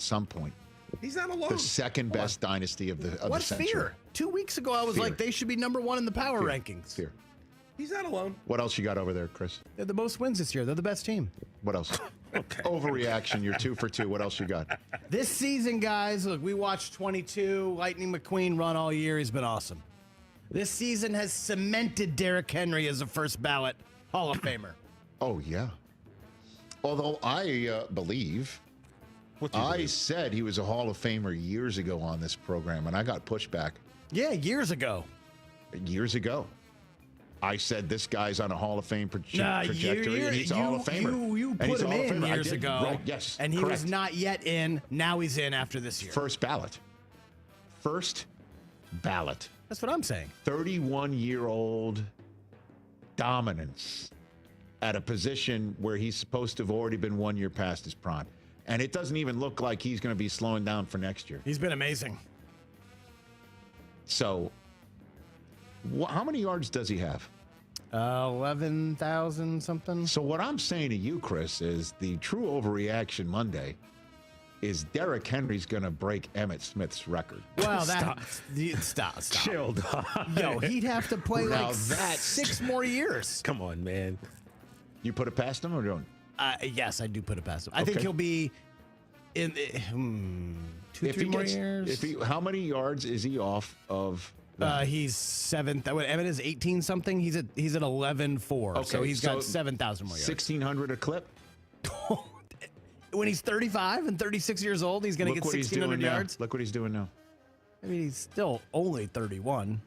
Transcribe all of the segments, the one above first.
at some point. He's not alone. The second best dynasty of the century. Fear? 2 weeks ago, I was like, they should be number one in the power rankings. Fear. He's not alone. What else you got over there, Chris? They're the most wins this year. They're the best team. What else? Okay. Overreaction. You're 2 for 2. What else you got? This season, guys, look, we watched 22 Lightning McQueen run all year. He's been awesome. This season has cemented Derrick Henry as a first ballot Hall of Famer. Oh, yeah. Although I believe I said he was a Hall of Famer years ago on this program, and I got pushback. Yeah, years ago. Years ago. I said this guy's on a Hall of Fame trajectory, and he's a Hall of Famer. You put him in years ago. Right, yes, and he was not yet in. Now he's in after this year. First ballot. First ballot. That's what I'm saying. 31-year-old dominance at a position where he's supposed to have already been 1 year past his prime. And it doesn't even look like he's going to be slowing down for next year. He's been amazing. So, how many yards does he have? 11,000 something. So what I'm saying to you, Chris, is the true overreaction Monday is Derrick Henry's going to break Emmitt Smith's record. Well, stop. Chill, dog. Yo, he'd have to play Now like 6 more years. Come on, man. You put it past him or don't? Yes, I do put it past him. I think he'll be in 2-3 more years. How many yards is he off of? He's 7th. Emmitt is 18 something. He's at 11.4. Okay, So he's got 7,000 more yards. 1,600 a clip. When he's 35 and 36 years old, he's going to get 1,600 yards. Look what he's doing now. I mean, he's still only 31.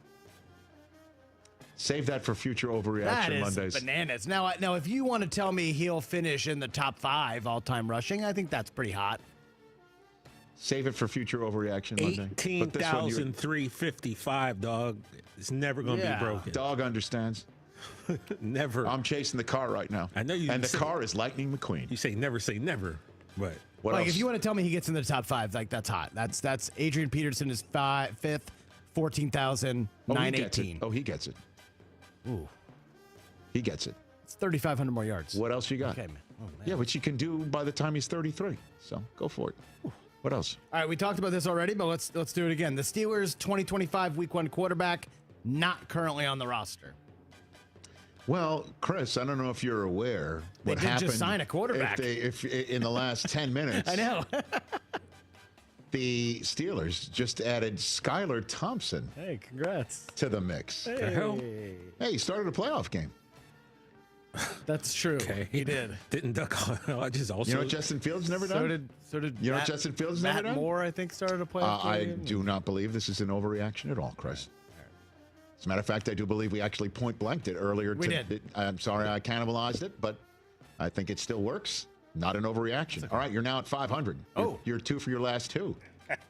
Save that for future overreaction That is Mondays. bananas. Now, if you want to tell me he'll finish in the top 5 all-time rushing, I think that's pretty hot. Save it for future overreaction Monday. 18,355, dog. It's never going to be broken. Dog understands. Never. I'm chasing the car right now. I know you. And the car is Lightning McQueen. You say never, but what else? If you want to tell me he gets in the top 5, like that's hot. That's Adrian Peterson is 5th, 14,918. Oh, he gets it. Ooh, he gets it. It's 3,500 more yards. What else you got? Okay, man. Oh, man. Yeah, which he can do by the time he's 33. So go for it. Ooh. What else? All right, we talked about this already, but let's do it again. The Steelers 2025 Week 1 quarterback not currently on the roster. Well, Chris, I don't know if you're aware what happened. They did just sign a quarterback. If in the last 10 minutes. I know. The Steelers just added Skylar Thompson. Hey, congrats. To the mix. Hey, he started a playoff game. That's true. Okay. He did. Didn't duck on. I just also. You know what Justin Fields never done? So did you know what Justin Fields never done? Matt Moore, I think, started a playoff game. I do not believe this is an overreaction at all, Chris. As a matter of fact, I do believe we actually point blanked it earlier. We did. I'm sorry I cannibalized it, but I think it still works. Not an overreaction. All right, you're now at 500. You're 2 for your last 2.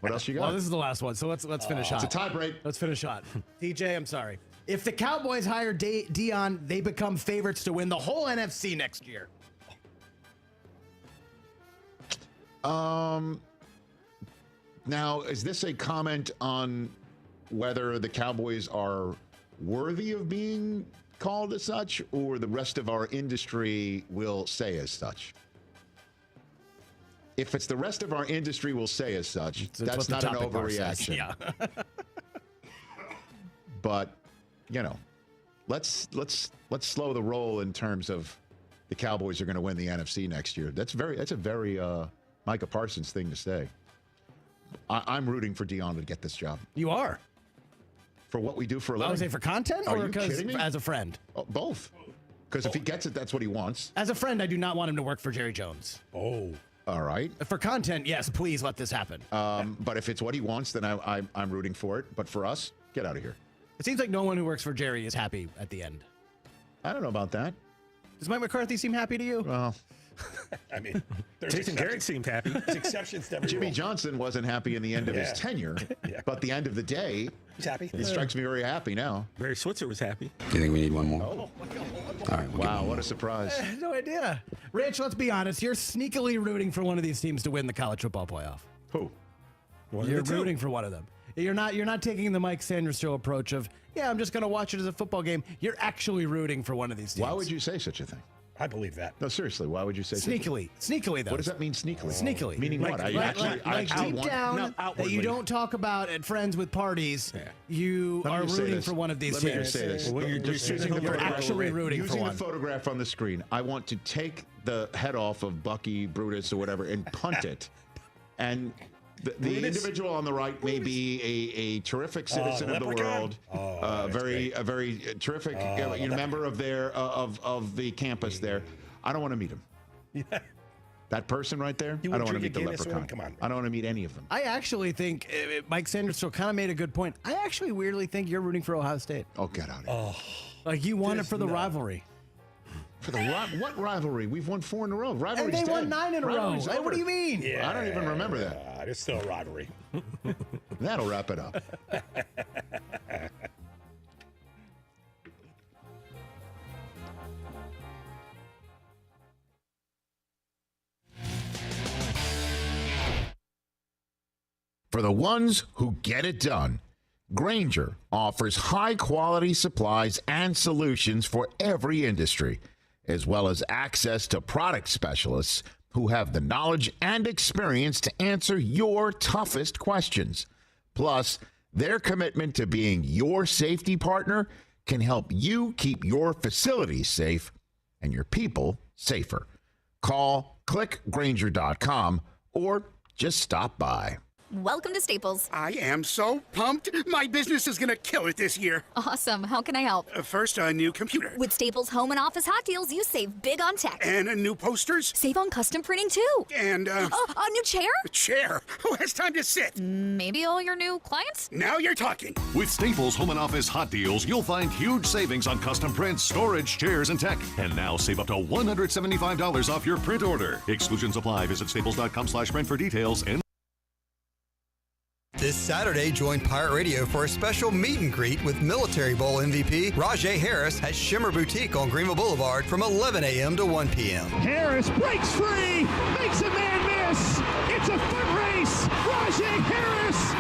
What else you got? Well, this is the last one, so let's finish hot. It's a tie break. Let's finish hot. TJ, I'm sorry. If the Cowboys hire Deion, they become favorites to win the whole NFC next year. Now, is this a comment on whether the Cowboys are worthy of being called as such, or the rest of our industry will say as such? If it's the rest of our industry will say as such, that's not an overreaction. Yeah. But, you know, let's slow the roll in terms of the Cowboys are going to win the NFC next year. That's a very Micah Parsons thing to say. I'm rooting for Deion to get this job. You are? For what we do for a living. I would say for content or because as a friend? Oh, both. Because if he gets it, that's what he wants. As a friend, I do not want him to work for Jerry Jones. Oh. All right. For content, yes, please let this happen. But if it's what he wants, then I'm rooting for it. But for us, get out of here. It seems like no one who works for Jerry is happy at the end. I don't know about that. Does Mike McCarthy seem happy to you? Well, I mean, Jason Garrett seemed happy. There's exceptions to every Jimmy rule. Johnson wasn't happy in the end of his tenure, but the end of the day, he's happy. He strikes me very happy now. Barry Switzer was happy. Do you think we need one more? Oh, my God. All right. Wow, what a surprise. No idea. Rich, let's be honest. You're sneakily rooting for one of these teams to win the college football playoff. Who? You're rooting for one of them. You're not taking the Mike Sanders show approach of, I'm just going to watch it as a football game. You're actually rooting for one of these teams. Why would you say such a thing? I believe that. No, seriously, why would you say Sneakily, though. What does that mean, sneakily? Sneakily. Meaning what? I deep down that you don't talk about at friends with parties. Yeah. You are rooting for one of these Let me teams. just say this. Well, You're actually rooting for Using one. the photograph on the screen, I want to take the head off of Bucky, Brutus, or whatever, and punt it. And the individual on the right may be a terrific citizen of the world, a very terrific member of of the campus there. I don't want to meet him. Yeah. That person right there, I don't want to meet the leprechaun. Come on. I don't want to meet any of them. I actually think Mike Sanderson kind of made a good point. I actually weirdly think you're rooting for Ohio State. Oh, get out of here. Like you won it for the rivalry. For the what rivalry? We've won 4 in a row. Rivalry's And they dead. won 9 in a row. Rivalry's Hey, over. what do you mean? Yeah. I don't even remember that. It's still a rivalry. That'll wrap it up. For the ones who get it done, Grainger offers high-quality supplies and solutions for every industry, as well as access to product specialists who have the knowledge and experience to answer your toughest questions. Plus, their commitment to being your safety partner can help you keep your facilities safe and your people safer. Call clickgrainger.com or just stop by. Welcome to Staples. I am so pumped. My business is going to kill it this year. Awesome. How can I help? First, a new computer. With Staples Home and Office Hot Deals, you save big on tech. And new posters. Save on custom printing, too. And, a new chair? a chair. Who has time to sit? Maybe all your new clients? Now you're talking. With Staples Home and Office Hot Deals, you'll find huge savings on custom prints, storage, chairs, and tech. And now save up to $175 off your print order. Exclusions apply. Visit staples.com/print for details. And this Saturday, join Pirate Radio for a special meet and greet with Military Bowl MVP Rajay Harris at Shimmer Boutique on Greenville Boulevard from 11 a.m. to 1 p.m. Harris breaks free, makes a man miss. It's a foot race. Rajay Harris,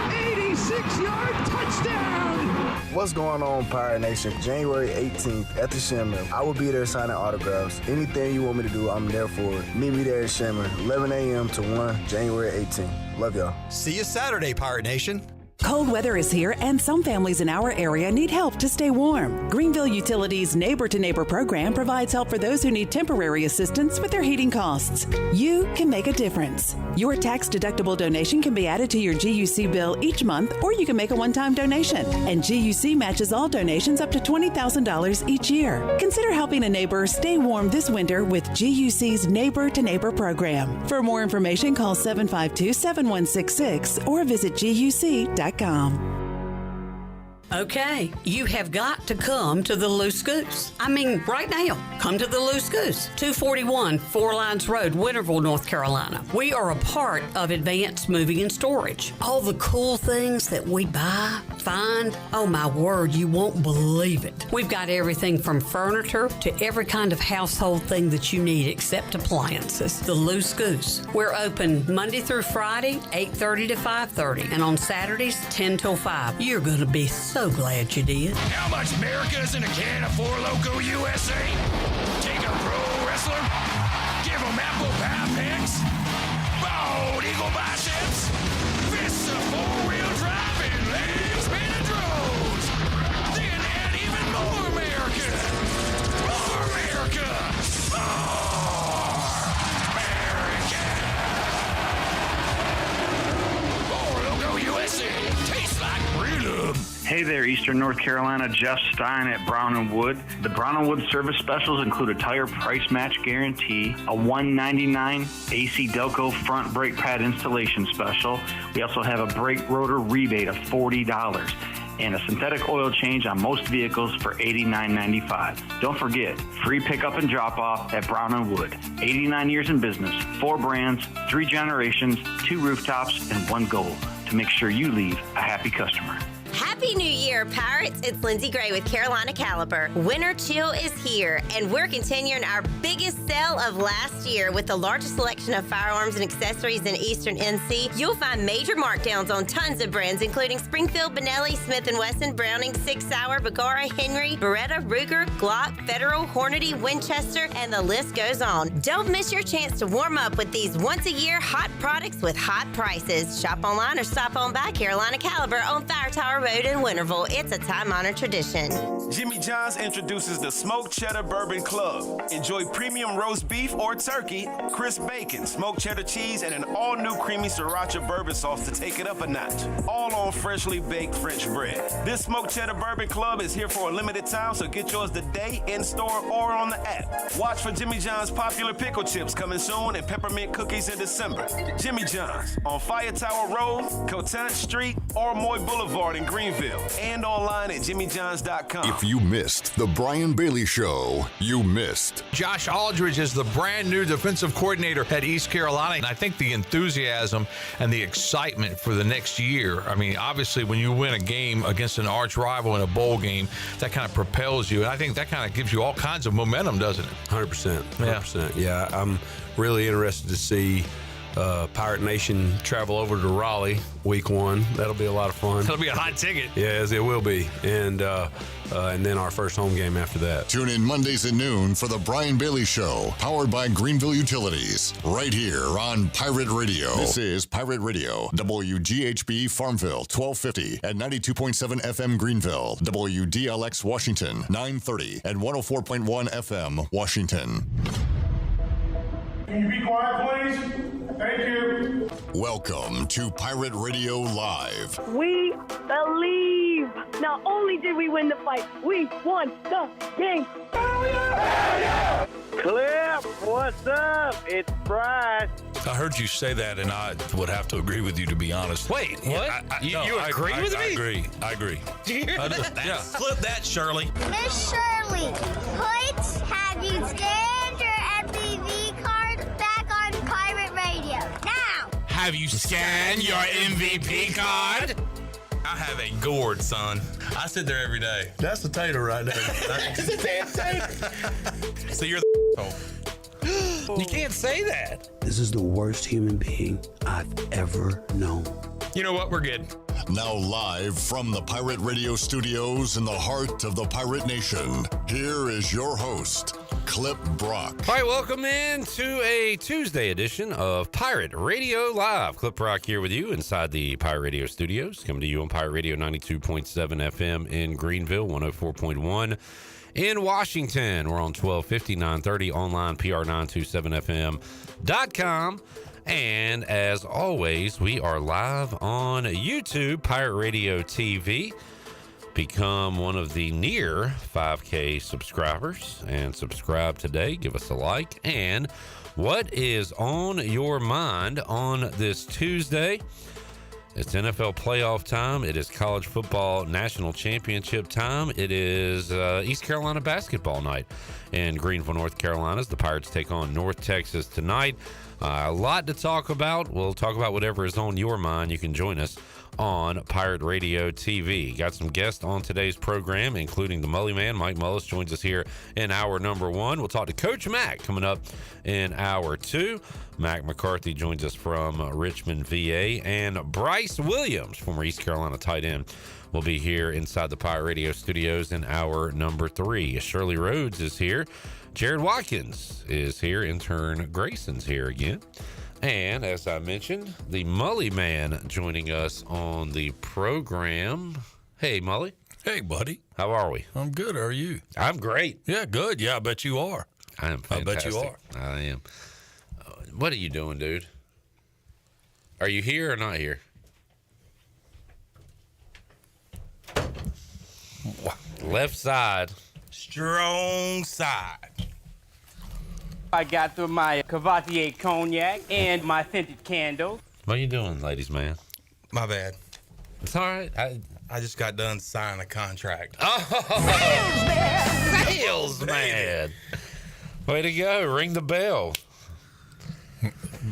86-yard touchdown. What's going on, Pirate Nation? January 18th at the Shimmer. I will be there signing autographs. Anything you want me to do, I'm there for it. Meet me there at Shimmer, 11 a.m. to 1, January 18th. Love y'all. See you Saturday, Pirate Nation. Cold weather is here, and some families in our area need help to stay warm. Greenville Utilities' Neighbor to Neighbor program provides help for those who need temporary assistance with their heating costs. You can make a difference. Your tax-deductible donation can be added to your GUC bill each month, or you can make a one-time donation. And GUC matches all donations up to $20,000 each year. Consider helping a neighbor stay warm this winter with GUC's Neighbor to Neighbor program. For more information, call 752-7166 or visit GUC.com. Okay, you have got to come to the Loose Goose. I mean, right now, come to the Loose Goose, 241 Four Lines Road, Winterville, North Carolina. We are a part of Advanced Moving and Storage. All the cool things that we buy, find, oh my word, you won't believe it. We've got everything from furniture to every kind of household thing that you need except appliances. The Loose Goose. We're open Monday through Friday, 8:30 to 5:30, and on Saturdays, 10 till 5. You're going to be so glad you did. How much America's in a can of Four Loko USA? Take a pro wrestler, give him apple pie picks, bald eagle biceps, fists of four-wheel drive, and legs spinning drones. Then add even more America. More America. More America. Four Loko USA. Tastes like freedom. Hey there, Eastern North Carolina. Jeff Stein at Brown & Wood. The Brown & Wood service specials include a tire price match guarantee, a $199 AC Delco front brake pad installation special. We also have a brake rotor rebate of $40 and a synthetic oil change on most vehicles for $89.95. Don't forget, free pickup and drop-off at Brown & Wood. 89 years in business, 4 brands, 3 generations, 2 rooftops, and 1 goal, to make sure you leave a happy customer. Happy Happy New Year, Pirates! It's Lindsay Gray with Carolina Caliber. Winter chill is here, and we're continuing our biggest sale of last year with the largest selection of firearms and accessories in Eastern NC. You'll find major markdowns on tons of brands, including Springfield, Benelli, Smith & Wesson, Browning, Sig Sauer, Bergara, Henry, Beretta, Ruger, Glock, Federal, Hornady, Winchester, and the list goes on. Don't miss your chance to warm up with these once-a-year hot products with hot prices. Shop online or stop on by Carolina Caliber on Fire Tower Road in Winterville. It's a time-honored tradition. Jimmy John's introduces the Smoked Cheddar Bourbon Club. Enjoy premium roast beef or turkey, crisp bacon, smoked cheddar cheese, and an all-new creamy sriracha bourbon sauce to take it up a notch. All on freshly baked French bread. This Smoked Cheddar Bourbon Club is here for a limited time, so get yours today in-store or on the app. Watch for Jimmy John's popular pickle chips coming soon and peppermint cookies in December. Jimmy John's on Fire Tower Road, Cotant Street, or Moy Boulevard in Greenville, and online at jimmyjohns.com. If you missed the Brian Bailey Show, you missed. Josh Aldridge is the brand new defensive coordinator at East Carolina, and I think the enthusiasm and the excitement for the next year, I mean, obviously when you win a game against an arch rival in a bowl game, that kind of propels you, and I think that kind of gives you all kinds of momentum, doesn't it? 100%. 100%. Yeah, I'm really interested to see Pirate Nation travel over to Raleigh week 1. That'll be a lot of fun. That'll be a hot ticket. Yes, it will be. And then our first home game after that. Tune in Mondays at noon for the Brian Bailey Show, powered by Greenville Utilities, right here on Pirate Radio. This is Pirate Radio, WGHB Farmville, 1250 and 92.7 FM Greenville, WDLX Washington, 930 and 104.1 FM Washington. Can you be quiet, please? Thank you. Welcome to Pirate Radio Live. We believe. Not only did we win the fight, we won the game. Hell yeah! Clip, what's up? It's Bryce. I heard you say that, and I would have to agree with you, to be honest. Wait, what? You agree with me? I agree. Do you hear that? Yeah. Clip that, Shirley. Miss Shirley, have you scanned your MVV card back on Pirate Radio? Now! Have you scanned your MVP card? I have a gourd, son. I sit there every day. That's a tater right there. So you're the You can't say that. This is the worst human being I've ever known. You know what? We're good. Now live from the Pirate Radio studios in the heart of the Pirate Nation, here is your host, Clip Brock. All right, welcome into a Tuesday edition of Pirate Radio Live. Clip Brock here with you inside the Pirate Radio studios, coming to you on Pirate Radio 92.7 FM in Greenville, 104.1 in Washington. We're on 1250, 930, online, PR927FM.com. And as always, we are live on YouTube, Pirate Radio TV. Become one of the near 5K subscribers and subscribe today. Give us a like. And what is on your mind on this Tuesday? It's NFL playoff time. It is college football national championship time. It is East Carolina basketball night in Greenville, North Carolina. The Pirates take on North Texas tonight. A lot to talk about. We'll talk about whatever is on your mind. You can join us on Pirate Radio TV. Got some guests on today's program, including the Mully Man. Mike Mullis joins us here in hour number 1. We'll talk to Coach Mack coming up in hour 2. Mack McCarthy joins us from Richmond, VA. And Bryce Williams, former East Carolina tight end, will be here inside the Pirate Radio studios in hour number 3. Shirley Rhodes is here. Jared Watkins is here. Intern Grayson's here again. And as I mentioned, the Mully Man joining us on the program. Hey, Mully. Hey, buddy. How are we? I'm good. How are you? I'm great. Yeah, good. Yeah, I bet you are. I am fantastic. I bet you are. I am. What are you doing, dude? Are you here or not here? Left side. Strong side. I got through my Cavatier cognac and my scented candle. What are you doing, ladies man? My bad. It's all right. I just got done signing a contract. Oh, salesman. Way to go. Ring the bell.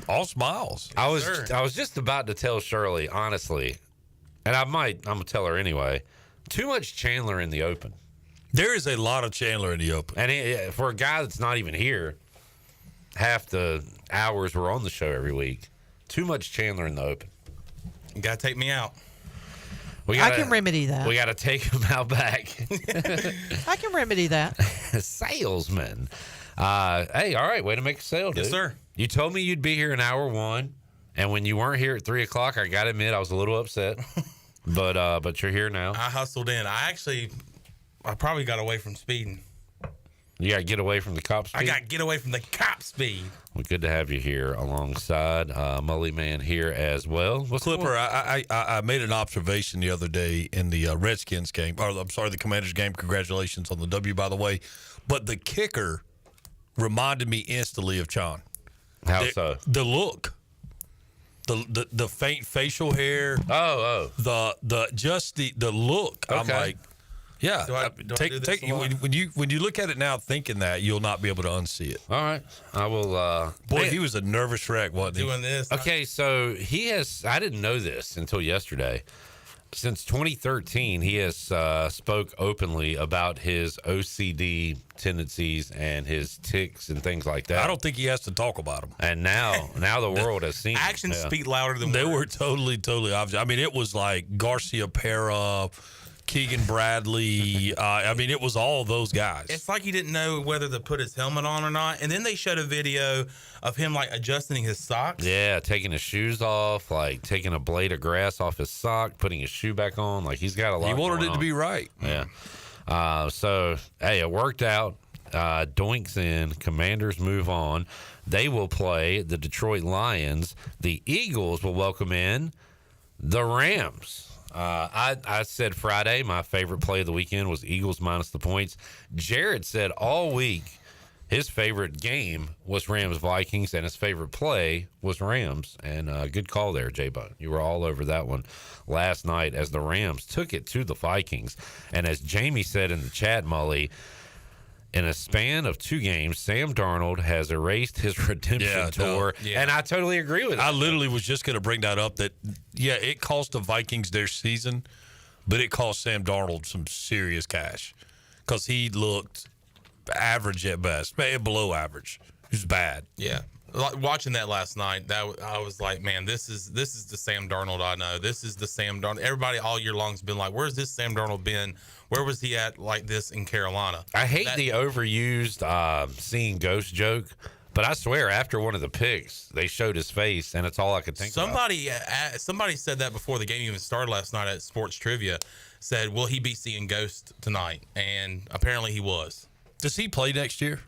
All smiles. I was just about to tell Shirley, honestly, and I'm going to tell her anyway, too much Chandler in the open. There is a lot of Chandler in the open. And for a guy that's not even here, half the hours we're on the show every week, too much Chandler in the open. You got to take me out. I can remedy that. We got to take him out back. I can remedy that. Salesman. Hey, all right, way to make a sale, dude. Yes, sir. You told me you'd be here in hour 1, and when you weren't here at 3 o'clock, I got to admit I was a little upset. But you're here now. I hustled in. I probably got away from speeding. You got to get away from the cop speed? I got to get away from the cop speed. Well, good to have you here alongside Mully Man here as well. Clipper, I made an observation the other day in the Redskins game. Or, I'm sorry, the Commanders game. Congratulations on the W, by the way. But the kicker reminded me instantly of John. How so? The look. The faint facial hair. The look. Okay. I'm like, yeah. Do I do this a lot? When you look at it now, thinking that, you'll not be able to unsee it. All right, I will. Boy, he was a nervous wreck, wasn't he? Doing this. Okay, so he has. I didn't know this until yesterday. Since 2013, he has spoke openly about his OCD tendencies and his tics and things like that. I don't think he has to talk about them. And now the world has seen actions it. speak louder than words. They were totally obvious. I mean, it was like Garcia Pera, Keegan Bradley. I mean, it was all those guys. It's like he didn't know whether to put his helmet on or not. And then they showed a video of him like adjusting his socks. Yeah, taking his shoes off, like taking a blade of grass off his sock, putting his shoe back on. Like he's got a lot. He wanted going it to on. be right. Yeah. So hey, it worked out. Doinks in. Commanders move on. They will play the Detroit Lions. The Eagles will welcome in the Rams. I said Friday my favorite play of the weekend was Eagles minus the points. Jared said all week his favorite game was Rams-Vikings, and his favorite play was Rams. And good call there, J-Bone. You were all over that one last night as the Rams took it to the Vikings. And as Jamie said in the chat, Mully, in a span of 2 games, Sam Darnold has erased his redemption tour. And I totally agree with it. I literally was just going to bring that up that, yeah, it cost the Vikings their season, but it cost Sam Darnold some serious cash because he looked average at best, below average. He was bad. Yeah. Watching that last night, I was like, man, this is the Sam Darnold I know. This is the Sam Darnold. Everybody all year long has been like, where's this Sam Darnold been? Where was he at like this in Carolina? I hate the overused seeing ghost joke, but I swear after one of the picks, they showed his face, and it's all I could think about. Somebody said that before the game even started last night at Sports Trivia, said, will he be seeing ghosts tonight? And apparently he was. Does he play next year?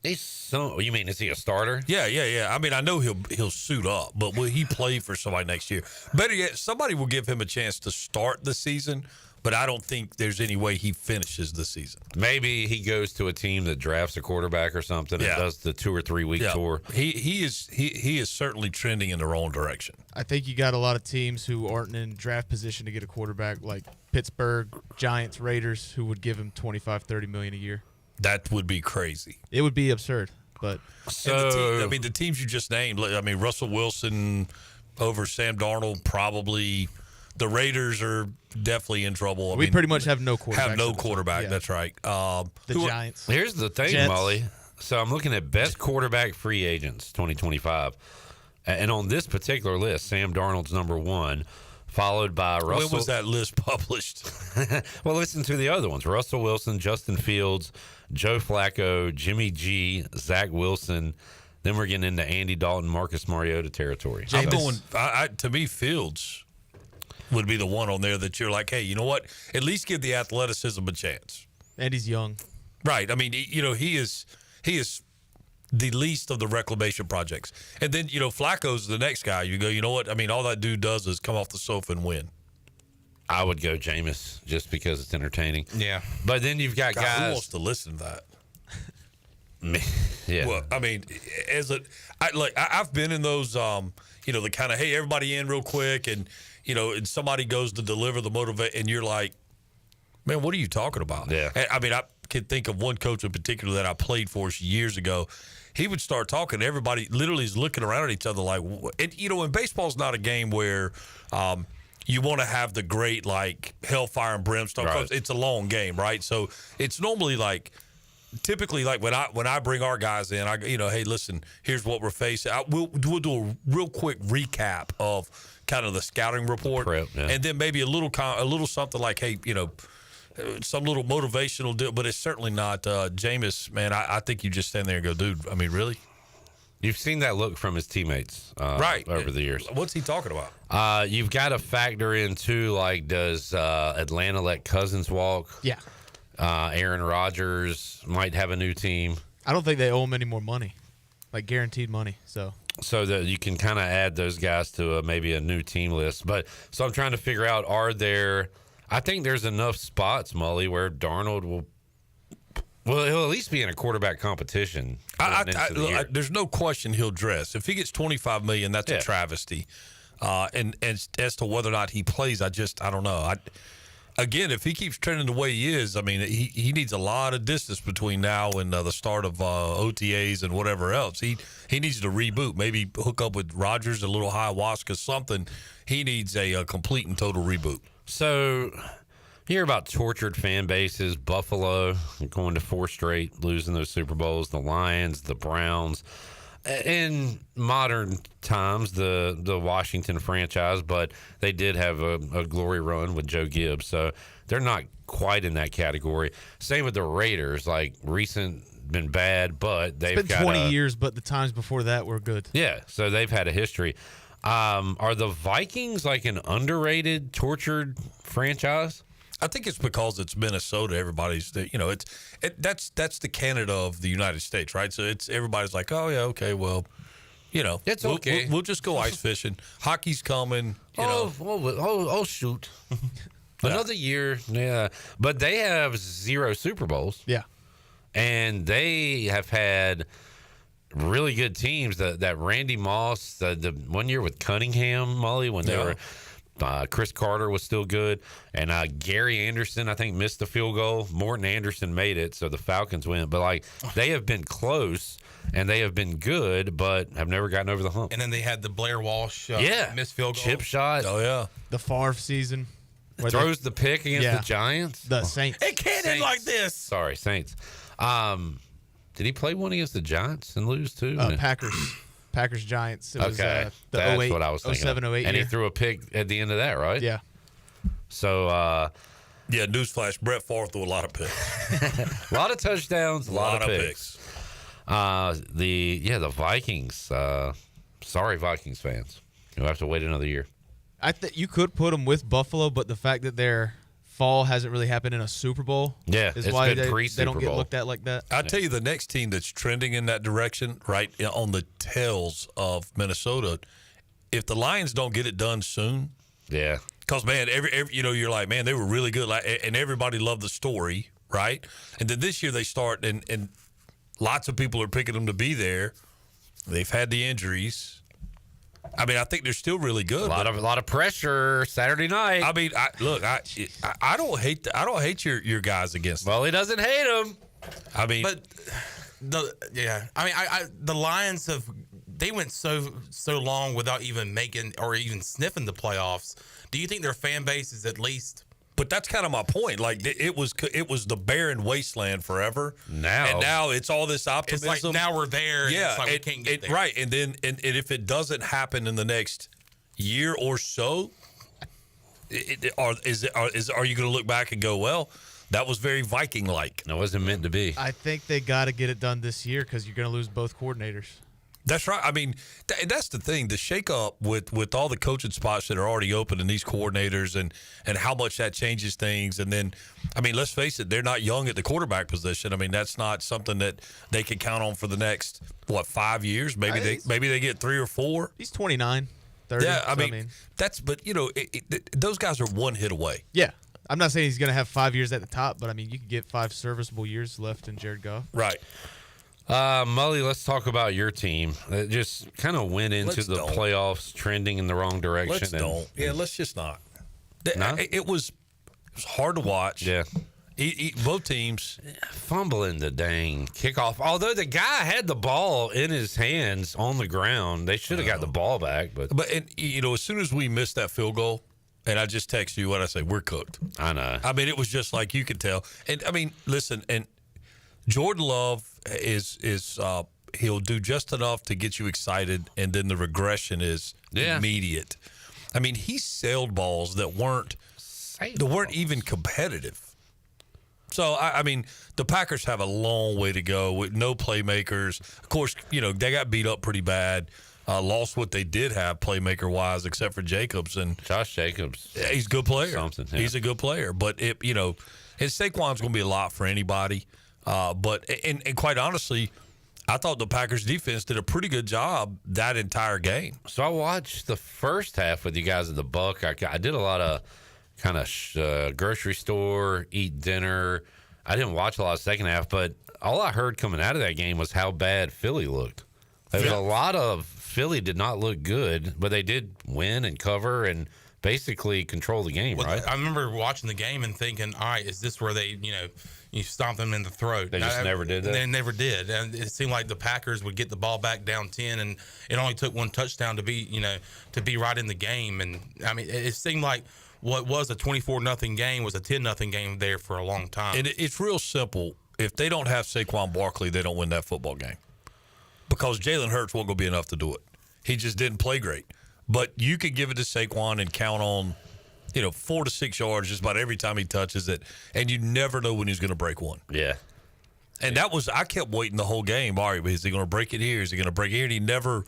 You mean, is he a starter? Yeah. I mean, I know he'll suit up, but will he play for somebody next year? Better yet, somebody will give him a chance to start the season, but I don't think there's any way he finishes the season. Maybe he goes to a team that drafts a quarterback or something and does the 2 or 3 week tour. He is certainly trending in the wrong direction. I think you got a lot of teams who aren't in draft position to get a quarterback, like Pittsburgh, Giants, Raiders, who would give him $25-30 million a year. That would be crazy. It would be absurd, but the teams you just named. I mean, Russell Wilson over Sam Darnold, probably. The Raiders are definitely in trouble. We pretty much have no quarterback. Have no quarterback. That's right. The Giants. Here's the thing, Jets. Mully. So I'm looking at best quarterback free agents 2025, and on this particular list, Sam Darnold's number 1. Followed by Russell. When was that list published? Well, listen to the other ones. Russell Wilson, Justin Fields, Joe Flacco, Jimmy G, Zach Wilson. Then we're getting into Andy Dalton, Marcus Mariota territory. I'm going, to me, Fields would be the one on there that you're like, hey, you know what? At least give the athleticism a chance. And he's young. Right. I mean, he is the least of the reclamation projects. And then, Flacco's the next guy. You go, you know what? I mean, all that dude does is come off the sofa and win. I would go Jameis just because it's entertaining. Yeah. But then you've got guys. Who wants to listen to that? Yeah. Well, I mean, I've been in those, the kind of, hey, everybody in real quick, and somebody goes to deliver the motivate, and you're like, man, what are you talking about? Yeah. I mean, I can think of one coach in particular that I played for years ago. He would start talking. Everybody literally is looking around at each other like, and baseball's not a game where, you want to have the great like hellfire and brimstone. Right. 'Cause it's a long game, right? So it's normally like. Typically, like when I bring our guys in, hey, listen, here's what we're facing. We'll do a real quick recap of kind of the scouting report, and then maybe a little something like, hey, some little motivational deal. But it's certainly not Jameis, man. I think you just stand there and go, dude. I mean, really? You've seen that look from his teammates, right, over the years. What's he talking about? You've got to factor in too, like, does Atlanta let Cousins walk? Yeah. Aaron Rodgers might have a new team. I don't think they owe him any more money, like guaranteed money. So that you can kind of add those guys to maybe a new team list. But so I'm trying to figure out, I think there's enough spots, Mully, where Darnold he'll at least be in a quarterback competition. There's no question he'll dress. If he gets $25 million, that's a travesty. And as to whether or not he plays, I don't know. Again, if he keeps trending the way he is, I mean, he needs a lot of distance between now and the start of OTAs and whatever else. He needs to reboot, maybe hook up with Rodgers, a little ayahuasca, something. He needs a complete and total reboot. So you hear about tortured fan bases, Buffalo going to 4 straight, losing those Super Bowls, the Lions, the Browns. In modern times, the Washington franchise, but they did have a glory run with Joe Gibbs, so they're not quite in that category. Same with the Raiders, like recent been bad, but they've it's been 20 years, but the times before that were good. Yeah, so they've had a history. Are the Vikings like an underrated, tortured franchise? I think it's because it's Minnesota. Everybody's, that's the Canada of the United States, right? So everybody's like, oh yeah, okay, well, it's okay. We'll just go ice fishing. Hockey's coming. Shoot, another year, yeah. But they have 0 Super Bowls. Yeah, and they have had really good teams. That Randy Moss, the 1 year with Cunningham, Mully, when they were. Chris Carter was still good, and Gary Anderson, I think, missed the field goal. Morton Anderson made it, so the Falcons win. But they have been close, and they have been good, but have never gotten over the hump. And then they had the Blair Walsh missed field goal. Chip shot. Oh yeah, the Favre season. Throws the pick against the Giants. The Saints. It can't end like this. Sorry, Saints. Did he play one against the Giants and lose too? Packers Giants. It was, that's 08, what I was thinking. 07, 08 and year. he threw a pick at the end of that, right? Yeah. So, newsflash: Brett Favre threw a lot of picks, a lot of touchdowns, a lot of picks. The Vikings. Sorry, Vikings fans. You'll have to wait another year. I think you could put them with Buffalo, but the fact that their fall hasn't really happened in a Super Bowl is why they don't get looked at like that. I'll tell you the next team that's trending in that direction, right on the tails of Minnesota, if the Lions don't get it done soon. Yeah. Because, man, every you're like, man, they were really good. And everybody loved the story, right? And then this year they start, and lots of people are picking them to be there. They've had the injuries. I mean, I think they're still really good. A lot of pressure Saturday night. I mean, I don't hate your guys against them. Well, he doesn't hate them. I mean, but the Lions they went so long without even making or even sniffing the playoffs. Do you think their fan base is at least? But that's kind of my point. Like it was the barren wasteland forever. Now it's all this optimism. It's like now we're there. And yeah, it's like we can't get there. Right. And then and if it doesn't happen in the next year or so, are you going to look back and go, well, that was very Viking-like? It wasn't meant to be. I think they got to get it done this year because you're going to lose both coordinators. That's right. I mean, that's the thing. The shakeup with all the coaching spots that are already open and these coordinators and how much that changes things. And then, I mean, let's face it, they're not young at the quarterback position. I mean, that's not something that they can count on for the next, 5 years? Maybe they get 3 or 4. He's 29, 30. Yeah, I mean that's – but, those guys are one hit away. Yeah. I'm not saying he's going to have 5 years at the top, but, I mean, you could get 5 serviceable years left in Jared Goff. Right. Mully, let's talk about your team. It just kind of went into the playoffs trending in the wrong direction. Let's just not. No? It was hard to watch. Yeah. Both teams. Fumbling the dang kickoff. Although the guy had the ball in his hands on the ground. They should have got the ball back. But as soon as we missed that field goal, And I just texted you what I say. We're cooked. I know. I mean, it was just like you could tell. And I mean, listen, and Jordan Love is he'll do just enough to get you excited, and then the regression is immediate. I mean, he sailed balls that weren't even competitive. So, I mean, the Packers have a long way to go with no playmakers. Of course, you know, they got beat up pretty bad. Lost what they did have playmaker-wise, except for Jacobs. And Josh Jacobs. He's a good player. Yeah. He's a good player. But, and Saquon's going to be a lot for anybody. But quite honestly, I thought the Packers defense did a pretty good job that entire game. So I watched the first half with you guys at the Buck. I did a lot of kind of grocery store, eat dinner. I didn't watch a lot of the second half, but all I heard coming out of that game was how bad Philly looked. There was a lot of Philly did not look good, but they did win and cover and basically control the game, right? I remember watching the game and thinking, all right, is this where they, you stomp them in the throat? They just never did that? They never did. And it seemed like the Packers would get the ball back down 10, and it only took one touchdown to be right in the game. And, I mean, it seemed like what was a 24-0 game was a 10-0 game there for a long time. And it's real simple. If they don't have Saquon Barkley, they don't win that football game. Because Jalen Hurts wasn't going to be enough to do it. He just didn't play great. But you could give it to Saquon and count on, 4 to 6 yards just about every time he touches it. And you never know when he's going to break one. Yeah. And I kept waiting the whole game. All right, is he going to break it here? Is he going to break it here? And he never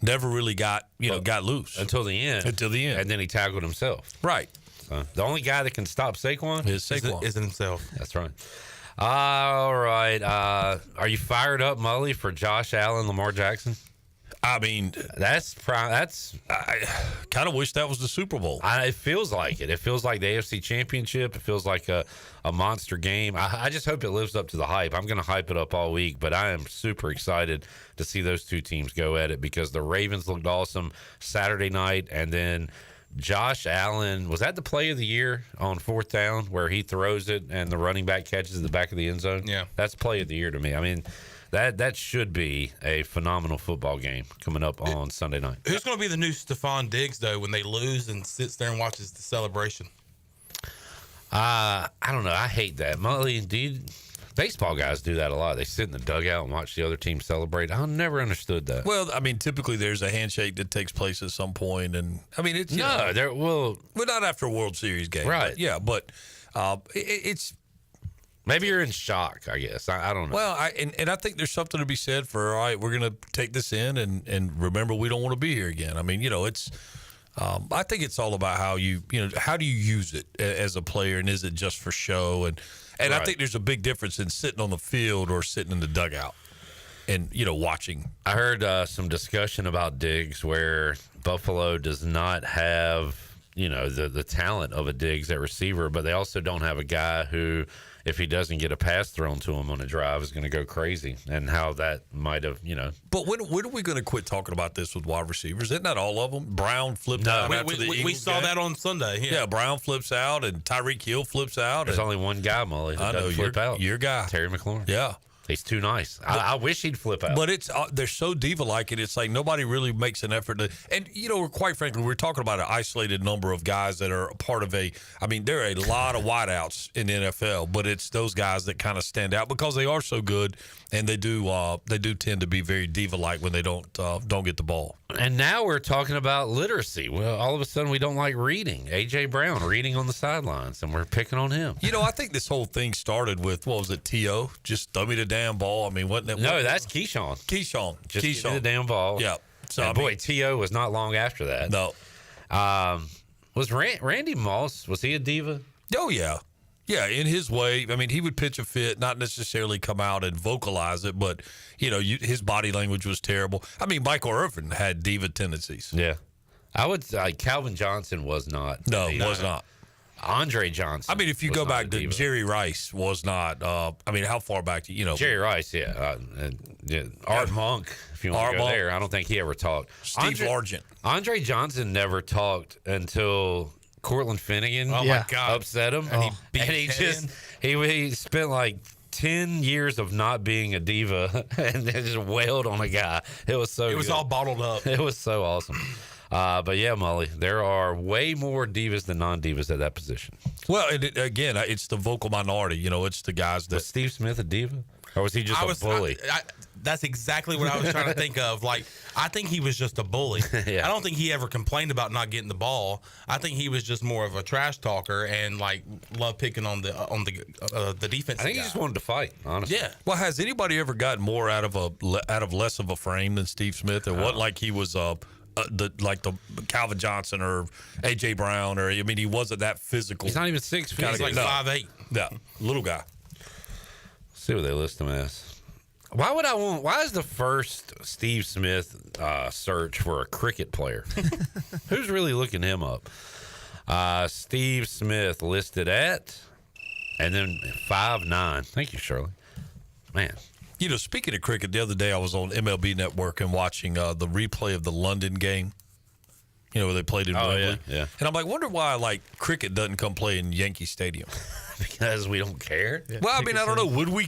really got loose. Until the end. And then he tackled himself. Right. So the only guy that can stop Saquon is Saquon. Is himself. That's right. All right. Are you fired up, Mully, for Josh Allen, Lamar Jackson? I mean, I kind of wish that was the Super Bowl. It feels like it. It feels like the AFC Championship. It feels like a monster game. I just hope it lives up to the hype. I'm going to hype it up all week, but I am super excited to see those two teams go at it because the Ravens looked awesome Saturday night, and then Josh Allen, was that the play of the year on 4th down where he throws it and the running back catches the back of the end zone? Yeah. That's play of the year to me. I mean, that should be a phenomenal football game coming up on Sunday night. Who's going to be the new Stephon Diggs, though, when they lose and sits there and watches the celebration? I don't know. I hate that. Mully, baseball guys do that a lot. They sit in the dugout and watch the other team celebrate. I never understood that. Well, I mean, typically there's a handshake that takes place at some point, and I mean, it's well, not after a World Series game, right? But it's maybe you're in shock. I guess I don't know. Well, I think there's something to be said for all right. We're gonna take this in and remember we don't want to be here again. I mean, it's. I think it's all about how how do you use it as a player, and is it just for show? And right. I think there's a big difference in sitting on the field or sitting in the dugout and watching. I heard some discussion about Diggs where Buffalo does not have the talent of a Diggs at receiver, but they also don't have a guy who, if he doesn't get a pass thrown to him on a drive, is going to go crazy, and how that might have, But when are we going to quit talking about this with wide receivers? Isn't that all of them? Brown flipped out after the Eagles we saw game. that on Sunday. Yeah, Brown flips out, and Tyreek Hill flips out. There's only one guy, Mully, that doesn't flip out. Your guy. Terry McLaurin. Yeah. He's too nice. I wish he'd flip out. But they're so diva-like, and it's like nobody really makes an effort to. And quite frankly, we're talking about an isolated number of guys that are a part of a. I mean, there are a lot of wideouts in the NFL, but it's those guys that kind of stand out because they are so good, and they do tend to be very diva-like when they don't get the ball. And now we're talking about literacy. Well, all of a sudden we don't like reading. A.J. Brown reading on the sidelines, and we're picking on him. I think this whole thing started with, what was it, T.O.? Just throw me the damn ball. I mean, wasn't it? No, that's Keyshawn. Just give me the damn ball. Yeah. So, T.O. was not long after that. No. Was Randy Moss, was he a diva? Oh, yeah. Yeah, in his way. I mean, he would pitch a fit, not necessarily come out and vocalize it, but, his body language was terrible. I mean, Michael Irvin had diva tendencies. Yeah. I would say Calvin Johnson was not. No, was not. Andre Johnson. I mean, if you go back to Jerry Rice was not. I mean, how far back do you know? Jerry Rice, yeah. Art Monk, if you want to go there. I don't think he ever talked. Steve Largent. Andre Johnson never talked until Cortland Finnegan upset him. And he spent like 10 years of not being a diva and then just wailed on a guy. It was so It was good. all bottled up. It was so awesome. But yeah, Mully, there are way more divas than non-divas at that position. Well, again, it's the vocal minority. It's the guys that. Was Steve Smith a diva? Or was he just a bully? That's exactly what I was trying to think of. Like, I think he was just a bully. Yeah. I don't think he ever complained about not getting the ball. I think he was just more of a trash talker and like love picking on the defense. I think he just wanted to fight, honestly. Yeah. Well, has anybody ever gotten more out of less of a frame than Steve Smith? It wasn't like he was the Calvin Johnson or A.J. Brown, or he wasn't that physical. He's not even 6 feet. He's like 5'8". Yeah, little guy. See what they list him as. Why is the first Steve Smith search for a cricket player? Who's really looking him up? Steve Smith listed at, and then 5'9". Thank you, Shirley. Man. Speaking of cricket, the other day I was on MLB Network and watching the replay of the London game. Where they played in Wembley. Yeah. And I'm like, wonder why cricket doesn't come play in Yankee Stadium. Because we don't care. Yeah, well, I don't know. Would we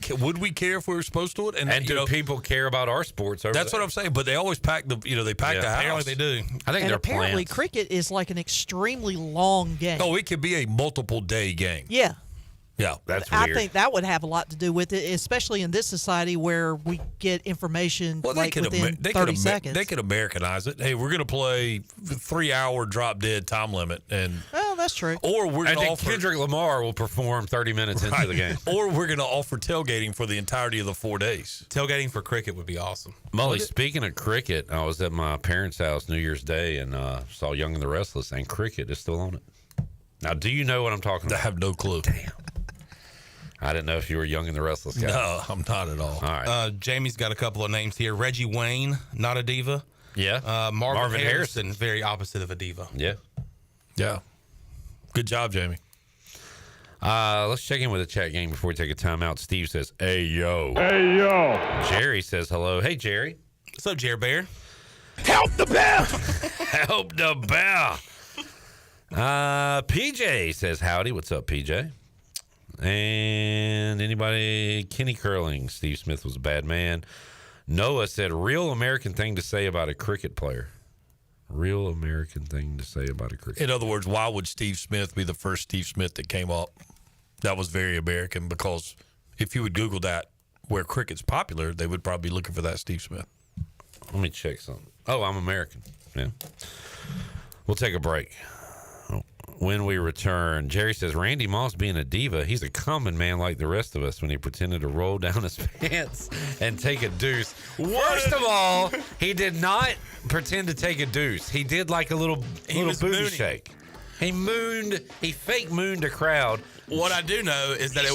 care if we were supposed to it? And do people care about our sports? That's what I'm saying. But they always pack the the house. Apparently they do. I think and they're apparently plants. cricket is like an extremely long game. Oh, it could be a multiple day game. Yeah. Yeah, that's weird. I think that would have a lot to do with it, especially in this society where we get information within 30 seconds. They could Americanize it. Hey, we're going to play 3-hour drop dead time limit, and well, that's true. Or we're going to offer Kendrick Lamar will perform 30 minutes into the game, or we're going to offer tailgating for the entirety of the 4 days. Tailgating for cricket would be awesome. Mully, speaking of cricket, I was at my parents' house New Year's Day and saw Young and the Restless, and cricket is still on it. Now, do you know what I'm talking about? I have no clue. Damn. I didn't know if you were Young and the Restless guy. No, I'm not at all. All right. Jamie's got a couple of names here. Reggie Wayne, not a diva. Yeah. Marvin Harrison, very opposite of a diva. Yeah. Yeah. Good job, Jamie. Let's check in with the chat game before we take a timeout. Steve says, "Hey yo." Hey yo. Jerry says hello. Hey Jerry. What's up, Jerry Bear? Help the bear. Help the bear. PJ says howdy. What's up, PJ? And anybody? Kenny Curling. Steve Smith was a bad man. Noah said, real American thing to say about a cricket player. Real American thing to say about a cricket In other words, why would Steve Smith be the first Steve Smith that came up? That was very American, because if you would Google that, where cricket's popular, they would probably be looking for that Steve Smith. Let me check something. Oh, I'm American. Yeah. We'll take a break. When we return, Jerry says, Randy Moss being a diva, he's a common man like the rest of us when he pretended to roll down his pants and take a deuce. First of all, he did not pretend to take a deuce. He did like a little booty shake. He fake mooned a crowd. What I do know is that it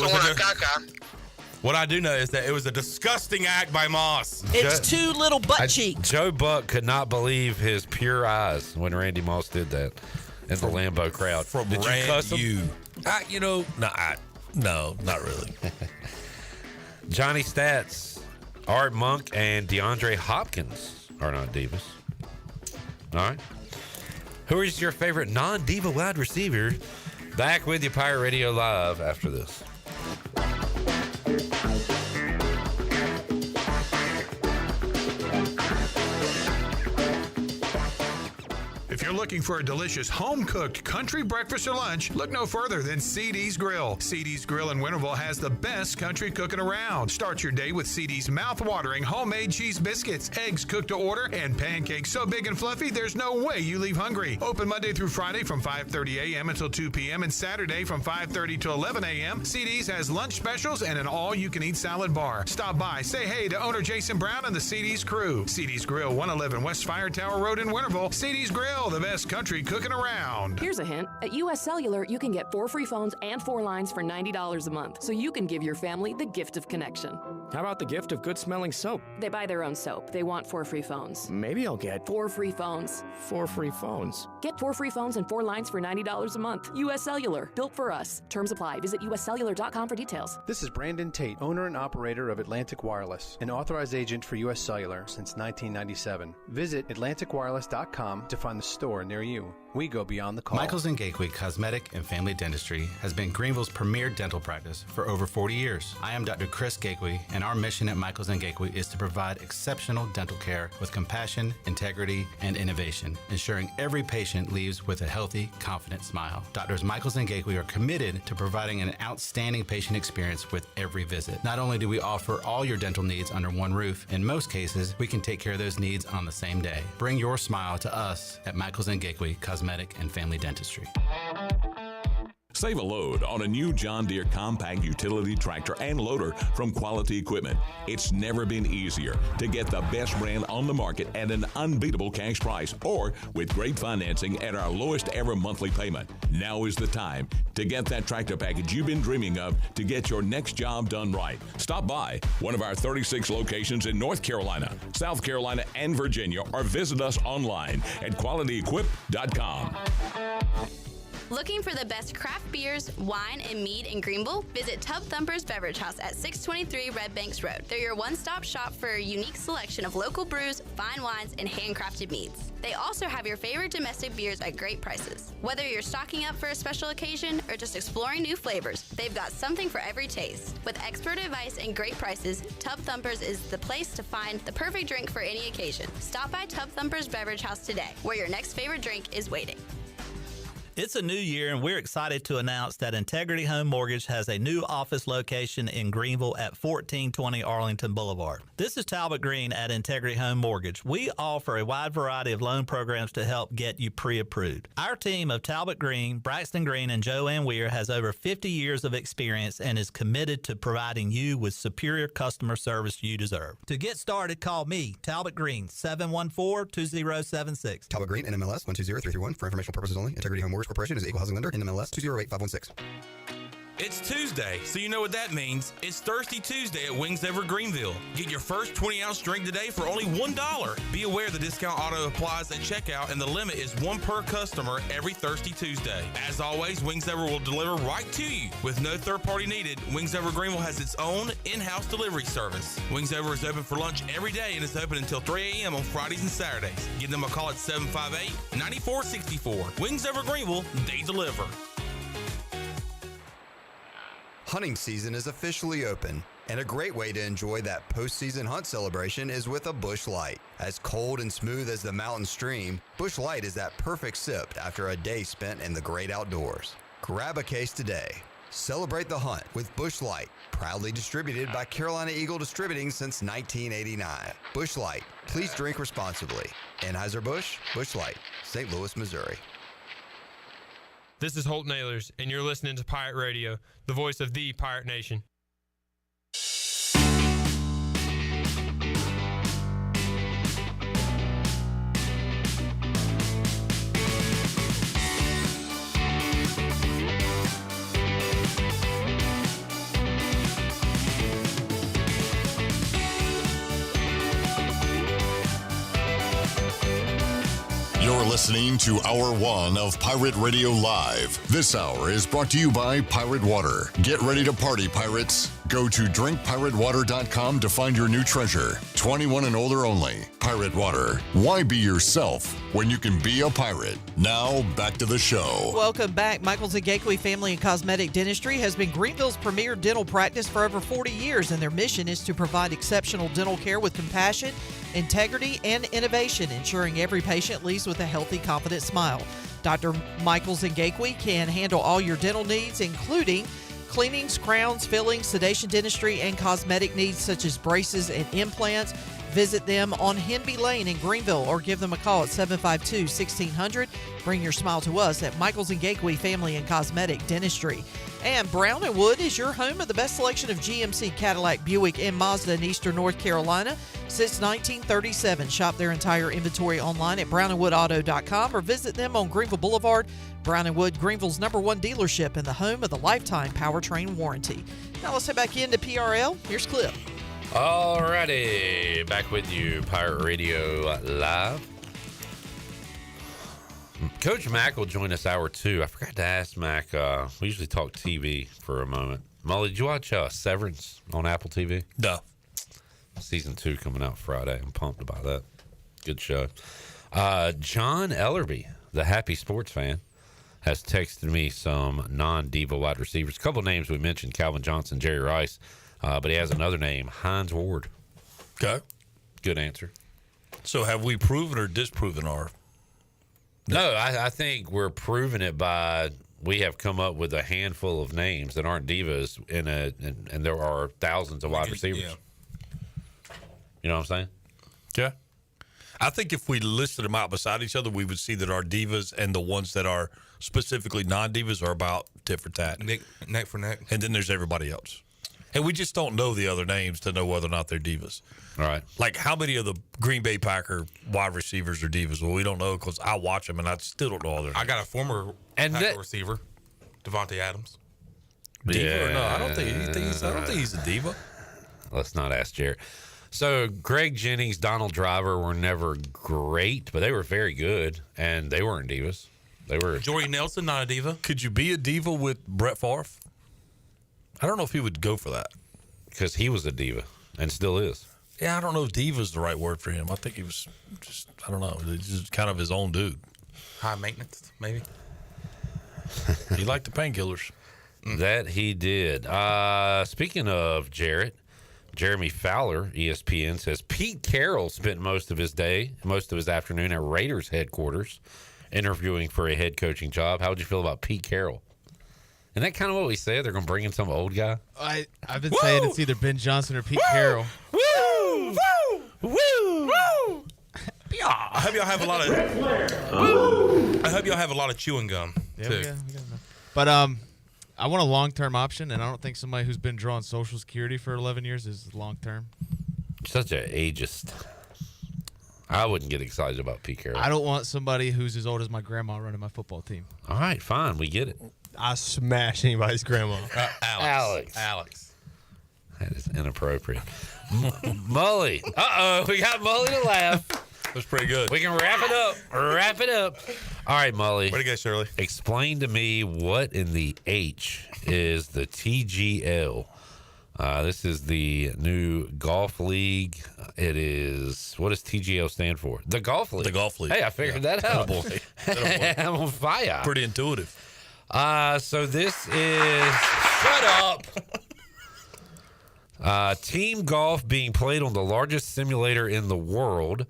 was a disgusting act by Moss. It's too little butt cheeks. Joe Buck could not believe his pure eyes when Randy Moss did that. In the Lambeau crowd. Did you cuss him? No, not really. Johnny Stats, Art Monk, and DeAndre Hopkins are not divas. All right. Who is your favorite non-diva wide receiver? Back with you, Pirate Radio Live, after this. If you're looking for a delicious home-cooked country breakfast or lunch, look no further than CD's Grill. CD's Grill in Winterville has the best country cooking around. Start your day with CD's mouth-watering homemade cheese biscuits, eggs cooked to order, and pancakes so big and fluffy there's no way you leave hungry. Open Monday through Friday from 5:30 a.m. until 2 p.m. and Saturday from 5:30 to 11 a.m. CD's has lunch specials and an all-you-can-eat salad bar. Stop by, say hey to owner Jason Brown and the CD's crew. CD's Grill, 111 West Fire Tower Road in Winterville. CD's Grill, the best country cooking around. Here's a hint. At US Cellular, you can get 4 free phones and 4 lines for $90 a month, so you can give your family the gift of connection. How about the gift of good-smelling soap? They buy their own soap. They want 4 free phones. Maybe I'll get 4 free phones. 4 free phones. Get 4 free phones and 4 lines for $90 a month. US Cellular. Built for us. Terms apply. Visit uscellular.com for details. This is Brandon Tate, owner and operator of Atlantic Wireless, an authorized agent for US Cellular since 1997. Visit atlanticwireless.com to find the store near you. We go beyond the call. Michaels & Gateway Cosmetic and Family Dentistry has been Greenville's premier dental practice for over 40 years. I am Dr. Chris Gateway, and our mission at Michaels & Gateway is to provide exceptional dental care with compassion, integrity, and innovation, ensuring every patient leaves with a healthy, confident smile. Doctors Michaels & Gateway are committed to providing an outstanding patient experience with every visit. Not only do we offer all your dental needs under one roof, in most cases, we can take care of those needs on the same day. Bring your smile to us at Michaels & Gateway Cosmetic and Family Dentistry. Save a load on a new John Deere compact utility tractor and loader from Quality Equipment. It's never been easier to get the best brand on the market at an unbeatable cash price or with great financing at our lowest ever monthly payment. Now is the time to get that tractor package you've been dreaming of to get your next job done right. Stop by one of our 36 locations in North Carolina, South Carolina, and Virginia, or visit us online at qualityequip.com. Looking for the best craft beers, wine, and mead in Greenville? Visit Tub Thumpers Beverage House at 623 Red Banks Road. They're your one-stop shop for a unique selection of local brews, fine wines, and handcrafted meads. They also have your favorite domestic beers at great prices. Whether you're stocking up for a special occasion or just exploring new flavors, they've got something for every taste. With expert advice and great prices, Tub Thumpers is the place to find the perfect drink for any occasion. Stop by Tub Thumpers Beverage House today, where your next favorite drink is waiting. It's a new year, and we're excited to announce that Integrity Home Mortgage has a new office location in Greenville at 1420 Arlington Boulevard. This is Talbot Green at Integrity Home Mortgage. We offer a wide variety of loan programs to help get you pre-approved. Our team of Talbot Green, Braxton Green, and Joanne Weir has over 50 years of experience and is committed to providing you with superior customer service you deserve. To get started, call me, Talbot Green, 714-2076. Talbot Green, NMLS 120331. For informational purposes only. Integrity Home Mortgage Corporation is an equal housing lender. NMLS 208516. It's Tuesday, so you know what that means. It's Thirsty Tuesday at Wings Over Greenville. Get your first 20-ounce drink today for only $1. Be aware the discount auto applies at checkout, and the limit is one per customer every Thirsty Tuesday. As always, Wings Over will deliver right to you. With no third party needed, Wings Over Greenville has its own in-house delivery service. Wings Over is open for lunch every day and is open until 3 a.m. on Fridays and Saturdays. Give them a call at 758-9464. Wings Over Greenville, they deliver. Hunting season is officially open, and a great way to enjoy that postseason hunt celebration is with a Busch Light. As cold and smooth as the mountain stream, Busch Light is that perfect sip after a day spent in the great outdoors. Grab a case today. Celebrate the hunt with Busch Light, proudly distributed by Carolina Eagle Distributing since 1989. Busch Light, please drink responsibly. Anheuser-Busch, Busch Light, St. Louis, Missouri. This is Holt Nailers, and you're listening to Pirate Radio, the voice of the Pirate Nation. You're listening to Hour 1 of Pirate Radio Live. This hour is brought to you by Pirate Water. Get ready to party, pirates. Go to drinkpiratewater.com to find your new treasure. 21 and older only. Pirate Water. Why be yourself when you can be a pirate? Now, back to the show. Welcome back. Michaels & Gateway Family and Cosmetic Dentistry has been Greenville's premier dental practice for over 40 years, and their mission is to provide exceptional dental care with compassion, integrity, and innovation, ensuring every patient leaves with a healthy, confident smile. Dr. Michaels & Gateway can handle all your dental needs, including cleanings, crowns, fillings, sedation dentistry, and cosmetic needs such as braces and implants. Visit them on Henby Lane in Greenville or give them a call at 752-1600. Bring your smile to us at Michaels & Gateway Family and Cosmetic Dentistry. And Brown & Wood is your home of the best selection of GMC, Cadillac, Buick, and Mazda in Eastern North Carolina since 1937. Shop their entire inventory online at brownandwoodauto.com or visit them on Greenville Boulevard. Brown & Wood, Greenville's #1 dealership and the home of the lifetime powertrain warranty. Now let's head back into PRL. Here's Clip. Alrighty, back with you, Pirate Radio Live. Coach Mack will join us hour 2. I forgot to ask Mack. We usually talk TV for a moment. Mully, did you watch Severance on Apple TV? No. Season 2 coming out Friday. I'm pumped about that. Good show. John Ellerby, the happy sports fan, has texted me some non-diva wide receivers. A couple names we mentioned, Calvin Johnson, Jerry Rice, but he has another name, Hines Ward. Okay. Good answer. So have we proven or disproven our? No, I think we're proving it by we have come up with a handful of names that aren't divas, and there are thousands of wide receivers. Yeah. You know what I'm saying? Yeah. I think if we listed them out beside each other, we would see that our divas and the ones that are specifically non-divas are about tit for tat. Neck for neck. And then there's everybody else. And we just don't know the other names to know whether or not they're divas. All right. Like, how many of the Green Bay Packer wide receivers are divas? Well, we don't know because I watch them and I still don't know all their names. I got a former Packer receiver, Devontae Adams. Diva or no? I don't think he's a diva. Let's not ask Jared. So Greg Jennings, Donald Driver were never great, but they were very good, and they weren't divas. They were. Jordy Nelson, not a diva. Could you be a diva with Brett Favre? I don't know if he would go for that. Because he was a diva and still is. Yeah, I don't know if diva is the right word for him. I think he was just, I don't know, just kind of his own dude. High maintenance, maybe. He liked the painkillers. That he did. Speaking of Jarrett, Jeremy Fowler, ESPN, says Pete Carroll spent most of his afternoon at Raiders headquarters interviewing for a head coaching job. How would you feel about Pete Carroll? Isn't that kind of what we said? They're going to bring in some old guy? I've been saying it's either Ben Johnson or Pete Carroll. Woo! Woo! Woo! Woo! I hope y'all have a lot of. I hope y'all have a lot of chewing gum Yeah, too. we got enough. But I want a long-term option, and I don't think somebody who's been drawing Social Security for 11 years is long-term. Such an ageist. I wouldn't get excited about Pete Carroll. I don't want somebody who's as old as my grandma running my football team. All right, fine. We get it. I smash anybody's grandma. Alex. That is inappropriate. Mully. Uh-oh. We got Mully to laugh. That was pretty good. We can wrap it up. Wrap it up. All right, Mully. Way to go, Shirley. Explain to me what in the H is the TGL. This is the new golf league. It is, what does TGL stand for? The golf league. The golf league. Hey, I figured that out. I'm on fire. Pretty intuitive. So this is, shut up. Team golf being played on the largest simulator in the world.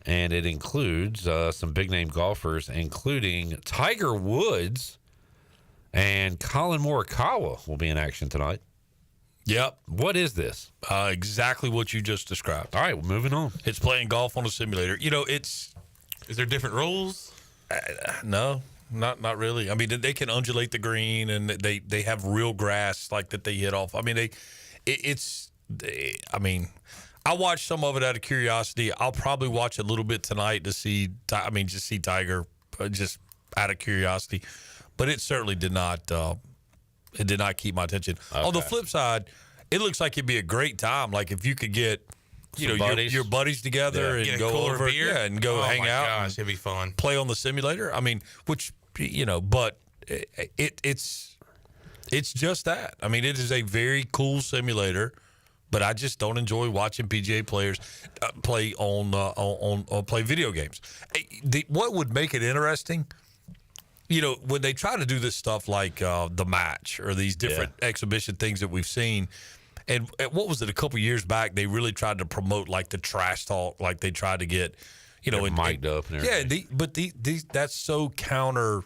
And it includes some big-name golfers, including Tiger Woods and Colin Morikawa will be in action tonight. Yep. What is this? Exactly what you just described. All right, well, moving on. It's playing golf on a simulator. You know, is there different rules? No, not really. I mean, they can undulate the green, and they have real grass like that they hit off. I mean, I watched some of it out of curiosity. I'll probably watch a little bit tonight to see. Just see Tiger, just out of curiosity. But it certainly did not. It did not keep my attention. Okay. On the flip side, it looks like it'd be a great time. Like if you could get, your buddies together and go over, and go hang out. Gosh, it'd be fun. Play on the simulator. I mean, but it's just that. I mean, it is a very cool simulator. But I just don't enjoy watching PGA players play play video games. What would make it interesting? When they try to do this stuff like the match or these different exhibition things that we've seen, and what was it a couple years back? They really tried to promote like the trash talk, like they tried to get, mic'd up and everything. Yeah, that's so counter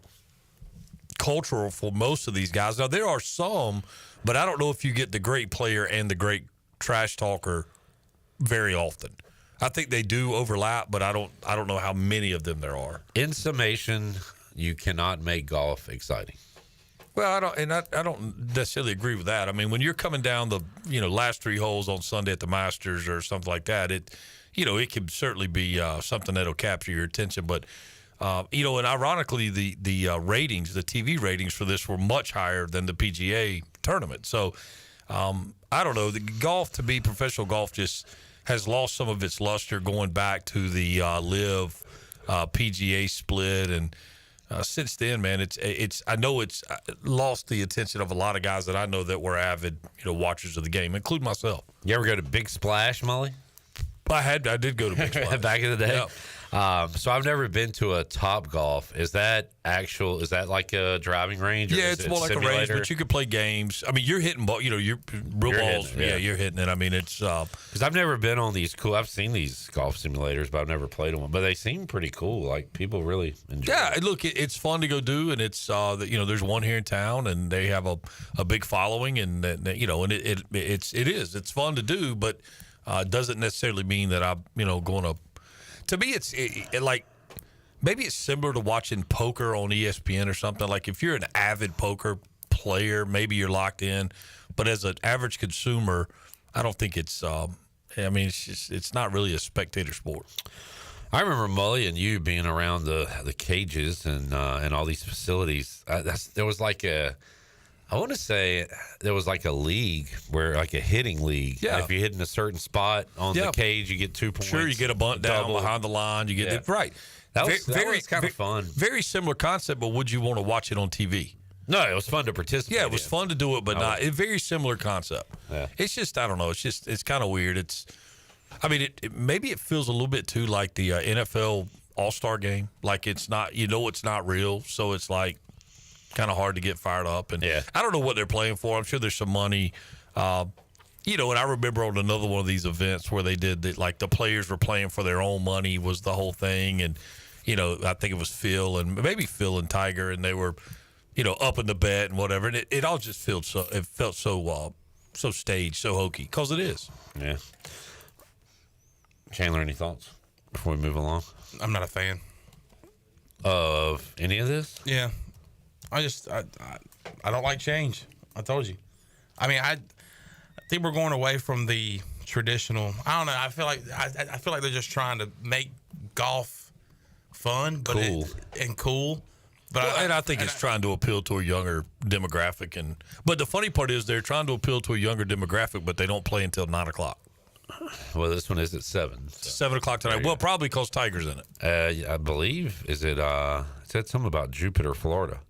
cultural for most of these guys. Now there are some, but I don't know if you get the great player and the great trash talker very often. I think they do overlap, but I don't know how many of them there are. In summation, you cannot make golf exciting. Well, I don't necessarily agree with that. I mean, when you're coming down the last 3 holes on Sunday at the Masters or something like that, it can certainly be something that'll capture your attention. But and ironically, the ratings, the TV ratings for this were much higher than the PGA tournament. So I don't know. The golf, to me, professional golf just has lost some of its luster going back to the LIV PGA split, and since then, man, I know it's lost the attention of a lot of guys that I know that were avid watchers of the game, including myself. You ever go to Big Splash, Mully? I did go to Big Splash back in the day. Yep. So I've never been to a Top Golf. Is that like a driving range? Or Yeah, is it's it more like simulator? a range, but you could play games. I mean, you're hitting ball. You're real balls. Hitting it, yeah. You're hitting it. I mean, it's because I've never been on these cool. I've seen these golf simulators, but I've never played on one. But they seem pretty cool. Like people really enjoy. Yeah, it. look, it's fun to go do, and it's there's one here in town, and they have a big following, and it's fun to do, but doesn't necessarily mean that I'm going to. To me, it's like. Maybe it's similar to watching poker on ESPN or something. Like if you're an avid poker player, maybe you're locked in. But as an average consumer, I don't think it's. It's not really a spectator sport. I remember Mully and you being around the cages and all these facilities. There was like a league where like a hitting league. Yeah. If you hit in a certain spot on the cage, you get 2 points. Sure, you get a bunt down double. behind the line. You get it right. That was kind of fun. Very similar concept, but would you want to watch it on TV? No, it was fun to participate. Yeah, it was fun to do it, but not. It's very similar concept. Yeah. It's just I don't know. It's kind of weird. Maybe it feels a little bit too like the NFL All-Star Game. Like it's not. It's not real, so it's like kind of hard to get fired up. And I don't know what they're playing for. I'm sure there's some money. And I remember on another one of these events where they did that, like the players were playing for their own money was the whole thing, and. I think it was Phil and Tiger, and they were, up in the bet and whatever. And it all just felt so staged, so hokey, because it is. Yeah. Chandler, any thoughts before we move along? I'm not a fan of any of this. Yeah, I don't like change. I told you. I mean, I think we're going away from the traditional. I don't know. I feel like they're just trying to make golf fun, but cool. But I think it's trying to appeal to a younger demographic, but the funny part is they're trying to appeal to a younger demographic, but they don't play until 9:00. Well, this one is at 7. So. 7:00 tonight. Well, probably because Tiger's in it. I believe it said something about Jupiter, Florida.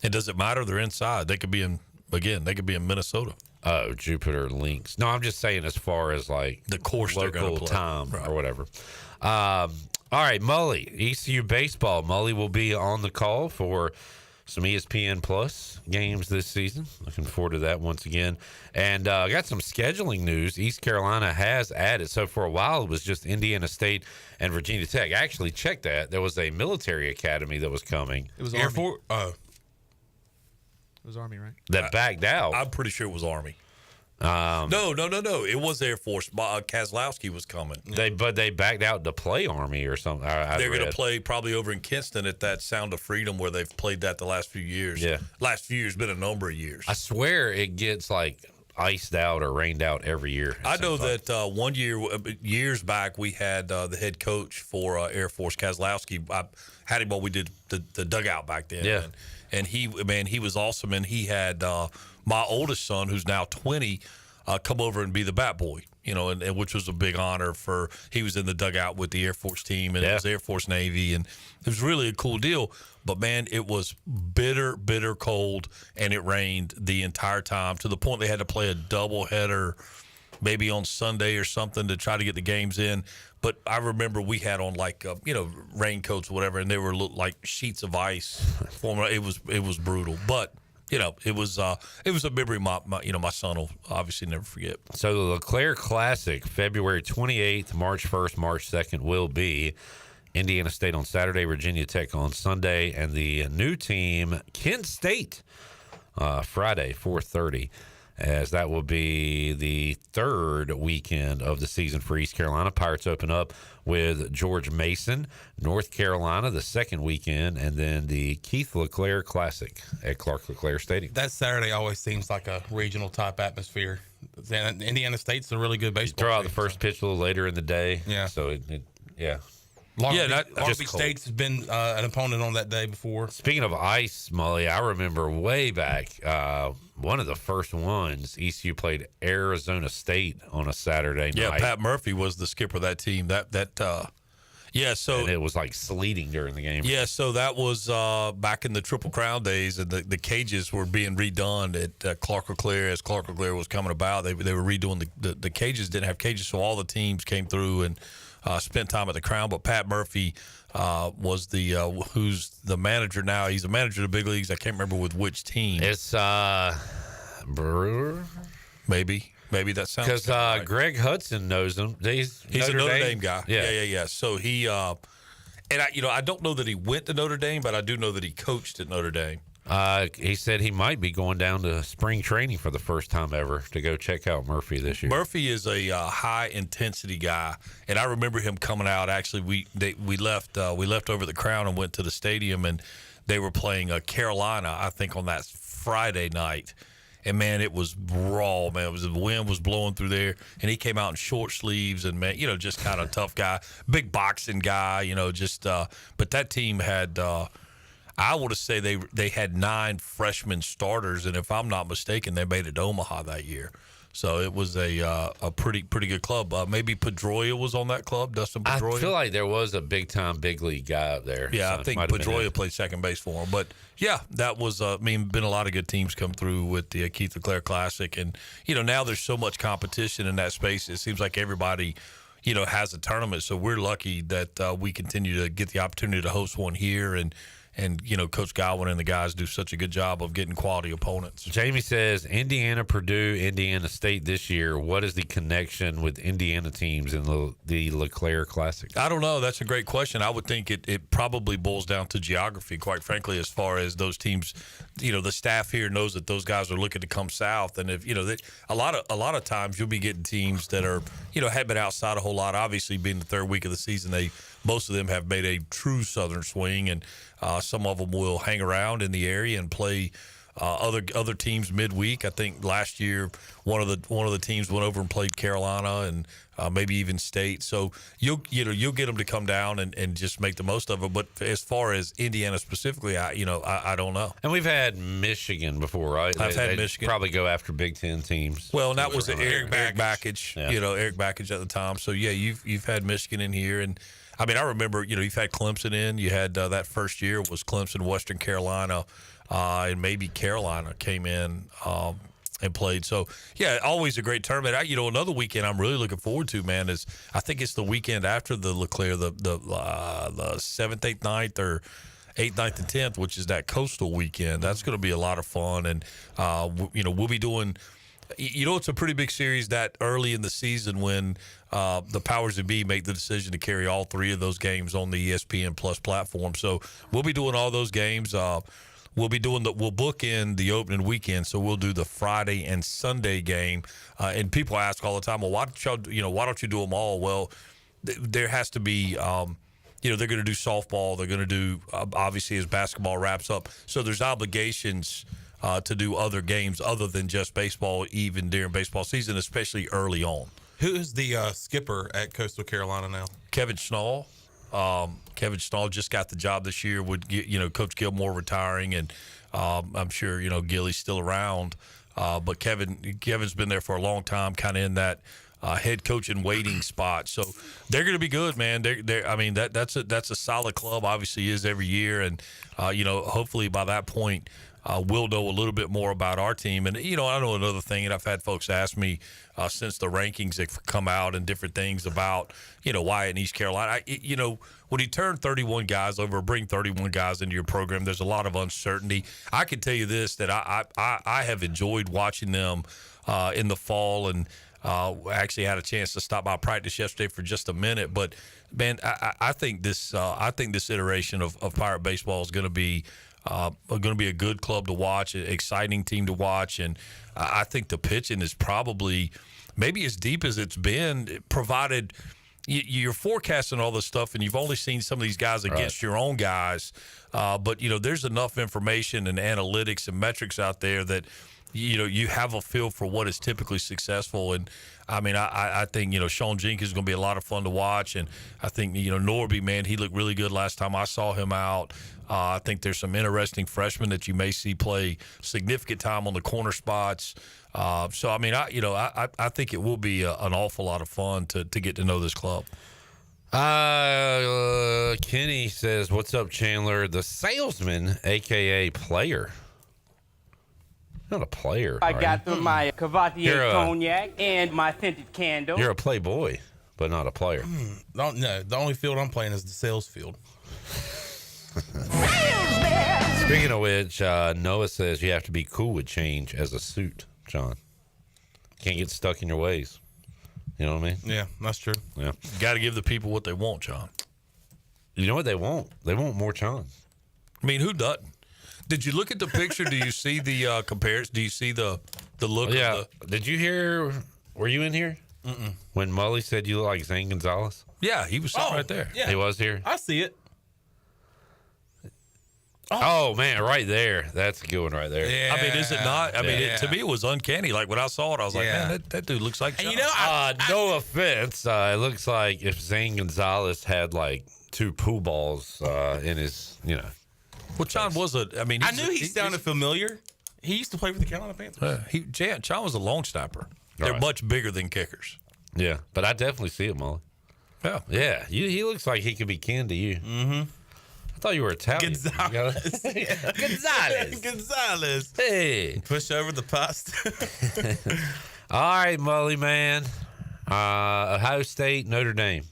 It doesn't matter. They're inside. They could be in Minnesota. Oh, Jupiter Links. No, I'm just saying as far as like the course local time or whatever. All right, Mully, ECU baseball. Mully will be on the call for some ESPN Plus games this season. Looking forward to that once again. And I got some scheduling news. East Carolina has added. So for a while, it was just Indiana State and Virginia Tech. I actually checked that. There was a military academy that was coming. It was Air Army. Force. It was Army, right? That backed out. I'm pretty sure it was Army. No. It was Air Force. Kozlowski was coming. They backed out to play Army or something. They're going to play probably over in Kinston at that Sound of Freedom where they've played that the last few years. Yeah. Last few years, been a number of years. I swear it gets like iced out or rained out every year. I know that 1 year, years back, we had the head coach for Air Force, Kozlowski. I had him while we did the dugout back then. Yeah. And he was awesome. And he had my oldest son, who's now 20, come over and be the bat boy, and which was a big honor he was in the dugout with the Air Force team, and it was Air Force Navy, and it was really a cool deal. But man, it was bitter cold, and it rained the entire time to the point they had to play a doubleheader maybe on Sunday or something to try to get the games in. But I remember we had on like raincoats or whatever, and they were like sheets of ice. It was brutal, but it was a memory my son will obviously never forget. So the LeClaire Classic, February 28th, March 1st, March 2nd will be Indiana State on Saturday, Virginia Tech on Sunday, and the new team, Kent State, Friday, 4:30. As that will be the third weekend of the season for East Carolina. Pirates open up with George Mason, North Carolina, the second weekend, and then the Keith LeClaire Classic at Clark LeClaire Stadium. That Saturday always seems like a regional type atmosphere. Indiana State's a really good baseball. Throw out the first pitch a little later in the day. Yeah. So yeah. Long Beach State's been an opponent on that day before. Speaking of ice, Mully, I remember way back, one of the first ones, ECU played Arizona State on a Saturday night. Yeah, Pat Murphy was the skipper of that team. Yeah, so and it was like sleeting during the game. Yeah, so that was back in the Triple Crown days, and the cages were being redone at Clark LeClaire as Clark LeClaire was coming about. They were redoing the cages, didn't have cages, so all the teams came through and spent time at the Crown. But Pat Murphy was who's the manager now. He's a manager of the big leagues. I can't remember with which team. It's Brewer. Maybe that sounds because right. Greg Hudson knows him. He's a Notre Dame guy. Yeah. So he and I don't know that he went to Notre Dame, but I do know that he coached at Notre Dame. He said he might be going down to spring training for the first time ever to go check out Murphy this year. Murphy is a high intensity guy, and I remember him coming out. Actually, we left over the Crown and went to the stadium, and they were playing Carolina, I think, on that Friday night. And man, it was raw, man. The wind was blowing through there, and he came out in short sleeves, and man, just kind of tough guy, big boxing guy, but that team had. I want to say they had 9 freshman starters, and if I'm not mistaken, they made it to Omaha that year. So it was a pretty good club. Maybe Pedroia was on that club, Dustin Pedroia. I feel like there was a big-time big league guy up there. Yeah, so I think Pedroia played second base for him. But, yeah, that was been a lot of good teams come through with the Keith LeClaire Classic. And, now there's so much competition in that space. It seems like everybody, has a tournament. So we're lucky that we continue to get the opportunity to host one here. And Coach Godwin and the guys do such a good job of getting quality opponents. Jamie says, Indiana, Purdue, Indiana State this year. What is the connection with Indiana teams in the LeClaire Classic? I don't know. That's a great question. I would think it probably boils down to geography, quite frankly, as far as those teams. The staff here knows that those guys are looking to come south, and if a lot of times you'll be getting teams that are had been outside a whole lot. Obviously, being the third week of the season, most of them have made a true southern swing, and some of them will hang around in the area and play other teams midweek. I think last year one of the teams went over and played Carolina and maybe even State. So you'll get them to come down and just make the most of it. But as far as Indiana specifically, I don't know. And we've had Michigan before, right? I've had Michigan. Probably go after Big Ten teams. Well, and that was Eric Backage. Yeah. Eric Backage at the time. So yeah, you've had Michigan in here, and I mean I remember you've had Clemson in. You had that first year was Clemson, Western Carolina. And maybe Carolina came in and played. So, yeah, always a great tournament. Another weekend I'm really looking forward to, man, is I think it's the weekend after the LeClaire, the 7th, 8th, 9th, or 8th, 9th, and 10th, which is that coastal weekend. That's going to be a lot of fun. And, we'll be doing – it's a pretty big series that early in the season when the powers that be make the decision to carry all 3 of those games on the ESPN Plus platform. So we'll be doing all those games. We'll book in the opening weekend, so we'll do the Friday and Sunday game. And people ask all the time, well, why don't you do them all? Well, there has to be, they're going to do softball. They're going to do, obviously, as basketball wraps up. So there's obligations to do other games other than just baseball, even during baseball season, especially early on. Who is the skipper at Coastal Carolina now? Kevin Schnall. Kevin Schnall just got the job this year with, Coach Gilmore retiring, and I'm sure, Gilly's still around. But Kevin's been there for a long time, kind of in that head coach in waiting spot. So they're going to be good, man. That's a solid club, obviously is every year. And, hopefully by that point, we'll know a little bit more about our team. And, I know another thing, and I've had folks ask me since the rankings have come out and different things about, Wyatt in East Carolina. When you turn 31 guys over, bring 31 guys into your program, there's a lot of uncertainty. I can tell you this, that I have enjoyed watching them in the fall, and actually had a chance to stop by practice yesterday for just a minute. But, man, I think this iteration of Pirate Baseball is going to be a good club to watch, an exciting team to watch, and I think the pitching is probably maybe as deep as it's been, provided you're forecasting all this stuff and you've only seen some of these guys against your own guys, but there's enough information and analytics and metrics out there that you have a feel for what is typically successful. And I mean, I think, Sean Jenkins is going to be a lot of fun to watch. And I think, Norby, man, he looked really good last time I saw him out. I think there's some interesting freshmen that you may see play significant time on the corner spots. So, I mean, I think it will be an awful lot of fun to get to know this club. Kenny says, "What's up, Chandler? The salesman, aka player." Not a player. I got through my Cavatier a- cognac and my scented candle. You're a playboy, but not a player. No, the only field I'm playing is the sales field. Speaking of which, Noah says you have to be cool with change as a suit, John. Can't get stuck in your ways. You know what I mean? Yeah, that's true. Yeah. Got to give the people what they want, John. You know what they want? They want more John. I mean, who doesn't? Did you look at the picture? Do you see the comparison? Do you see the look? Yeah. Of the... Did you hear? Were you in here? Mm-mm. When Mully said you look like Zane Gonzalez? Yeah, he was sitting right there. Yeah. He was here? I see it. Oh, man, right there. That's a good one right there. Yeah. I mean, is it not? I mean, Yeah. to me, it was uncanny. Like, when I saw it, I was like, man, that dude looks like John. And you know, no offense. It looks like if Zane Gonzalez had, like, 2 pool balls in his, you know. Well, John was I mean, I knew he sounded familiar. He used to play for the Carolina Panthers. John was a long snapper. They're Right. much bigger than kickers. Yeah, but I definitely see it, Mully. Yeah. Yeah, he looks like he could be kin to you. Mm-hmm. I thought you were Italian. Gonzalez. Gonzalez. Gonzalez. Hey. Push over the pasta. All right, Mully, man. Ohio State, Notre Dame.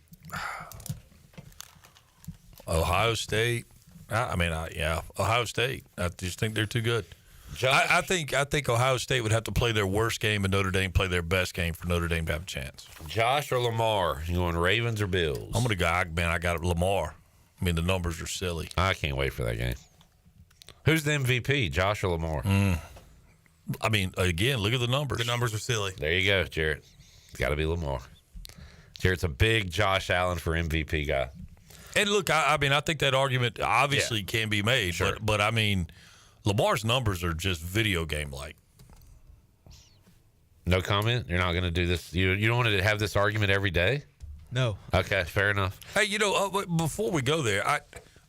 Ohio State. Ohio State. I just think they're too good. I think Ohio State would have to play their worst game and Notre Dame play their best game for Notre Dame to have a chance. Josh or Lamar? You going Ravens or Bills? I'm gonna go. I got Lamar. I mean, the numbers are silly. I can't wait for that game. Who's the MVP, Josh or Lamar? I mean, again, look at the numbers. The numbers are silly. There you go, Jarrett. It's got to be Lamar. Jarrett's a big Josh Allen for MVP guy. And look, I mean, I think that argument obviously can be made, Sure. but I mean, Lamar's numbers are just video game like. No comment? You're not going to do this? You don't want to have this argument every day? No. Okay, fair enough. Hey, before we go there,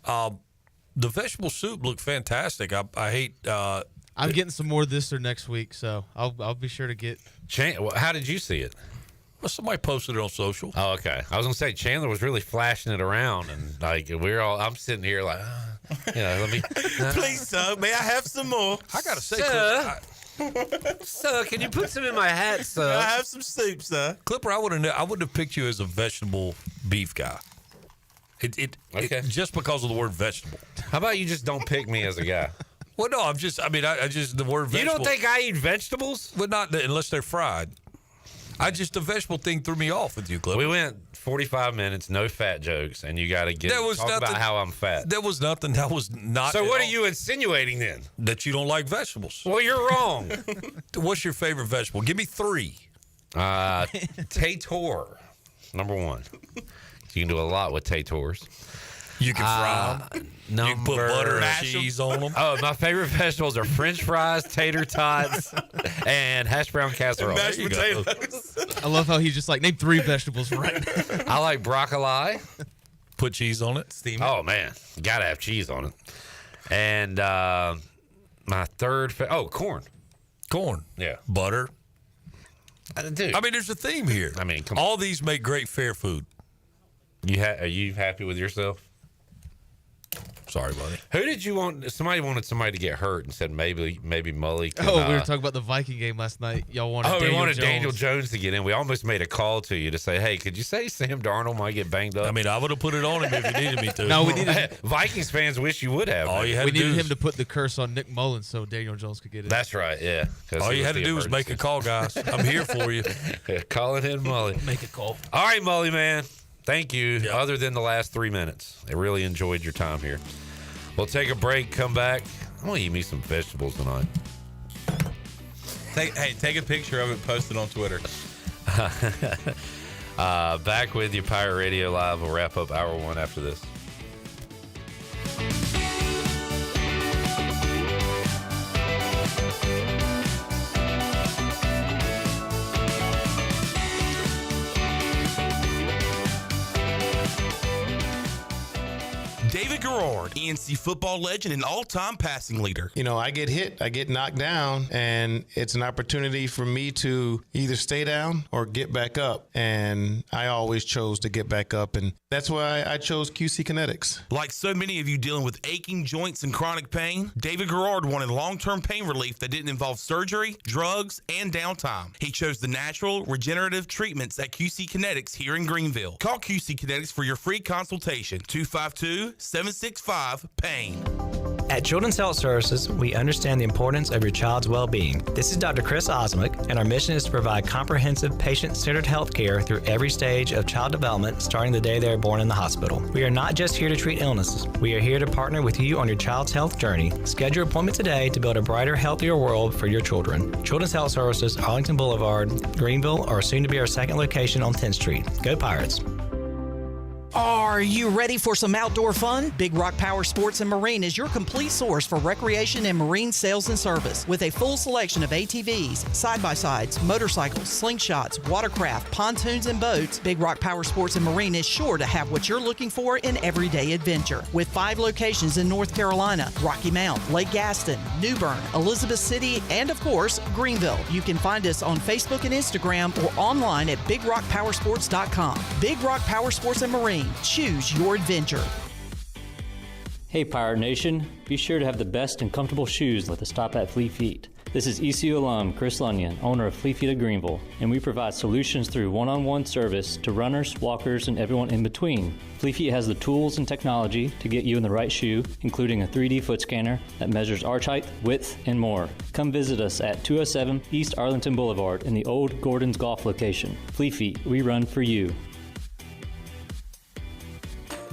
the vegetable soup looked fantastic. I hate. I'm getting some more this or next week, so I'll be sure to get. How did you see it? Well, somebody posted it on social. Oh, okay. I was gonna say Chandler was really flashing it around, and like I'm sitting here like, let me. Please, sir, may I have some more? I gotta say, Sir, sir, can you put some in my hat, sir? May I have some soup, sir? Clipper, I wouldn't have picked you as a vegetable beef guy. It just because of the word vegetable. How about you just don't pick me as a guy? Well, no, I just the word vegetable. You don't think I eat vegetables? But not unless they're fried. The vegetable thing threw me off with you, Clipper. We went 45 minutes, no fat jokes, and you got to talk about how I'm fat. There was nothing. That was not. So what are you insinuating then? That you don't like vegetables. Well, you're wrong. What's your favorite vegetable? Give me 3. Tator, number 1. You can do a lot with tators. You can fry them. You can put butter and cheese on them. Oh, my favorite vegetables are French fries, tater tots, and hash brown casserole. Mashed potatoes. I love how he's just like, name 3 vegetables right now. I like broccoli. Put cheese on it. Steam it. Oh, man. Got to have cheese on it. And my third, corn. Corn. Yeah. Butter. Dude. I mean, there's a theme here. I mean, come all these make great fair food. Are you happy with yourself? Sorry, buddy. Who did you want? Somebody wanted somebody to get hurt and said maybe Mully. Could, we were talking about the Viking game last night. Y'all wanted Daniel Jones to get in. We almost made a call to you to say, hey, could you say Sam Darnold might get banged up? I mean, I would have put it on him if you needed me to. No, we needed Vikings fans wish you would have. All you had we to do needed is, him to put the curse on Nick Mullins so Daniel Jones could get in. That's right, yeah. All you had to do was make a call, guys. I'm here for you. Calling in Mully. Make a call. All right, Mully, man. Thank you. Yep. Other than the last 3 minutes, I really enjoyed your time here. We'll take a break, come back. I'm going to eat me some vegetables tonight. Take a picture of it, post it on Twitter. Back with you, Pirate Radio Live. We'll wrap up hour 1 after this. David Garrard, ENC football legend and all-time passing leader. You know, I get hit, I get knocked down, and it's an opportunity for me to either stay down or get back up. And I always chose to get back up, and that's why I chose QC Kinetics. Like so many of you dealing with aching joints and chronic pain, David Garrard wanted long-term pain relief that didn't involve surgery, drugs, and downtime. He chose the natural, regenerative treatments at QC Kinetics here in Greenville. Call QC Kinetics for your free consultation, 252-765-PAIN. At Children's Health Services, we understand the importance of your child's well-being. This is Dr. Chris Osmick, and our mission is to provide comprehensive, patient-centered health care through every stage of child development, starting the day they are born in the hospital. We are not just here to treat illnesses. We are here to partner with you on your child's health journey. Schedule your appointment today to build a brighter, healthier world for your children. Children's Health Services, Arlington Boulevard, Greenville, or soon to be our second location on 10th Street. Go Pirates! Are you ready for some outdoor fun? Big Rock Power Sports and Marine is your complete source for recreation and marine sales and service. With a full selection of ATVs, side-by-sides, motorcycles, slingshots, watercraft, pontoons, and boats, Big Rock Power Sports and Marine is sure to have what you're looking for in everyday adventure. With 5 locations in North Carolina, Rocky Mount, Lake Gaston, New Bern, Elizabeth City, and of course, Greenville. You can find us on Facebook and Instagram or online at BigRockPowersports.com. Big Rock Power Sports and Marine. Choose your adventure. Hey Pirate Nation, be sure to have the best and comfortable shoes with a stop at Fleet Feet. This is ECU alum Chris Lunyon, owner of Fleet Feet of Greenville, and we provide solutions through one-on-one service to runners, walkers, and everyone in between. Fleet Feet has the tools and technology to get you in the right shoe, including a 3D foot scanner that measures arch height, width, and more. Come visit us at 207 East Arlington Boulevard in the old Gordon's Golf location. Fleet Feet, we run for you.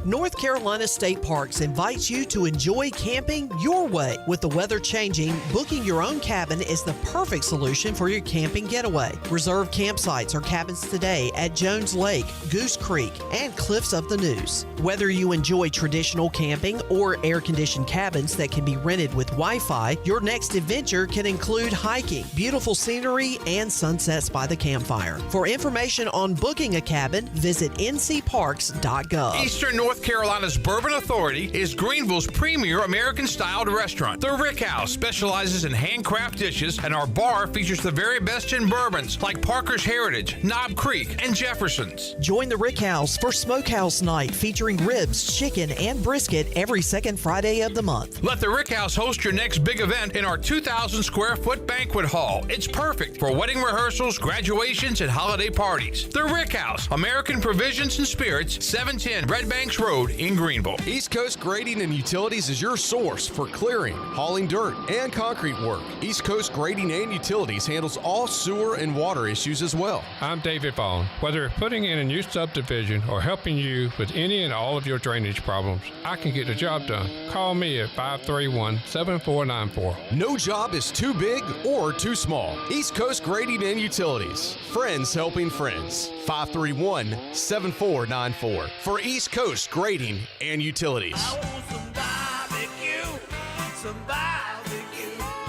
North Carolina State Parks invites you to enjoy camping your way. With the weather changing, booking your own cabin is the perfect solution for your camping getaway. Reserve campsites or cabins today at Jones Lake, Goose Creek, and Cliffs of the Neuse. Whether you enjoy traditional camping or air-conditioned cabins that can be rented with Wi-Fi, your next adventure can include hiking, beautiful scenery, and sunsets by the campfire. For information on booking a cabin, visit ncparks.gov. Eastern North Carolina's Bourbon Authority is Greenville's premier American-styled restaurant. The Rick House specializes in handcraft dishes, and our bar features the very best in bourbons like Parker's Heritage, Knob Creek, and Jefferson's. Join the Rick House for Smokehouse Night featuring ribs, chicken, and brisket every second Friday of the month. Let the Rick House host your next big event in our 2,000-square-foot banquet hall. It's perfect for wedding rehearsals, graduations, and holiday parties. The Rick House, American Provisions and Spirits, 710 Red Banks Road in Greenville. East Coast Grading and Utilities is your source for clearing, hauling dirt, and concrete work. East Coast Grading and Utilities handles all sewer and water issues as well. I'm David Vaughn. Whether putting in a new subdivision or helping you with any and all of your drainage problems, I can get the job done. Call me at 531-7494. No job is too big or too small. East Coast Grading and Utilities. Friends helping friends. 531-7494 for East Coast Grading and Utilities.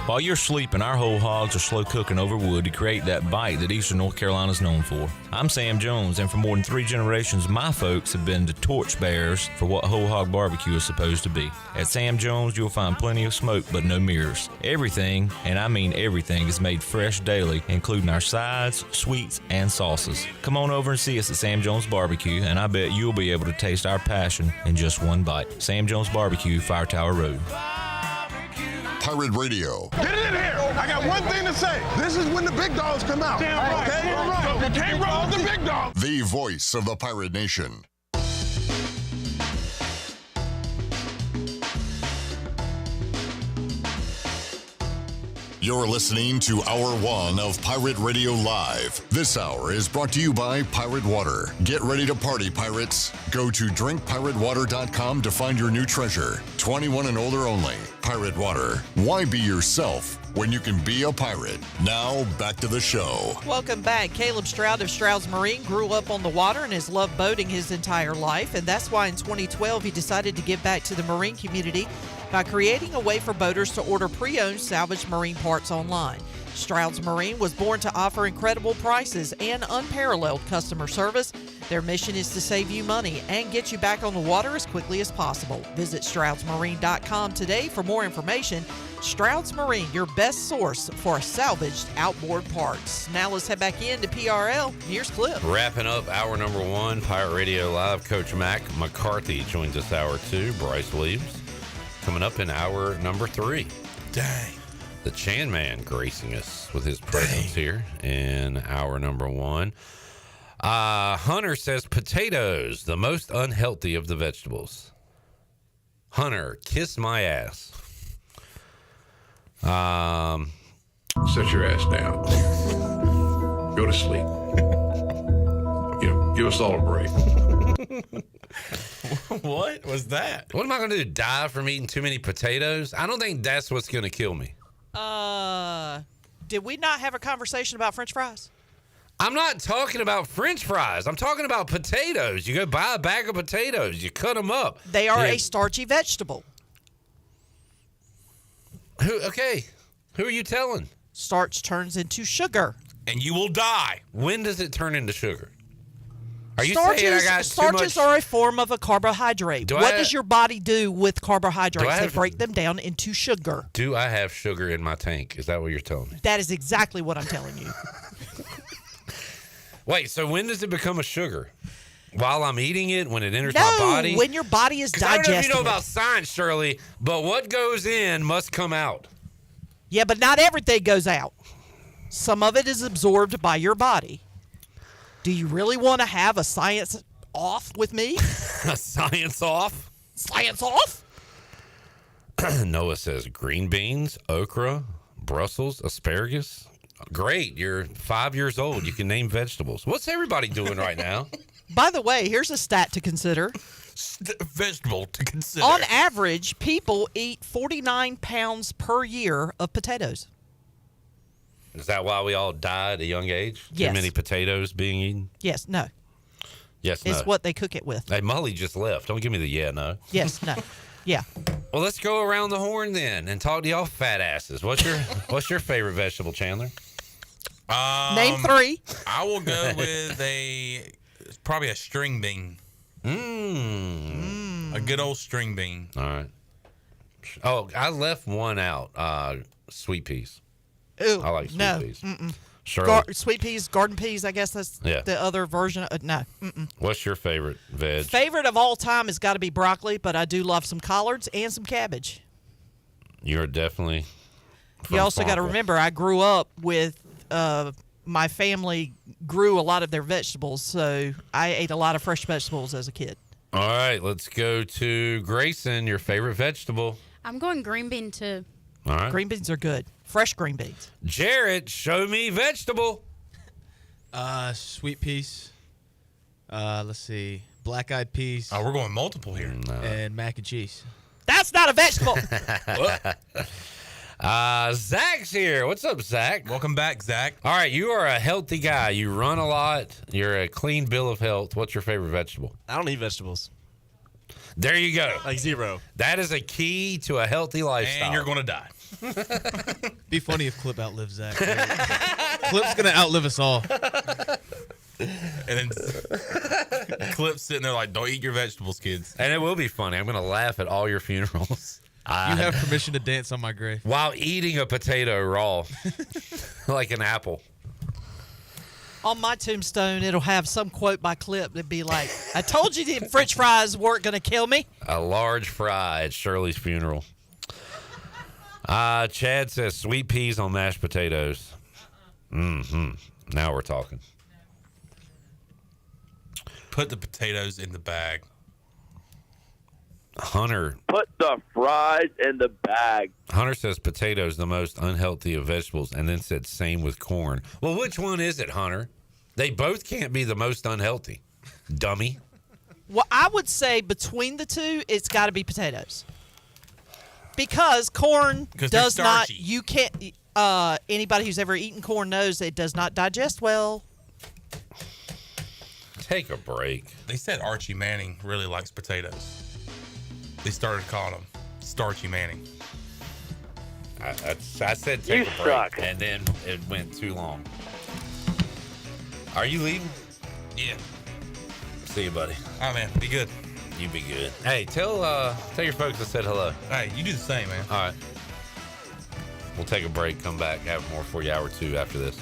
While you're sleeping, our whole hogs are slow cooking over wood to create that bite that Eastern North Carolina is known for. I'm Sam Jones, and for more than 3 generations, my folks have been the torchbearers for what whole hog barbecue is supposed to be. At Sam Jones, you'll find plenty of smoke, but no mirrors. Everything, and I mean everything, is made fresh daily, including our sides, sweets, and sauces. Come on over and see us at Sam Jones Barbecue, and I bet you'll be able to taste our passion in just one bite. Sam Jones Barbecue, Fire Tower Road. Pirate Radio. Get in here! I got one thing to say. This is when the big dogs come out. Damn right. Okay? You can't roll with the big dogs. The voice of the Pirate Nation. You're listening to Hour 1 of Pirate Radio Live. This hour is brought to you by Pirate Water. Get ready to party, pirates. Go to drinkpiratewater.com to find your new treasure. 21 and older only. Pirate Water. Why be yourself when you can be a pirate? Now, back to the show. Welcome back. Caleb Stroud of Stroud's Marine grew up on the water and has loved boating his entire life, and that's why in 2012 he decided to give back to the marine community by creating a way for boaters to order pre-owned salvaged marine parts online. Stroud's Marine was born to offer incredible prices and unparalleled customer service, Their mission is to save you money and get you back on the water as quickly as possible. Visit StroudsMarine.com today for more information. Strouds Marine, your best source for salvaged outboard parts. Now let's head back into PRL. Here's Clip. Wrapping up hour number 1, Pirate Radio Live, Coach Mack McCarthy joins us hour 2. Bryce Williams coming up in hour number 3. Dang. The Chan Man gracing us with his presence here in hour number 1. Hunter says potatoes, the most unhealthy of the vegetables. Hunter, kiss my ass. Sit your ass down. Go to sleep. Give us all a break. What was that? What am I going to do? Die from eating too many potatoes? I don't think that's what's going to kill me. Did we not have a conversation about French fries? I'm not talking about French fries. I'm talking about potatoes. You go buy a bag of potatoes. You cut them up. They are a starchy vegetable. Okay. Who are you telling? Starch turns into sugar. And you will die. When does it turn into sugar? Are you Starches, saying I got starches too much? are a form of a carbohydrate. What does your body do with carbohydrates? They break them down into sugar. Do I have sugar in my tank? Is that what you're telling me? That is exactly what I'm telling you. Wait, so when does it become a sugar? While I'm eating it, when it enters my body? When your body is digesting. I don't know if you know about science, Shirley, but what goes in must come out. Yeah, but not everything goes out. Some of it is absorbed by your body. Do you really want to have a science off with me? A science off? Science off? Noah says green beans, okra, Brussels, asparagus. Great. You're 5 years old. You can name vegetables. What's everybody doing right now? By the way, here's a stat to consider. Vegetable to consider. On average, people eat 49 pounds per year of potatoes. Is that why we all died at a young age? Yes. Too many potatoes being eaten? Yes, no. Yes, no. It's what they cook it with. Hey, Mully just left. Don't give me the yeah, no. Yes, no. Yeah. Well, let's go around the horn then and talk to y'all fat asses. What's your favorite vegetable, Chandler? Name 3. I will go with probably a string bean. A good old string bean. All right. Oh, I left one out. Sweet peas. Ooh, I like sweet peas. Mm-mm. Sure. Sweet peas, garden peas, I guess that's the other version. No. Mm-mm. What's your favorite veg? Favorite of all time has got to be broccoli, but I do love some collards and some cabbage. You're definitely. You also got to remember, I grew up with my family grew a lot of their vegetables, so I ate a lot of fresh vegetables as a kid. All right, let's go to Grayson. Your favorite vegetable? I'm going green bean too. All right. Green beans are good. Fresh green beans. Jared, show me vegetable. Sweet peas. Let's see. Black-eyed peas. Oh, we're going multiple here. And mac and cheese. That's not a vegetable. Zach's here. What's up, Zach? Welcome back, Zach. All right, you are a healthy guy. You run a lot. You're a clean bill of health. What's your favorite vegetable? I don't eat vegetables. There you go. Like 0. That is a key to a healthy lifestyle. And you're going to die. Be funny if Clip outlives Zach. Clip's going to outlive us all. And then Clip's sitting there like, don't eat your vegetables, kids. And it will be funny. I'm going to laugh at all your funerals. You have permission to dance on my grave. While eating a potato raw, like an apple. On my tombstone, it'll have some quote by Clip that'd be like, I told you the French fries weren't going to kill me. A large fry at Shirley's funeral. Chad says sweet peas on mashed potatoes. Mm-hmm. Now we're talking. Put the potatoes in the bag. Hunter. Put the fries in the bag. Hunter says potatoes the most unhealthy of vegetables, and then said same with corn. Well, which one is it, Hunter? They both can't be the most unhealthy. Dummy. Well, I would say between the two, it's got to be potatoes. Because corn does not, you can't, anybody who's ever eaten corn knows it does not digest well. Take a break. They said Archie Manning really likes potatoes. They started calling him Starchy Manning. I said take a break, and then it went too long. Are you leaving? Yeah. See you, buddy. All right, man. Be good. You be good. Hey, tell your folks I said hello. Hey, you do the same, man. All right. We'll take a break, come back, have more for you, hour 2 after this.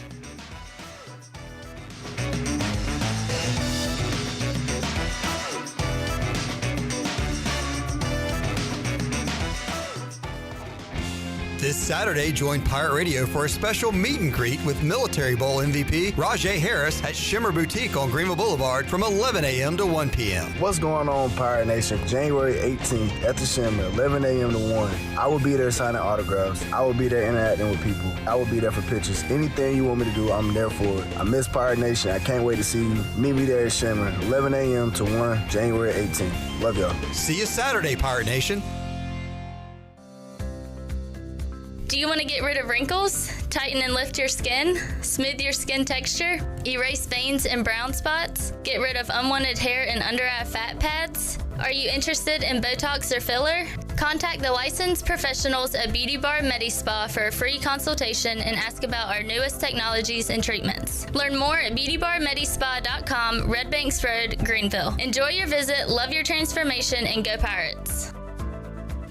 This Saturday, join Pirate Radio for a special meet and greet with Military Bowl MVP Rajay Harris at Shimmer Boutique on Greenville Boulevard from 11 a.m. to 1 p.m. What's going on, Pirate Nation? January 18th at the Shimmer, 11 a.m. to 1. I will be there signing autographs. I will be there interacting with people. I will be there for pictures. Anything you want me to do, I'm there for it. I miss Pirate Nation. I can't wait to see you. Meet me there at Shimmer, 11 a.m. to 1, January 18th. Love y'all. See you Saturday, Pirate Nation. Do you want to get rid of wrinkles, tighten and lift your skin, smooth your skin texture, erase veins and brown spots, get rid of unwanted hair and under-eye fat pads? Are you interested in Botox or filler? Contact the licensed professionals at Beauty Bar MediSpa for a free consultation and ask about our newest technologies and treatments. Learn more at beautybarmedispa.com, Red Banks Road, Greenville. Enjoy your visit, love your transformation, and go Pirates.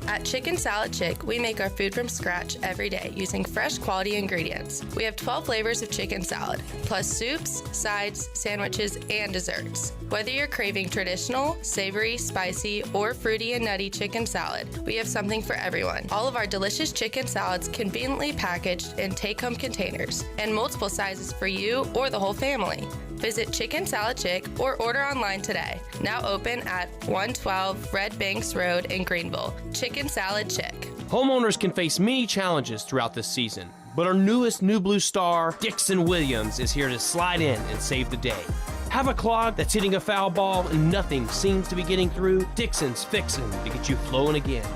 At Chicken Salad Chick, we make our food from scratch every day using fresh quality ingredients. We have 12 flavors of chicken salad, plus soups, sides, sandwiches, and desserts. Whether you're craving traditional, savory, spicy, or fruity and nutty chicken salad, we have something for everyone. All of our delicious chicken salads conveniently packaged in take-home containers and multiple sizes for you or the whole family. Visit Chicken Salad Chick or order online today. Now open at 112 Red Banks Road in Greenville. Chicken Salad Chick. Homeowners can face many challenges throughout this season, but our newest New Blue star, Dixon Williams, is here to slide in and save the day. Have a clog that's hitting a foul ball and nothing seems to be getting through? Dixon's fixing to get you flowing again.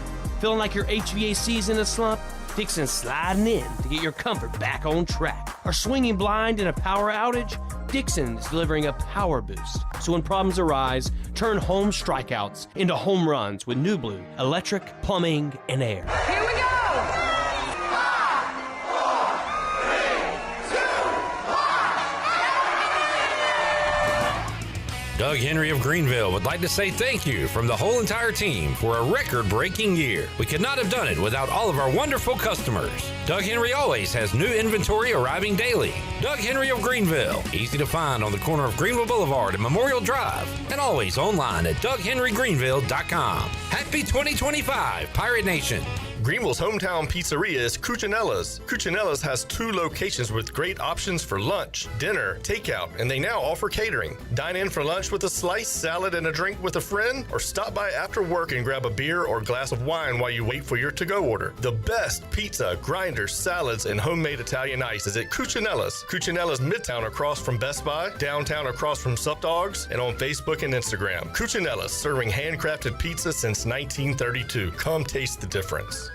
Feeling like your HVAC's in a slump? Dixon's sliding in to get your comfort back on track. Are swinging blind in a power outage? Dixon is delivering a power boost. So when problems arise, turn home strikeouts into home runs with New Blue, electric, plumbing, and air. Here we go! 5, 4, 3, 2, 1. Doug Henry of Greenville would like to say thank you from the whole entire team for a record-breaking year. We could not have done it without all of our wonderful customers. Doug Henry always has new inventory arriving daily. Doug Henry of Greenville, easy to find on the corner of Greenville Boulevard and Memorial Drive, and always online at DougHenryGreenville.com. Happy 2025, Pirate Nation. Greenville's hometown pizzeria is Cucinella's. Cucinella's has 2 locations with great options for lunch, dinner, takeout, and they now offer catering. Dine in for lunch with a slice, salad, and a drink with a friend, or stop by after work and grab a beer or glass of wine while you wait for your to-go order. The best pizza, grinders, salads, and homemade Italian ice is at Cucinella's. Cucinella's Midtown across from Best Buy, downtown across from Sup Dogs, and on Facebook and Instagram. Cucinella's, serving handcrafted pizza since 1932. Come taste the difference.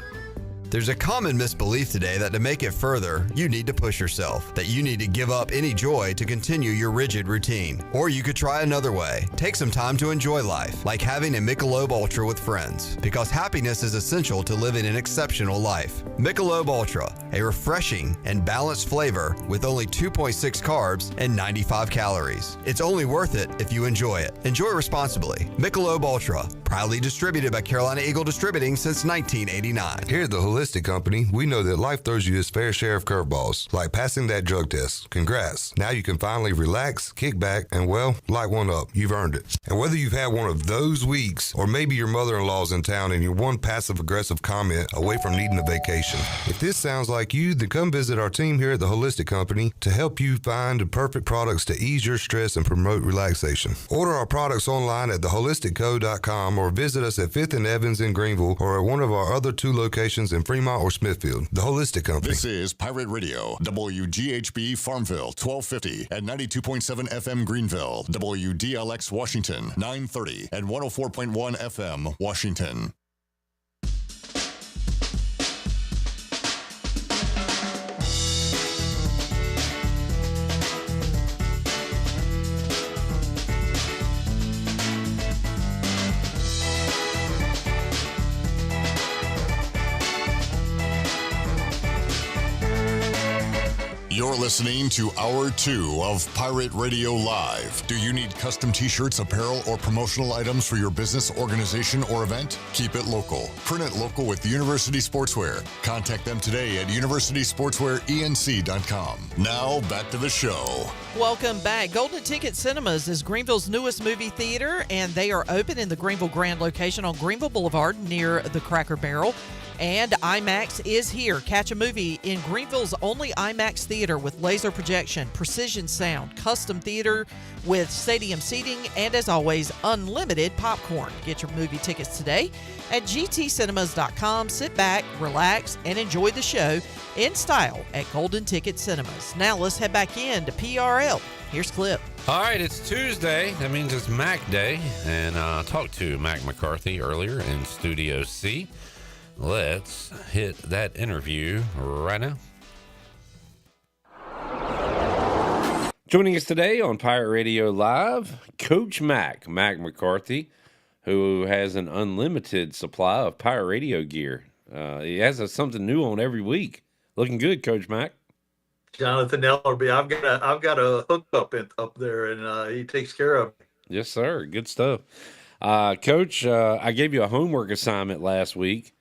There's a common misbelief today that to make it further, you need to push yourself, that you need to give up any joy to continue your rigid routine. Or you could try another way. Take some time to enjoy life, like having a Michelob Ultra with friends, because happiness is essential to living an exceptional life. Michelob Ultra, a refreshing and balanced flavor with only 2.6 carbs and 95 calories. It's only worth it if you enjoy it. Enjoy responsibly. Michelob Ultra, proudly distributed by Carolina Eagle Distributing since 1989. Here at the Holistic Company, we know that life throws you its fair share of curveballs, like passing that drug test. Congrats. Now you can finally relax, kick back, and well, light one up. You've earned it. And whether you've had one of those weeks, or maybe your mother-in-law's in town and you're one passive-aggressive comment away from needing a vacation. If this sounds like you, then come visit our team here at the Holistic Company to help you find the perfect products to ease your stress and promote relaxation. Order our products online at theholisticco.com or visit us at 5th and Evans in Greenville or at one of our other 2 locations in Fremont or Smithfield. The Holistic Company. This is Pirate Radio, WGHB Farmville, 1250 at 92.7 FM Greenville, WDLX Washington, 930 and 104.1 FM Washington. You're listening to Hour 2 of Pirate Radio Live. Do you need custom t-shirts, apparel, or promotional items for your business, organization, or event? Keep it local. Print it local with University Sportswear. Contact them today at universitysportswearenc.com. Now, back to the show. Welcome back. Golden Ticket Cinemas is Greenville's newest movie theater, and they are open in the Greenville Grand location on Greenville Boulevard near the Cracker Barrel. And IMAX is here. Catch a movie in Greenville's only IMAX theater with laser projection, precision sound, custom theater with stadium seating, and as always, unlimited popcorn. Get your movie tickets today at gtcinemas.com. Sit back, relax, and enjoy the show in style at Golden Ticket Cinemas. Now let's head back in to PRL. Here's Clip. All right, it's Tuesday. That means it's Mack Day. And I talked to Mack McCarthy earlier in Studio C. Let's hit that interview right now. Joining us today on Pirate Radio Live, Coach Mack McCarthy, who has an unlimited supply of Pirate Radio gear. He has something new on every week. Looking good, Coach Mack. Jonathan Ellerby, I've got a hookup up there, and he takes care of me. Yes, sir. Good stuff. Coach, I gave you a homework assignment last week.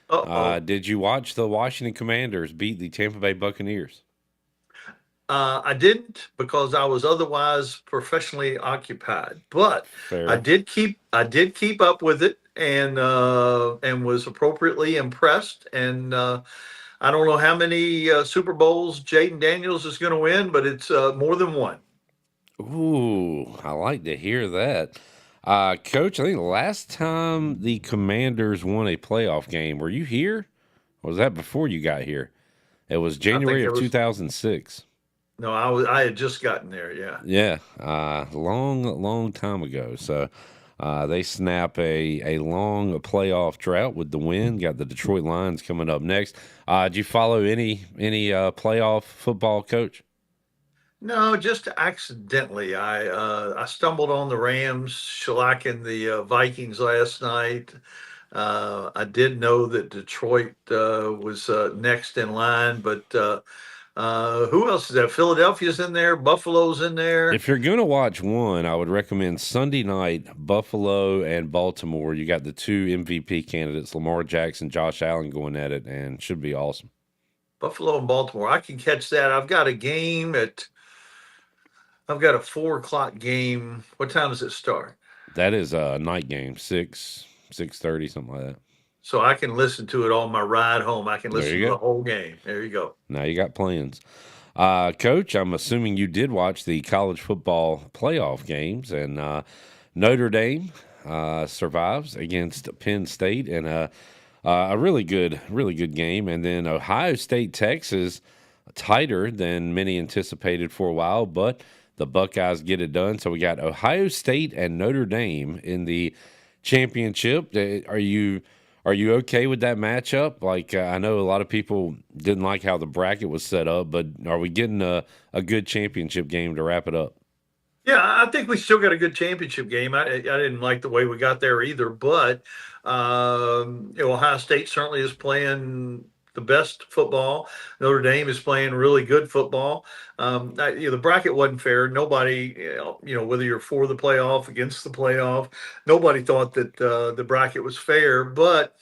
Did you watch the Washington Commanders beat the Tampa Bay Buccaneers? I didn't, because I was otherwise professionally occupied. But Fair. I did keep up with it, and was appropriately impressed. And I don't know how many Super Bowls Jaden Daniels is going to win, but it's more than one. Ooh, I like to hear that. Coach, I think last time the Commanders won a playoff game, were you here? Or was that before you got here? It was January of 2006. No, I had just gotten there, yeah. Yeah, long time ago. So they snap a long playoff drought with the win. Got the Detroit Lions coming up next. Did you follow any playoff football, Coach? No, just accidentally. I stumbled on the Rams shellacking the Vikings last night. I did know that Detroit was next in line, but who else is there? Philadelphia's in there. Buffalo's in there. If you're going to watch one, I would recommend Sunday night, Buffalo and Baltimore. You got the two MVP candidates, Lamar Jackson, Josh Allen, going at it, and should be awesome. Buffalo and Baltimore. I can catch that. I've got a 4:00 game. What time does it start? That is a night game, 6:30, something like that. So I can listen to it on my ride home. I can listen to the whole game. There you go. Now you got plans. Coach, I'm assuming you did watch the college football playoff games, and Notre Dame survives against Penn State in a really good game. And then Ohio State, Texas, tighter than many anticipated for a while, but the Buckeyes get it done. So we got Ohio State and Notre Dame in the championship. Are you okay with that matchup? Like, I know a lot of people didn't like how the bracket was set up, but are we getting a good championship game to wrap it up? Yeah, I think we still got a good championship game. I didn't like the way we got there either, but Ohio State certainly is playing the best football. Notre Dame is playing really good football. The bracket wasn't fair. Nobody, whether you're for the playoff, against the playoff, nobody thought that the bracket was fair, but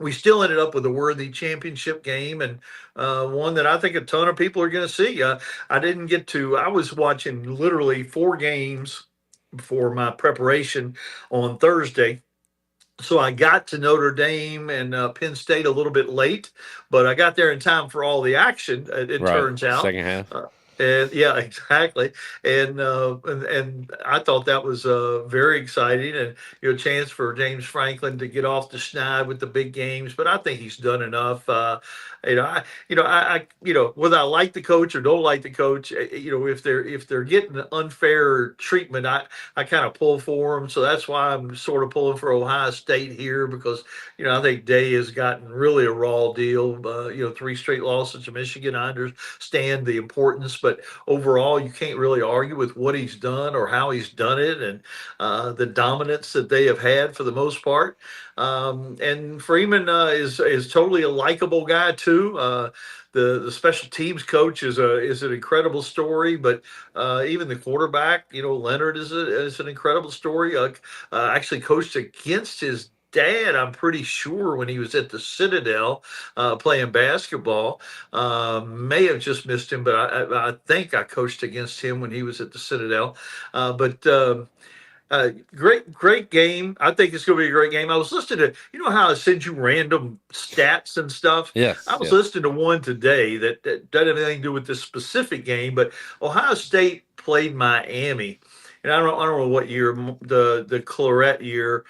we still ended up with a worthy championship game, and one that I think a ton of people are going to see. I was watching literally 4 games for my preparation on Thursday. So I got to Notre Dame and Penn State a little bit late, but I got there in time for all the action. It turns out, second half. And yeah, exactly. And I thought that was very exciting, and a chance for James Franklin to get off the schneid with the big games. But I think he's done enough. Whether I like the coach or don't like the coach, if they're getting unfair treatment, I kind of pull for them. So that's why I'm sort of pulling for Ohio State here, because I think Day has gotten really a raw deal. 3 straight losses to Michigan. I understand the importance, but overall, you can't really argue with what he's done or how he's done it, and the dominance that they have had for the most part. And Freeman is totally a likable guy too. The special teams coach is an incredible story, but even the quarterback, Leonard is an incredible story. Actually coached against his dad, I'm pretty sure, when he was at the Citadel playing basketball. May have just missed him, but I think I coached against him when he was at the Citadel. Great game. I think it's going to be a great game. I was listening to, how I send you random stats and stuff. Yes. I was listening to one today that doesn't have anything to do with this specific game, but Ohio State played Miami, and I don't know what year, the Claret year.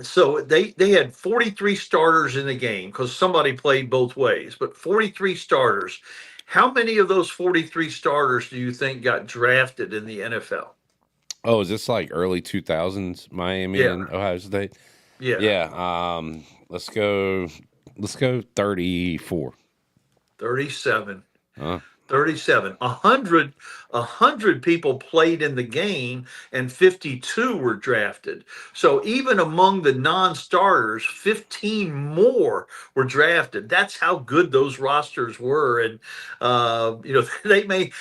So they had 43 starters in the game because somebody played both ways, but 43 starters. How many of those 43 starters do you think got drafted in the NFL? Oh, is this like early 2000s Miami and Ohio State? Yeah. Yeah. Let's go 34. 37. 37. 100 people played in the game and 52 were drafted. So even among the non-starters, 15 more were drafted. That's how good those rosters were. And they may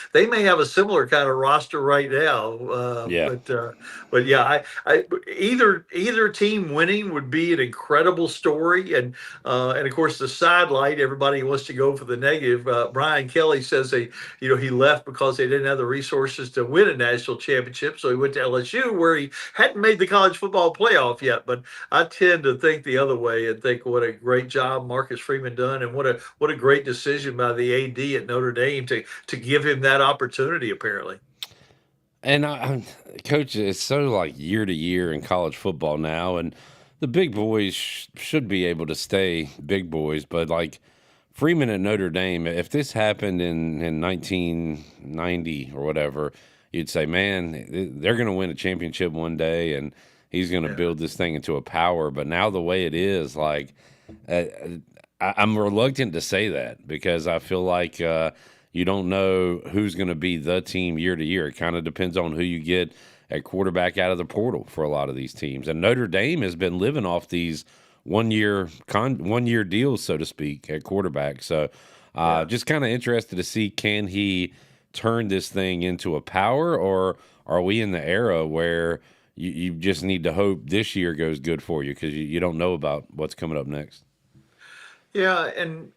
have a similar kind of roster right now. But yeah, I either team winning would be an incredible story. And of course the sidelight, everybody wants to go for the negative. Brian Kelly says he left because they didn't have the resources to win a national championship. So he went to LSU, where he hadn't made the college football playoff yet. But I tend to think the other way and think what a great job Marcus Freeman done, and what a great decision by the AD at Notre Dame to give him that opportunity, apparently. And Coach, it's so like year to year in college football now, and the big boys should be able to stay big boys, but like Freeman at Notre Dame, if this happened in 1990 or whatever, you'd say, man, they're going to win a championship one day, and he's going to build this thing into a power. But now the way it is, like, I'm reluctant to say that because I feel like you don't know who's going to be the team year to year. It kind of depends on who you get at quarterback out of the portal for a lot of these teams. And Notre Dame has been living off these one-year deals, so to speak, at quarterback. So just kind of interested to see, can he turn this thing into a power, or are we in the era where you just need to hope this year goes good for you because you don't know about what's coming up next? Yeah, and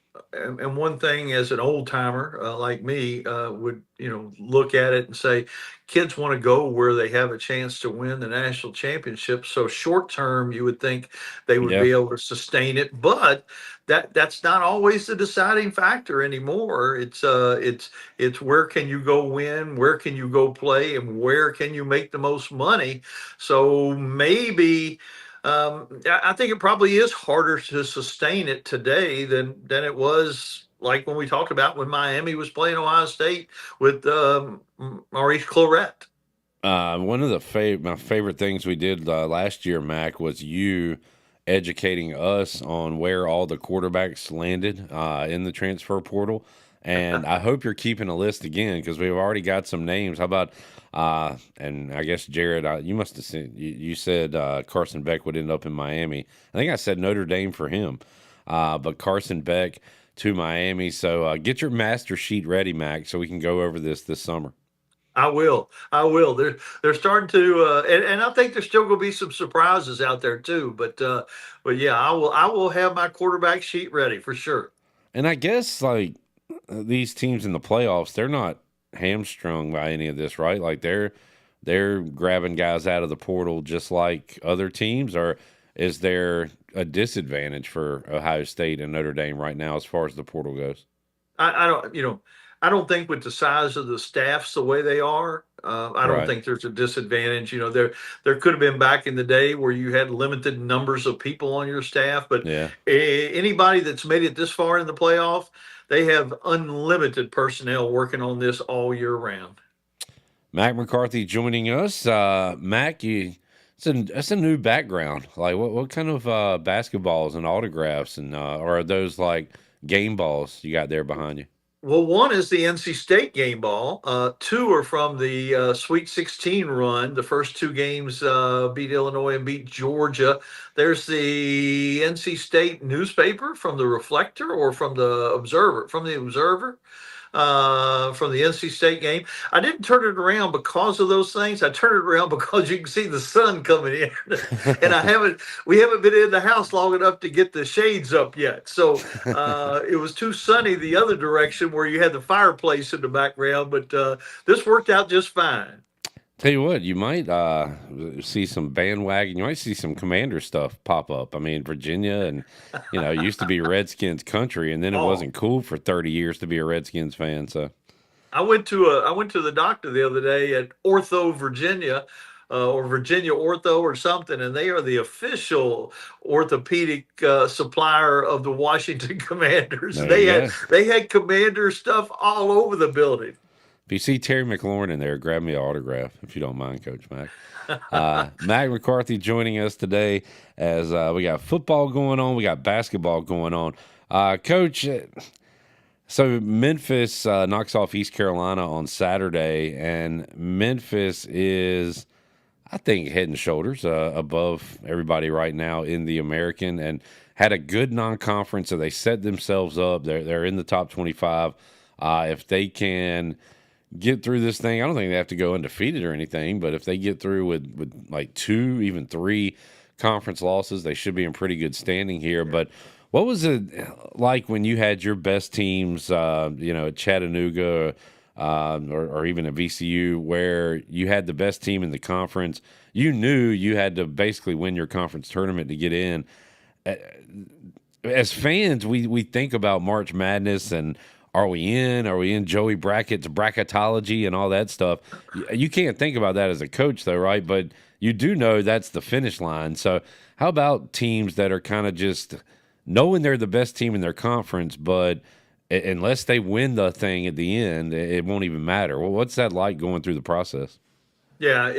one thing, as an old timer like me, would look at it and say, kids want to go where they have a chance to win the national championship. So short term, you would think they would be able to sustain it, but that's not always the deciding factor anymore. It's where can you go win, where can you go play, and where can you make the most money. So maybe. I think it probably is harder to sustain it today than it was, like when we talked about when Miami was playing Ohio State with Maurice Claret. One of my favorite things we did last year, Mac, was you educating us on where all the quarterbacks landed in the transfer portal. And I hope you're keeping a list again because we've already got some names. How about and I guess Jared, you must have seen. You said Carson Beck would end up in Miami. I think I said Notre Dame for him, but Carson Beck to Miami. So get your master sheet ready, Mac, so we can go over this summer. I will. They're starting to, and I think there's still going to be some surprises out there too. But yeah, I will have my quarterback sheet ready for sure. And I guess like these teams in the playoffs, they're not hamstrung by any of this, right? Like they're grabbing guys out of the portal just like other teams, or is there a disadvantage for Ohio State and Notre Dame right now as far as the portal goes? I don't think with the size of the staffs the way they are, I don't think there's a disadvantage. There could have been back in the day where you had limited numbers of people on your staff, but anybody that's made it this far in the playoff, they have unlimited personnel working on this all year round. Mac McCarthy joining us. Mac, that's a new background. Like what kind of basketballs and autographs and or are those like game balls you got there behind you? Well, one is the NC State game ball. Two are from the Sweet 16 run. The first two games beat Illinois and beat Georgia. There's the NC State newspaper from the Reflector or from the Observer. From the Observer. From the NC State game. I didn't turn it around because of those things. I turned it around because you can see the sun coming in, and we haven't been in the house long enough to get the shades up yet. So it was too sunny the other direction where you had the fireplace in the background, but this worked out just fine. Tell you what, you might see some bandwagon. You might see some Commander stuff pop up. I mean, Virginia, and it used to be Redskins country, and then it wasn't cool for 30 years to be a Redskins fan. So, I went to the doctor the other day at Ortho, Virginia, or Virginia Ortho or something, and they are the official orthopedic supplier of the Washington Commanders. They had Commander stuff all over the building. If you see Terry McLaurin in there, grab me an autograph, if you don't mind, Coach Mack. Mack McCarthy joining us today as we got football going on. We got basketball going on. Coach, so Memphis knocks off East Carolina on Saturday, and Memphis is, I think, head and shoulders above everybody right now in the American, and had a good non-conference, so they set themselves up. They're in the top 25. If they can get through this thing, I don't think they have to go undefeated or anything, but if they get through with like 2, even 3 conference losses, they should be in pretty good standing here. But what was it like when you had your best teams, at Chattanooga or even at VCU, where you had the best team in the conference? You knew you had to basically win your conference tournament to get in. As fans, we think about March Madness and Are we in Joey Brackett's bracketology and all that stuff? You can't think about that as a coach, though, right? But you do know that's the finish line. So how about teams that are kind of just knowing they're the best team in their conference, but unless they win the thing at the end, it won't even matter? Well, what's that like going through the process? Yeah,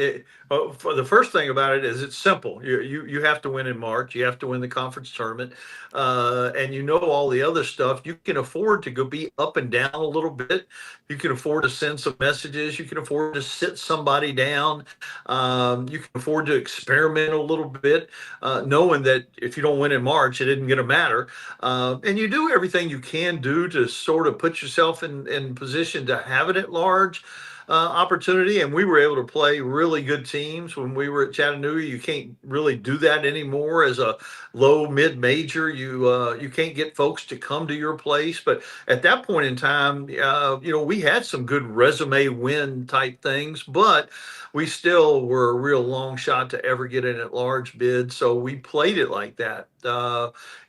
for the first thing about it is it's simple. You have to win in March. You have to win the conference tournament, and all the other stuff. You can afford to go be up and down a little bit. You can afford to send some messages. You can afford to sit somebody down. You can afford to experiment a little bit, knowing that if you don't win in March, it isn't going to matter. And you do everything you can do to sort of put yourself in position to have it at large. Opportunity, and we were able to play really good teams when we were at Chattanooga. You can't really do that anymore as a low mid-major. You can't get folks to come to your place. But at that point in time, we had some good resume win type things, but we still were a real long shot to ever get in at large bid. So we played it like that.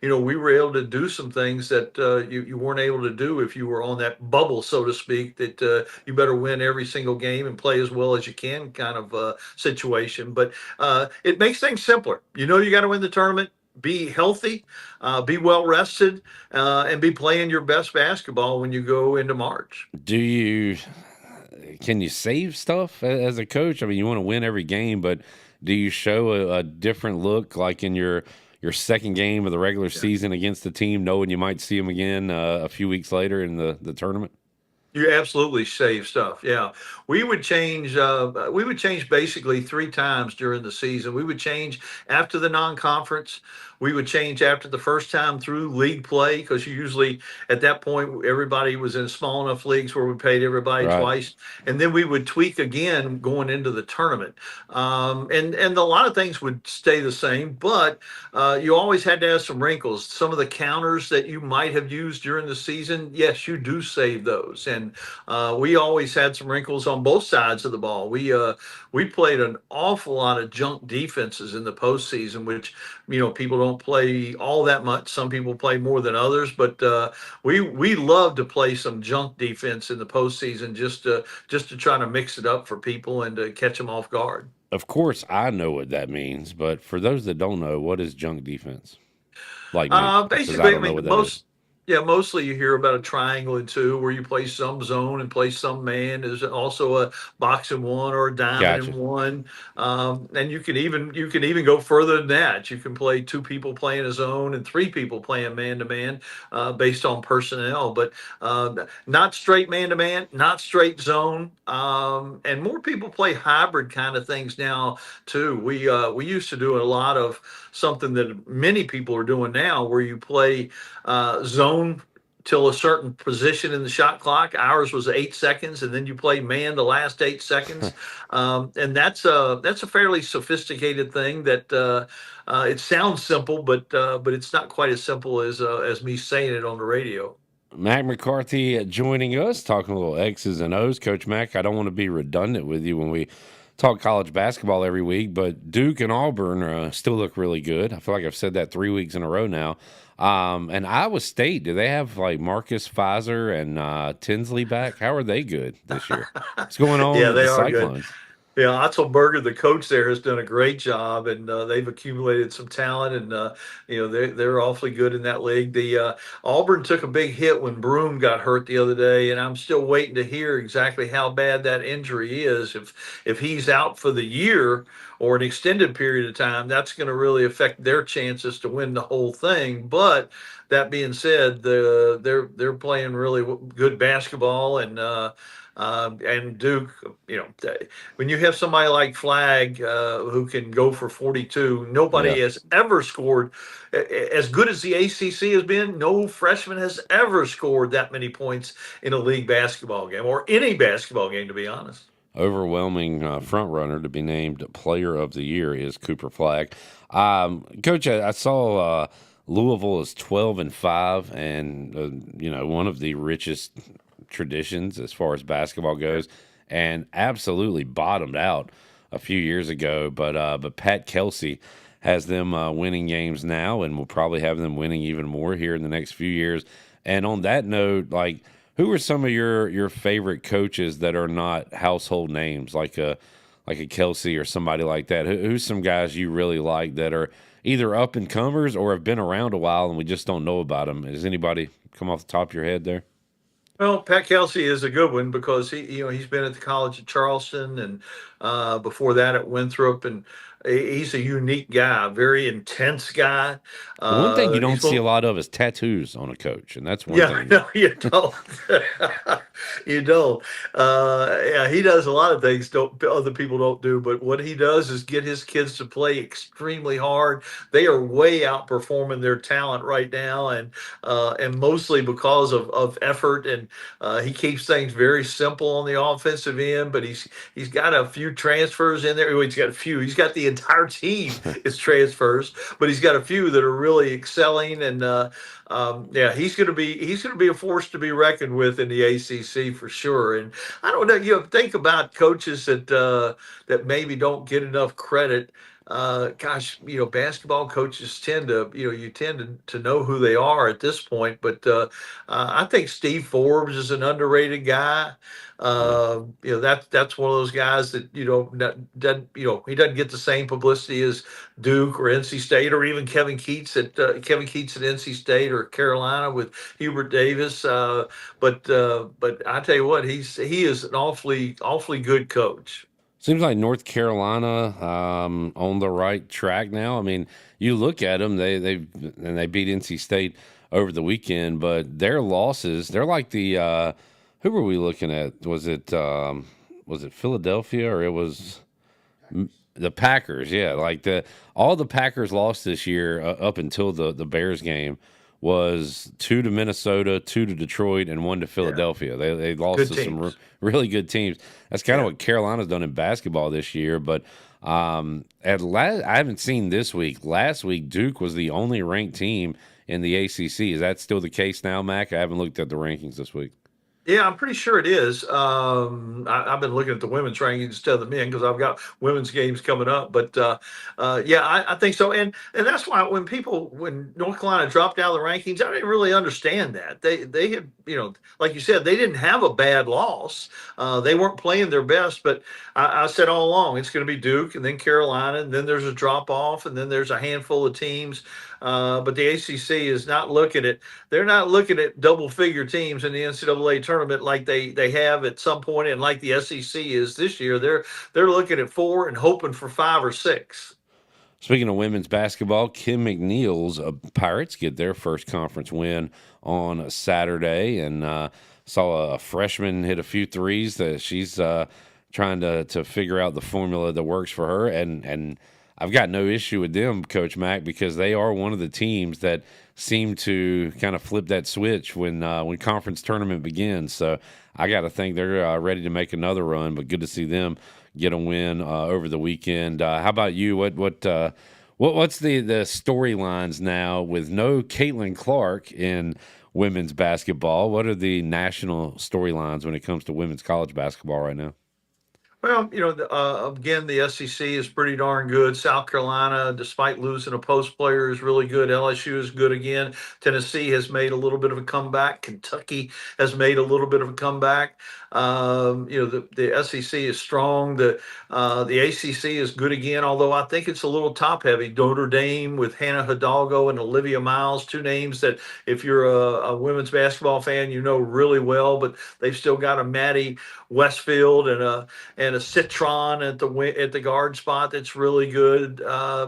We were able to do some things that you weren't able to do if you were on that bubble, so to speak, that you better win every single game and play as well as you can kind of situation. But it makes things simpler. You got to win the tournament, be healthy, be well rested, and be playing your best basketball when you go into March. Can you save stuff as a coach? I mean, you want to win every game, but do you show a different look, like in your second game of the regular season against the team, knowing you might see them again a few weeks later in the tournament? You absolutely save stuff. Yeah. We would change basically 3 times during the season. We would change after the non-conference. We would change after the first time through league play, because usually at that point everybody was in small enough leagues where we paid everybody twice, and then we would tweak again going into the tournament. And a lot of things would stay the same, but you always had to have some wrinkles. Some of the counters that you might have used during the season, yes, you do save those, and we always had some wrinkles on both sides of the ball. We played an awful lot of junk defenses in the postseason, which people don't play all that much. Some people play more than others, but we love to play some junk defense in the postseason just to try to mix it up for people and to catch them off guard. Of course, I know what that means, but for those that don't know, what is junk defense? Like basically, Yeah, mostly you hear about a triangle and two where you play some zone and play some man. There's also a box and one or a diamond Gotcha. and one. And you can even go further than that. You can play two people playing a zone and three people playing man to man based on personnel, but not straight man to man, not straight zone. And more people play hybrid kind of things now too. We used to do a lot of something that many people are doing now, where you play zone till a certain position in the shot clock. Ours was 8 seconds, and then you play man the last 8 seconds. And that's a fairly sophisticated thing. That it sounds simple, but it's not quite as simple as me saying it on the radio. Mack McCarthy joining us, talking a little X's and O's. Coach Mack, I don't want to be redundant with you when we talk college basketball every week, but Duke and Auburn still look really good. I feel like I've said that 3 weeks in a row now. And Iowa State, do they have like Marcus Fizer and Tinsley back? How are they good this year? What's going on Yeah, with they the are Cyclones? good. Yeah, Otzelberger, the coach there, has done a great job, and they've accumulated some talent, and they're awfully good in that league. The Auburn took a big hit when Broom got hurt the other day, and I'm still waiting to hear exactly how bad that injury is. If he's out for the year or an extended period of time, that's going to really affect their chances to win the whole thing. But that being said, they're playing really good basketball, and Duke, when you have somebody like Flagg who can go for 42, nobody has ever scored as good as the ACC has been. No freshman has ever scored that many points in a league basketball game, or any basketball game, to be honest. Overwhelming front runner to be named Player of the Year is Cooper Flagg. Coach, I saw Louisville is 12-5, and one of the richest traditions as far as basketball goes, and absolutely bottomed out a few years ago. But Pat Kelsey has them winning games now, and will probably have them winning even more here in the next few years. And on that note, like, who are some of your favorite coaches that are not household names, like a Kelsey or somebody like that? Who's some guys you really like that are either up and comers or have been around a while and we just don't know about them? Does anybody come off the top of your head there? Well, Pat Kelsey is a good one because he's been at the College of Charleston, and before that at Winthrop, and he's a unique guy, very intense guy. One thing you don't see a lot of is tattoos on a coach, and that's one thing. No, you don't. You don't. Yeah, he does a lot of things other people don't do, but what he does is get his kids to play extremely hard. They are way outperforming their talent right now, and mostly because of effort. And he keeps things very simple on the offensive end. But he's got a few transfers in there. Well, he's got a few. He's got the entire team is transfers, but he's got a few that are really excelling. And he's going to be a force to be reckoned with in the ACC for sure. And I don't know, think about coaches that maybe don't get enough credit. Basketball coaches tend to know who they are at this point. But I think Steve Forbes is an underrated guy. That's one of those guys that he doesn't get the same publicity as Duke or NC State, or even Kevin Keats at NC State or Carolina with Hubert Davis. But I tell you what, he is an awfully good coach. Seems like North Carolina on the right track now. I mean, you look at them; they beat NC State over the weekend, but their losses, they're like the who were we looking at? Was it Philadelphia, or it was the Packers? Yeah, like all the Packers lost this year up until the Bears game was 2 to Minnesota, 2 to Detroit, and 1 to Philadelphia. Yeah. They lost good to teams. some really good teams. That's kind of what Carolina's done in basketball this year. But I haven't seen this week. Last week, Duke was the only ranked team in the ACC. Is that still the case now, Mack? I haven't looked at the rankings this week. Yeah, I'm pretty sure it is. I've been looking at the women's rankings instead of the men because I've got women's games coming up. But I think so. And that's why when North Carolina dropped out of the rankings, I didn't really understand that. They had, like you said, they didn't have a bad loss. They weren't playing their best. But I said all along, it's going to be Duke and then Carolina, and then there's a drop off, and then there's a handful of teams But the ACC is not looking at. They're not looking at double-figure teams in the NCAA tournament like they have at some point, and like the SEC is this year. They're looking at 4 and hoping for 5 or 6. Speaking of women's basketball, Kim McNeil's Pirates get their first conference win on Saturday, and saw a freshman hit a few threes that she's trying to figure out the formula that works for her. And I've got no issue with them, Coach Mack, because they are one of the teams that seem to kind of flip that switch when conference tournament begins. So I got to think they're ready to make another run, but good to see them get a win over the weekend. How about you? What's the storylines now with no Caitlin Clark in women's basketball? What are the national storylines when it comes to women's college basketball right now? Well, again, the SEC is pretty darn good. South Carolina, despite losing a post player, is really good. LSU is good again. Tennessee has made a little bit of a comeback. Kentucky has made a little bit of a comeback. The SEC is strong. The ACC is good again, although I think it's a little top heavy. Notre Dame with Hannah Hidalgo and Olivia Miles, two names that if you're a women's basketball fan, you know really well, but they've still got a Maddie Westfield and a Citron at the guard spot that's really good. I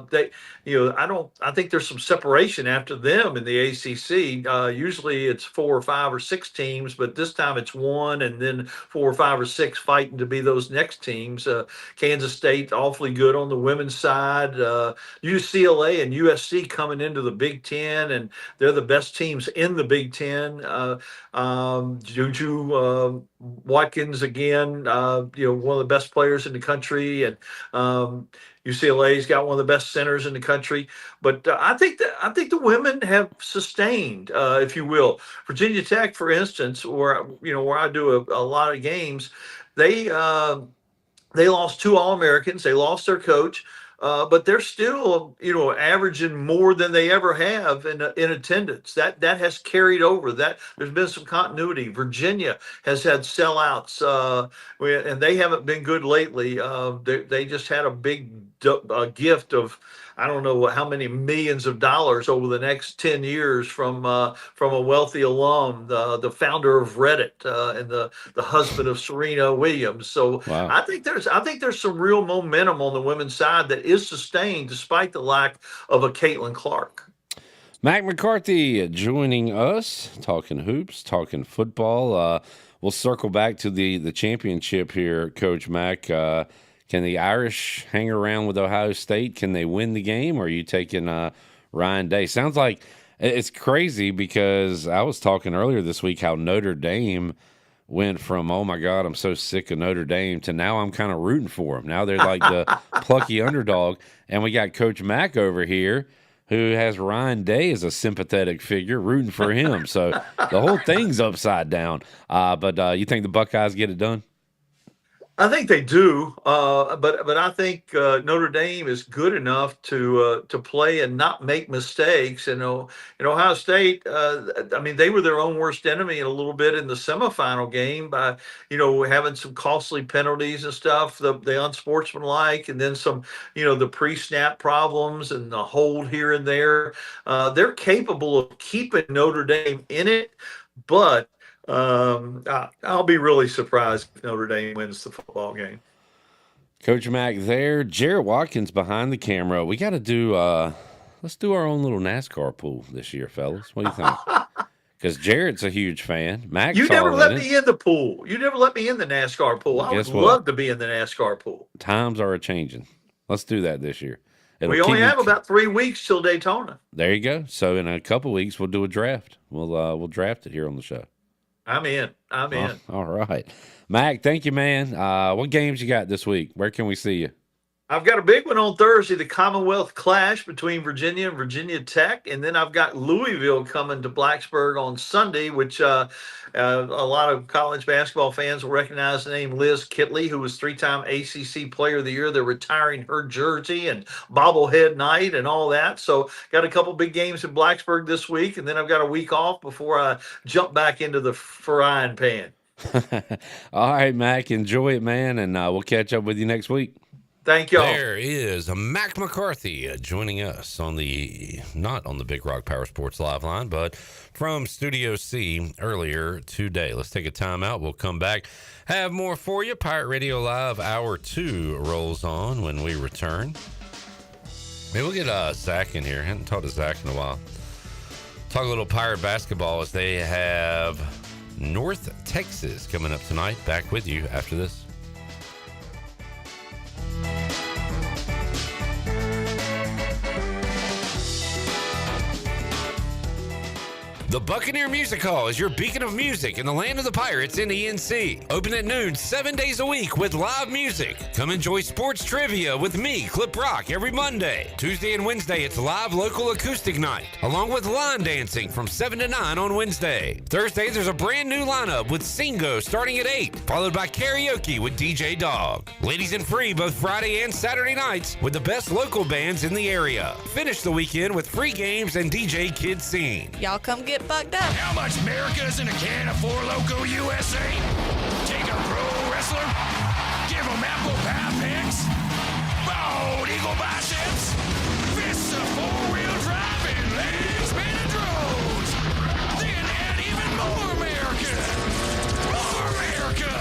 think there's some separation after them in the ACC. Usually it's 4 or 5 or 6 teams, but this time it's 1 and then 4 or 5 or 6 fighting to be those next teams. Kansas State awfully good on the women's side. UCLA and USC coming into the Big Ten, and they're the best teams in the Big Ten. Juju Watkins again, one of the best players in the country, and UCLA's got one of the best centers in the country. But I think the women have sustained, if you will. Virginia Tech, for instance, where I do a lot of games, they lost 2 All-Americans. They lost their coach. But they're still, averaging more than they ever have in attendance. That has carried over. That there's been some continuity. Virginia has had sellouts, and they haven't been good lately. They just had a big gift of, I don't know how many millions of dollars over the next 10 years from a wealthy alum, the founder of Reddit, and the husband of Serena Williams. So wow. I think there's some real momentum on the women's side that is sustained despite the lack of a Caitlin Clark. Mack McCarthy joining us, talking hoops, talking football. We'll circle back to the championship here, Coach Mack. Can the Irish hang around with Ohio State? Can they win the game, or are you taking Ryan Day? Sounds like it's crazy because I was talking earlier this week how Notre Dame went from, oh, my God, I'm so sick of Notre Dame, to now I'm kind of rooting for them. Now they're like the plucky underdog. And we got Coach Mack over here who has Ryan Day as a sympathetic figure, rooting for him. So the whole thing's upside down. But you think the Buckeyes get it done? I think they do, but I think Notre Dame is good enough to play and not make mistakes. And Ohio State, they were their own worst enemy in a little bit in the semifinal game by having some costly penalties and stuff, the unsportsmanlike, and then some the pre-snap problems and the hold here and there. They're capable of keeping Notre Dame in it, but I'll be really surprised if Notre Dame wins the football game. Coach Mack there. Jarrett Watkins behind the camera. We got to do, let's do our own little NASCAR pool this year, fellas. What do you think? Because Jarrett's a huge fan. Mac, you never let me in the pool. You never let me in the NASCAR pool. I would love to be in the NASCAR pool. Times are a-changing. Let's do that this year. We only have about 3 weeks till Daytona. There you go. So in a couple weeks, we'll do a draft. We'll draft it here on the show. I'm in. All right. Mac, thank you, man. What games you got this week? Where can we see you? I've got a big one on Thursday, the Commonwealth Clash between Virginia and Virginia Tech. And then I've got Louisville coming to Blacksburg on Sunday, which a lot of college basketball fans will recognize the name Liz Kitley, who was 3-time ACC Player of the Year. They're retiring her jersey and bobblehead night and all that. So got a couple big games in Blacksburg this week, and then I've got a week off before I jump back into the frying pan. All right, Mac, enjoy it, man, and we'll catch up with you next week. Thank y'all. There is Mack McCarthy joining us on not on the Big Rock Power Sports Live line, but from Studio C earlier today. Let's take a time out. We'll come back. Have more for you. Pirate Radio Live Hour 2 rolls on when we return. Maybe we'll get Zach in here. I haven't talked to Zach in a while. Talk a little Pirate basketball as they have North Texas coming up tonight. Back with you after this. The Buccaneer Music Hall is your beacon of music in the land of the Pirates in the NC. Open at noon 7 days a week with live music. Come enjoy sports trivia with me, Clip Rock, every Monday. Tuesday and Wednesday, it's live local acoustic night, along with line dancing from 7 to 9 on Wednesday. Thursday, there's a brand new lineup with Singo starting at 8, followed by karaoke with DJ Dog. Ladies and free both Friday and Saturday nights with the best local bands in the area. Finish the weekend with free games and DJ Kids Scene. Y'all come get bucked up. How much America's in a can of Four Loko USA? Take a pro wrestler, give him apple pie picks, bald eagle biceps, fists of four-wheel drive and legs spinning drones. Then add even more America. More America.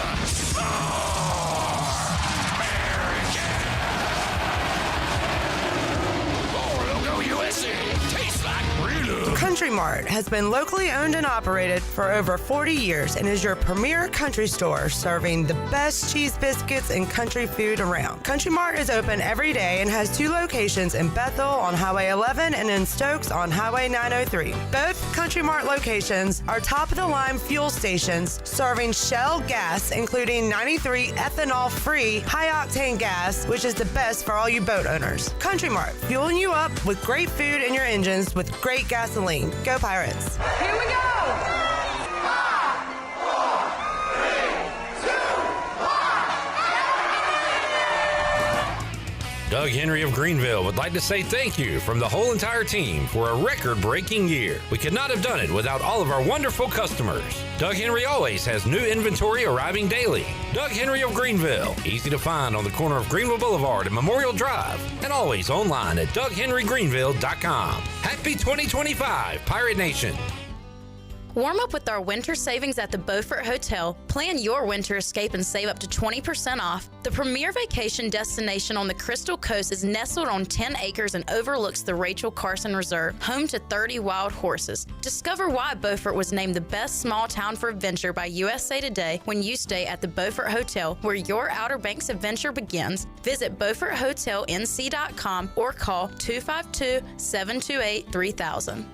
More Loko USA. Tastes like real love. Country Mart has been locally owned and operated for over 40 years and is your premier country store serving the best cheese biscuits and country food around. Country Mart is open every day and has 2 locations in Bethel on Highway 11 and in Stokes on Highway 903. Both Country Mart locations are top-of-the-line fuel stations serving Shell gas, including 93 ethanol-free high-octane gas, which is the best for all you boat owners. Country Mart, fueling you up with great food in your engines with great gasoline. Go Pirates. Here we go. Doug Henry of Greenville would like to say thank you from the whole entire team for a record-breaking year. We could not have done it without all of our wonderful customers. Doug Henry always has new inventory arriving daily. Doug Henry of Greenville, easy to find on the corner of Greenville Boulevard and Memorial Drive, and always online at DougHenryGreenville.com. Happy 2025, Pirate Nation. Warm up with our winter savings at the Beaufort Hotel. Plan your winter escape and save up to 20% off. The premier vacation destination on the Crystal Coast is nestled on 10 acres and overlooks the Rachel Carson Reserve, home to 30 wild horses. Discover why Beaufort was named the best small town for adventure by USA Today when you stay at the Beaufort Hotel, where your Outer Banks adventure begins. Visit BeaufortHotelNC.com or call 252-728-3000.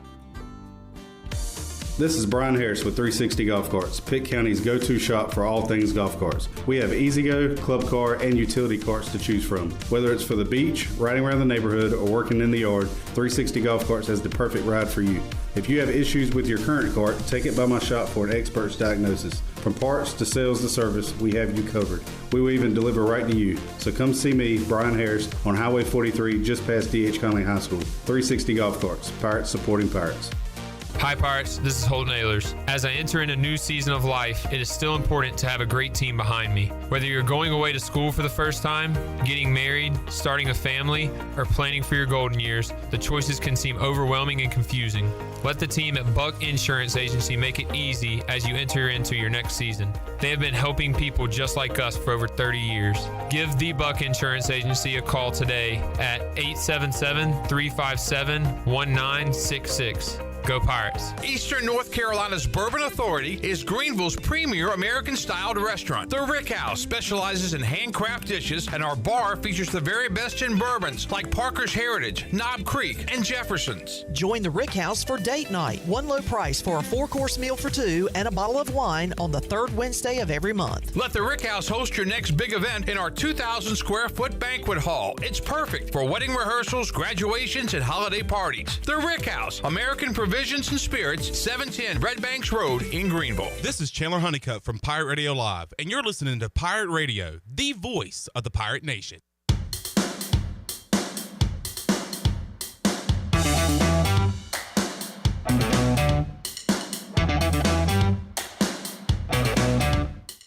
This is Brian Harris with 360 Golf Carts, Pitt County's go-to shop for all things golf carts. We have E-Z-Go, club car, and utility carts to choose from. Whether it's for the beach, riding around the neighborhood, or working in the yard, 360 Golf Carts has the perfect ride for you. If you have issues with your current cart, take it by my shop for an expert's diagnosis. From parts to sales to service, we have you covered. We will even deliver right to you. So come see me, Brian Harris, on Highway 43, just past D.H. Conley High School. 360 Golf Carts, Pirates supporting Pirates. Hi Pirates, this is Holden Ehlers. As I enter in a new season of life, it is still important to have a great team behind me. Whether you're going away to school for the first time, getting married, starting a family, or planning for your golden years, the choices can seem overwhelming and confusing. Let the team at Buck Insurance Agency make it easy as you enter into your next season. They have been helping people just like us for over 30 years. Give the Buck Insurance Agency a call today at 877-357-1966. Go Pirates. Eastern North Carolina's Bourbon Authority is Greenville's premier American-styled restaurant. The Rick House specializes in handcraft dishes, and our bar features the very best in bourbons like Parker's Heritage, Knob Creek, and Jefferson's. Join the Rick House for date night. One low price for a 4-course meal for 2 and a bottle of wine on the 3rd Wednesday of every month. Let the Rick House host your next big event in our 2,000-square-foot banquet hall. It's perfect for wedding rehearsals, graduations, and holiday parties. The Rick House, American Provisions and Spirits, 710 Red Banks Road in Greenville. This is Chandler Honeycutt from Pirate Radio Live, and you're listening to Pirate Radio, the voice of the Pirate Nation.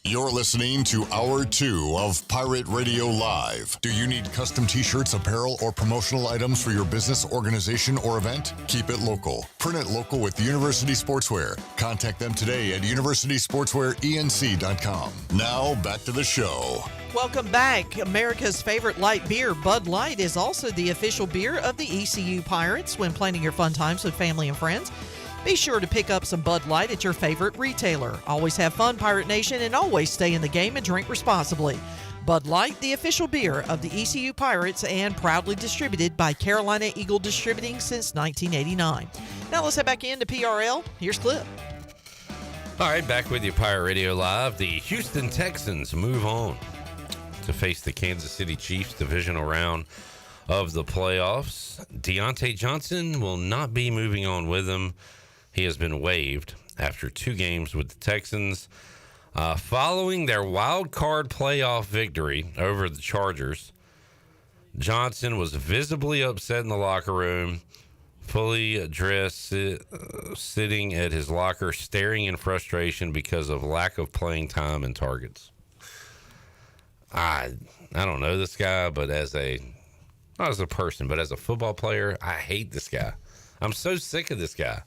You're listening to Hour 2 of Pirate Radio Live. Do you need custom t-shirts, apparel, or promotional items for your business, organization, or event? Keep it local. Print it local with University Sportswear. Contact them today at universitysportswearenc.com. Now, back to the show. Welcome back. America's favorite light beer, Bud Light, is also the official beer of the ECU Pirates when planning your fun times with family and friends. Be sure to pick up some Bud Light at your favorite retailer. Always have fun, Pirate Nation, and always stay in the game and drink responsibly. Bud Light, the official beer of the ECU Pirates and proudly distributed by Carolina Eagle Distributing since 1989. Now let's head back into PRL. Here's Clip. All right, back with you, Pirate Radio Live. The Houston Texans move on to face the Kansas City Chiefs divisional round of the playoffs. Deontay Johnson will not be moving on with them. He has been waived after 2 games with the Texans. Following their wild card playoff victory over the Chargers, Johnson was visibly upset in the locker room, fully dressed, sitting at his locker, staring in frustration because of lack of playing time and targets. I don't know this guy, but not as a person, but as a football player, I hate this guy. I'm so sick of this guy.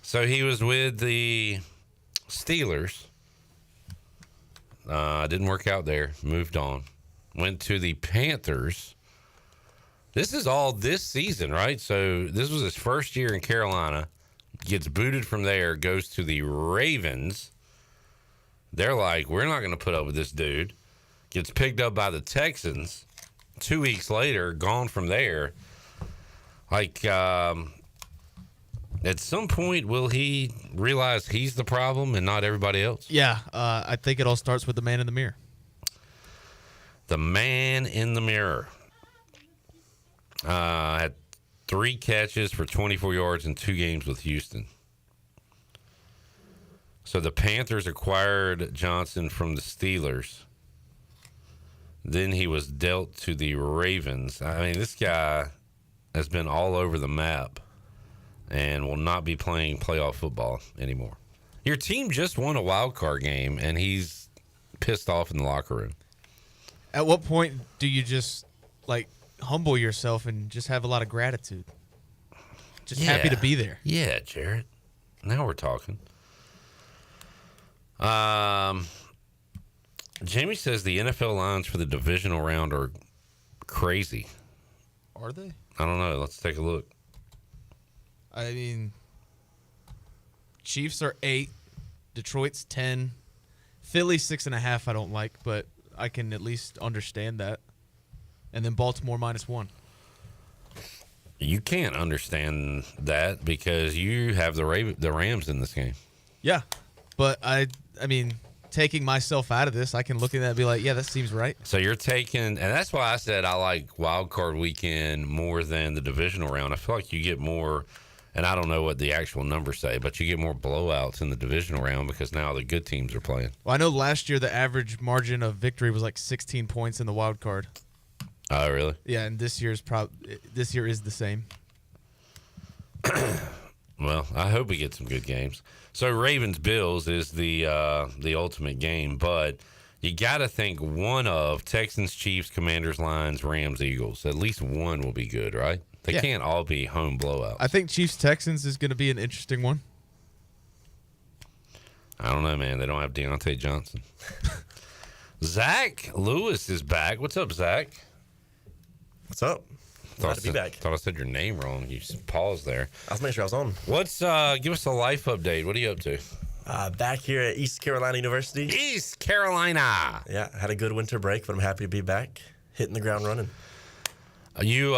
So he was with the Steelers. Didn't work out there. Moved on. Went to the Panthers. This is all this season, right? So this was his first year in Carolina. Gets booted from there. Goes to the Ravens. They're like, we're not going to put up with this dude. Gets picked up by the Texans. 2 weeks later, gone from there. Like, at some point, will he realize he's the problem and not everybody else? Yeah, I think it all starts with the man in the mirror. The man in the mirror. Had 3 catches for 24 yards in 2 games with Houston. So the Panthers acquired Johnson from the Steelers. Then he was dealt to the Ravens. I mean, this guy has been all over the map and will not be playing playoff football anymore. Your team just won a wild card game, and he's pissed off in the locker room. At what point do you just, humble yourself and just have a lot of gratitude? Just happy to be there. Yeah, Jarrett. Now we're talking. Jamie says the NFL lines for the divisional round are crazy. Are they? I don't know. Let's take a look. I mean, Chiefs are 8, Detroit's 10, Philly 6.5. I don't like, but I can at least understand that. And then Baltimore -1. You can't understand that because you have the Rams in this game. Yeah, but I mean, taking myself out of this, I can look at that and be like, yeah, that seems right. So you're taking, and that's why I said I like wild card weekend more than the divisional round. I feel like you get more. And I don't know what the actual numbers say, but you get more blowouts in the divisional round because now the good teams are playing. Well, I know last year the average margin of victory was 16 points in the wild card. Oh, really? Yeah, and this year is the same. Well, I hope we get some good games. So Ravens-Bills is the ultimate game, but you got to think one of Texans, Chiefs, Commanders, Lions, Rams, Eagles. At least one will be good, right? They can't all be home blowouts. I think Chiefs-Texans is going to be an interesting one. I don't know, man. They don't have Deontay Johnson. Zach Lewis is back. What's up, Zach? What's up? Glad to be back. Thought I said your name wrong. You paused there. I was making sure I was on. What's give us a life update. What are you up to? Back here at East Carolina University. East Carolina. Yeah, had a good winter break, but I'm happy to be back, hitting the ground running. Are you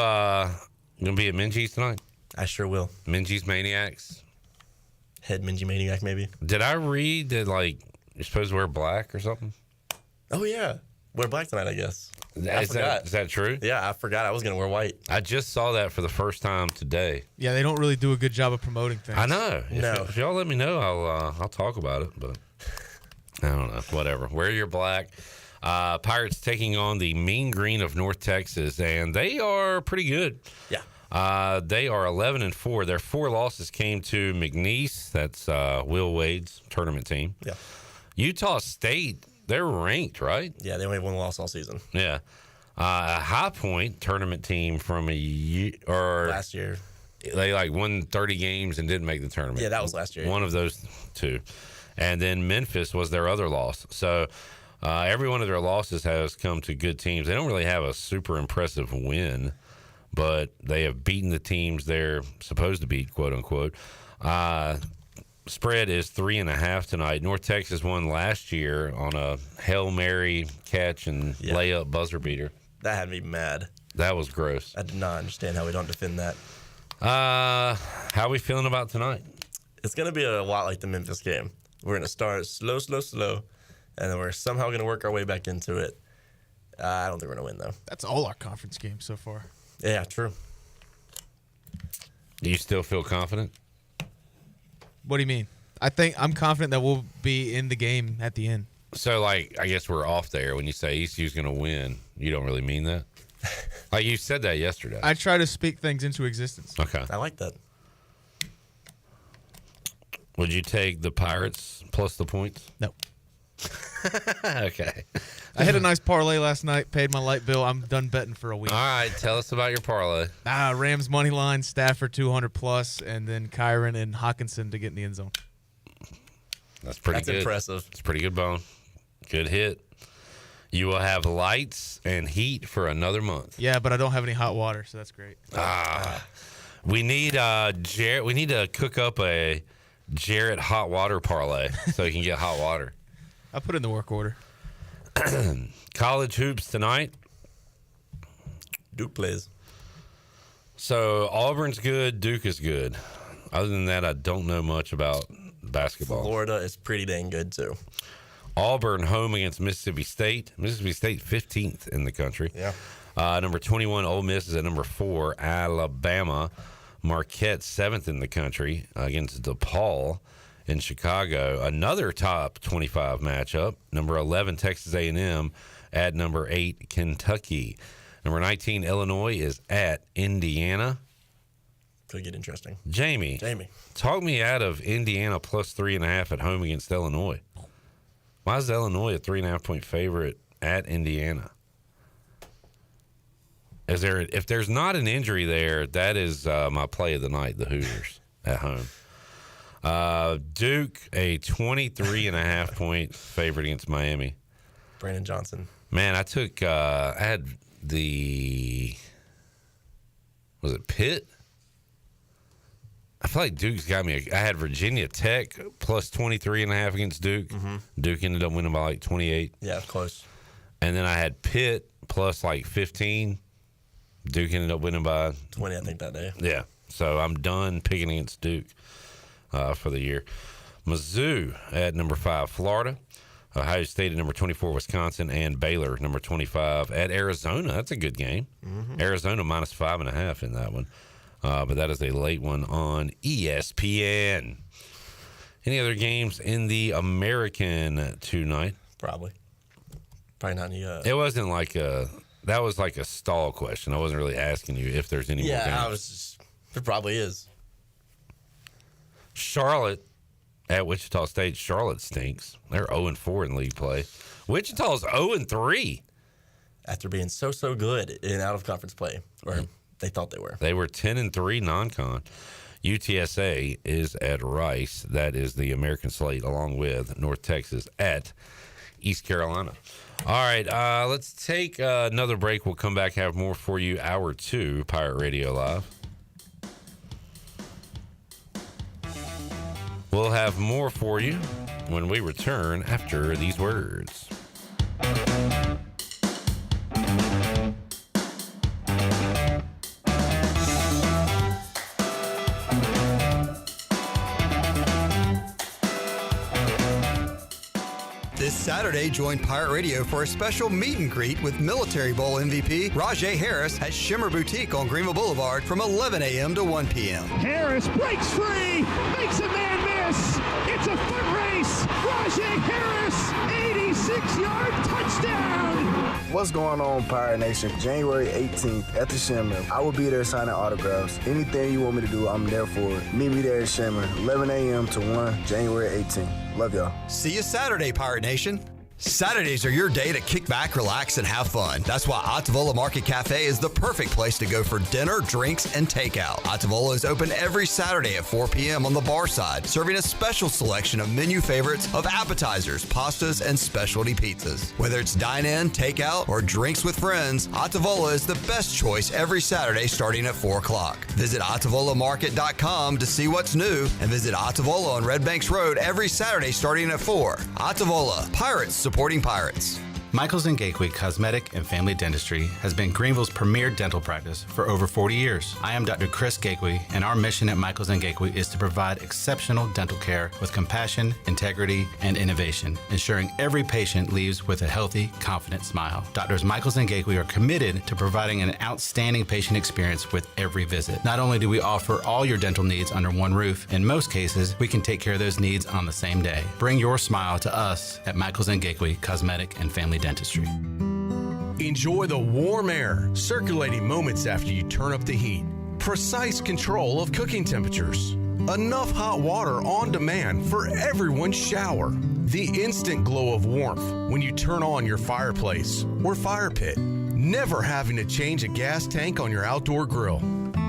going to be at Minji's tonight? I sure will. Minji's Maniacs? Head Minji Maniac, maybe. Did I read that, you're supposed to wear black or something? Oh, yeah. Wear black tonight, I guess. Is that true? Yeah, I forgot I was going to wear white. I just saw that for the first time today. Yeah, they don't really do a good job of promoting things. I know. No. If y'all let me know, I'll talk about it, but I don't know. Whatever. Wear your black. Pirates taking on the Mean Green of North Texas, and they are pretty good. Yeah. They are 11-4. Their 4 losses came to McNeese. That's Will Wade's tournament team. Yeah. Utah State, they're ranked, right? Yeah, they only have one loss all season. Yeah. A High Point tournament team from a year or Last year. They won 30 games and didn't make the tournament. Yeah, that was last year. One of those two. And then Memphis was their other loss. So every one of their losses has come to good teams. They don't really have a super impressive win, but they have beaten the teams they're supposed to beat, quote unquote. Spread is 3.5 tonight. North Texas won last year on a Hail Mary catch and layup buzzer beater. That had me mad. That was gross. I did not understand how we don't defend that. How are we feeling about tonight? It's going to be a lot like the Memphis game. We're going to start slow, and then we're somehow going to work our way back into it. I don't think we're going to win, though. That's all our conference games so far. Yeah, true. Do you still feel confident? What do you mean? I'm confident that we'll be in the game at the end. So, I guess we're off there when you say ECU's going to win. You don't really mean that? You said that yesterday. I try to speak things into existence. Okay. I like that. Would you take the Pirates plus the points? No. Okay. I had a nice parlay last night, paid my light bill. I'm done betting for a week. All right, tell us about your parlay. Rams money line, Stafford 200+, and then Kyron and Hawkinson to get in the end zone. That's pretty good. That's impressive. It's pretty good bone. Good hit. You will have lights and heat for another month. Yeah, but I don't have any hot water, so that's great. We need Jarrett. We need to cook up a Jarrett hot water parlay so you can get hot water. I'll put in the work order. College hoops tonight. Duke plays. So Auburn's good. Duke is good. Other than that, I don't know much about basketball. Florida is pretty dang good, too. Auburn home against Mississippi State. Mississippi State 15th in the country. Yeah. Number 21, Ole Miss is at number 4. Alabama. Marquette 7th in the country against DePaul in Chicago. Another top 25 matchup. Number 11, Texas A&M at number 8, Kentucky. Number 19, Illinois is at Indiana. Could get interesting. Jamie, talk me out of Indiana plus 3.5 at home against Illinois. Why is Illinois a 3.5-point favorite at Indiana? If there's not an injury there, that is my play of the night, the Hoosiers at home. Duke, a 23.5-point favorite against Miami. Brandon Johnson. Man, I had was it Pitt? I feel like Duke's got me. I had Virginia Tech plus 23.5 against Duke. Mm-hmm. Duke ended up winning by 28. Yeah, close. And then I had Pitt plus 15. Duke ended up winning by 20, I think, that day. Yeah. So I'm done picking against Duke for the year. Mizzou at number 5, Florida. Ohio State at number 24, Wisconsin. And Baylor, number 25, at Arizona. That's a good game. Mm-hmm. Arizona minus 5.5 in that one. But that is a late one on ESPN. Any other games in the American tonight? Probably not any. It wasn't that was like a stall question. I wasn't really asking you if there's any more games. Yeah, there probably is. Charlotte at Wichita State. Charlotte stinks. They're 0-4 in league play. Wichita's 0-3. After being so good in out-of-conference play. Or they thought they were. They were 10-3 non-con. UTSA is at Rice. That is the American slate, along with North Texas at East Carolina. All right, let's take another break. We'll come back, have more for you. Hour 2, Pirate Radio Live. We'll have more for you when we return after these words. This Saturday, join Pirate Radio for a special meet and greet with Military Bowl MVP Rajay Harris at Shimmer Boutique on Greenville Boulevard from 11 a.m. to 1 p.m. Harris breaks free, makes a man miss. It's a foot race. Rajay Harris, 86-yard touchdown. What's going on, Pirate Nation? January 18th at the Shimmer. I will be there signing autographs. Anything you want me to do, I'm there for it. Meet me there at Shimmer, 11 a.m. to 1, January 18th. Love y'all. See you Saturday, Pirate Nation. Saturdays are your day to kick back, relax, and have fun. That's why Ottavola Market Cafe is the perfect place to go for dinner, drinks, and takeout. Ottavola is open every Saturday at 4 p.m. on the bar side, serving a special selection of menu favorites of appetizers, pastas, and specialty pizzas. Whether it's dine-in, takeout, or drinks with friends, Ottavola is the best choice every Saturday starting at 4 o'clock. Visit OttavolaMarket.com to see what's new, and visit Ottavola on Red Banks Road every Saturday starting at 4. Ottavola, Pirates supporting Pirates. Michaels & Gateway Cosmetic and Family Dentistry has been Greenville's premier dental practice for over 40 years. I am Dr. Chris Gateway, and our mission at Michaels & Gateway is to provide exceptional dental care with compassion, integrity, and innovation, ensuring every patient leaves with a healthy, confident smile. Doctors Michaels & Gateway are committed to providing an outstanding patient experience with every visit. Not only do we offer all your dental needs under one roof, in most cases, we can take care of those needs on the same day. Bring your smile to us at Michaels & Gateway Cosmetic and Family Dentistry. Enjoy the warm air circulating moments after you turn up the heat. Precise control of cooking temperatures. Enough hot water on demand for everyone's shower. The instant glow of warmth when you turn on your fireplace or fire pit. Never having to change a gas tank on your outdoor grill.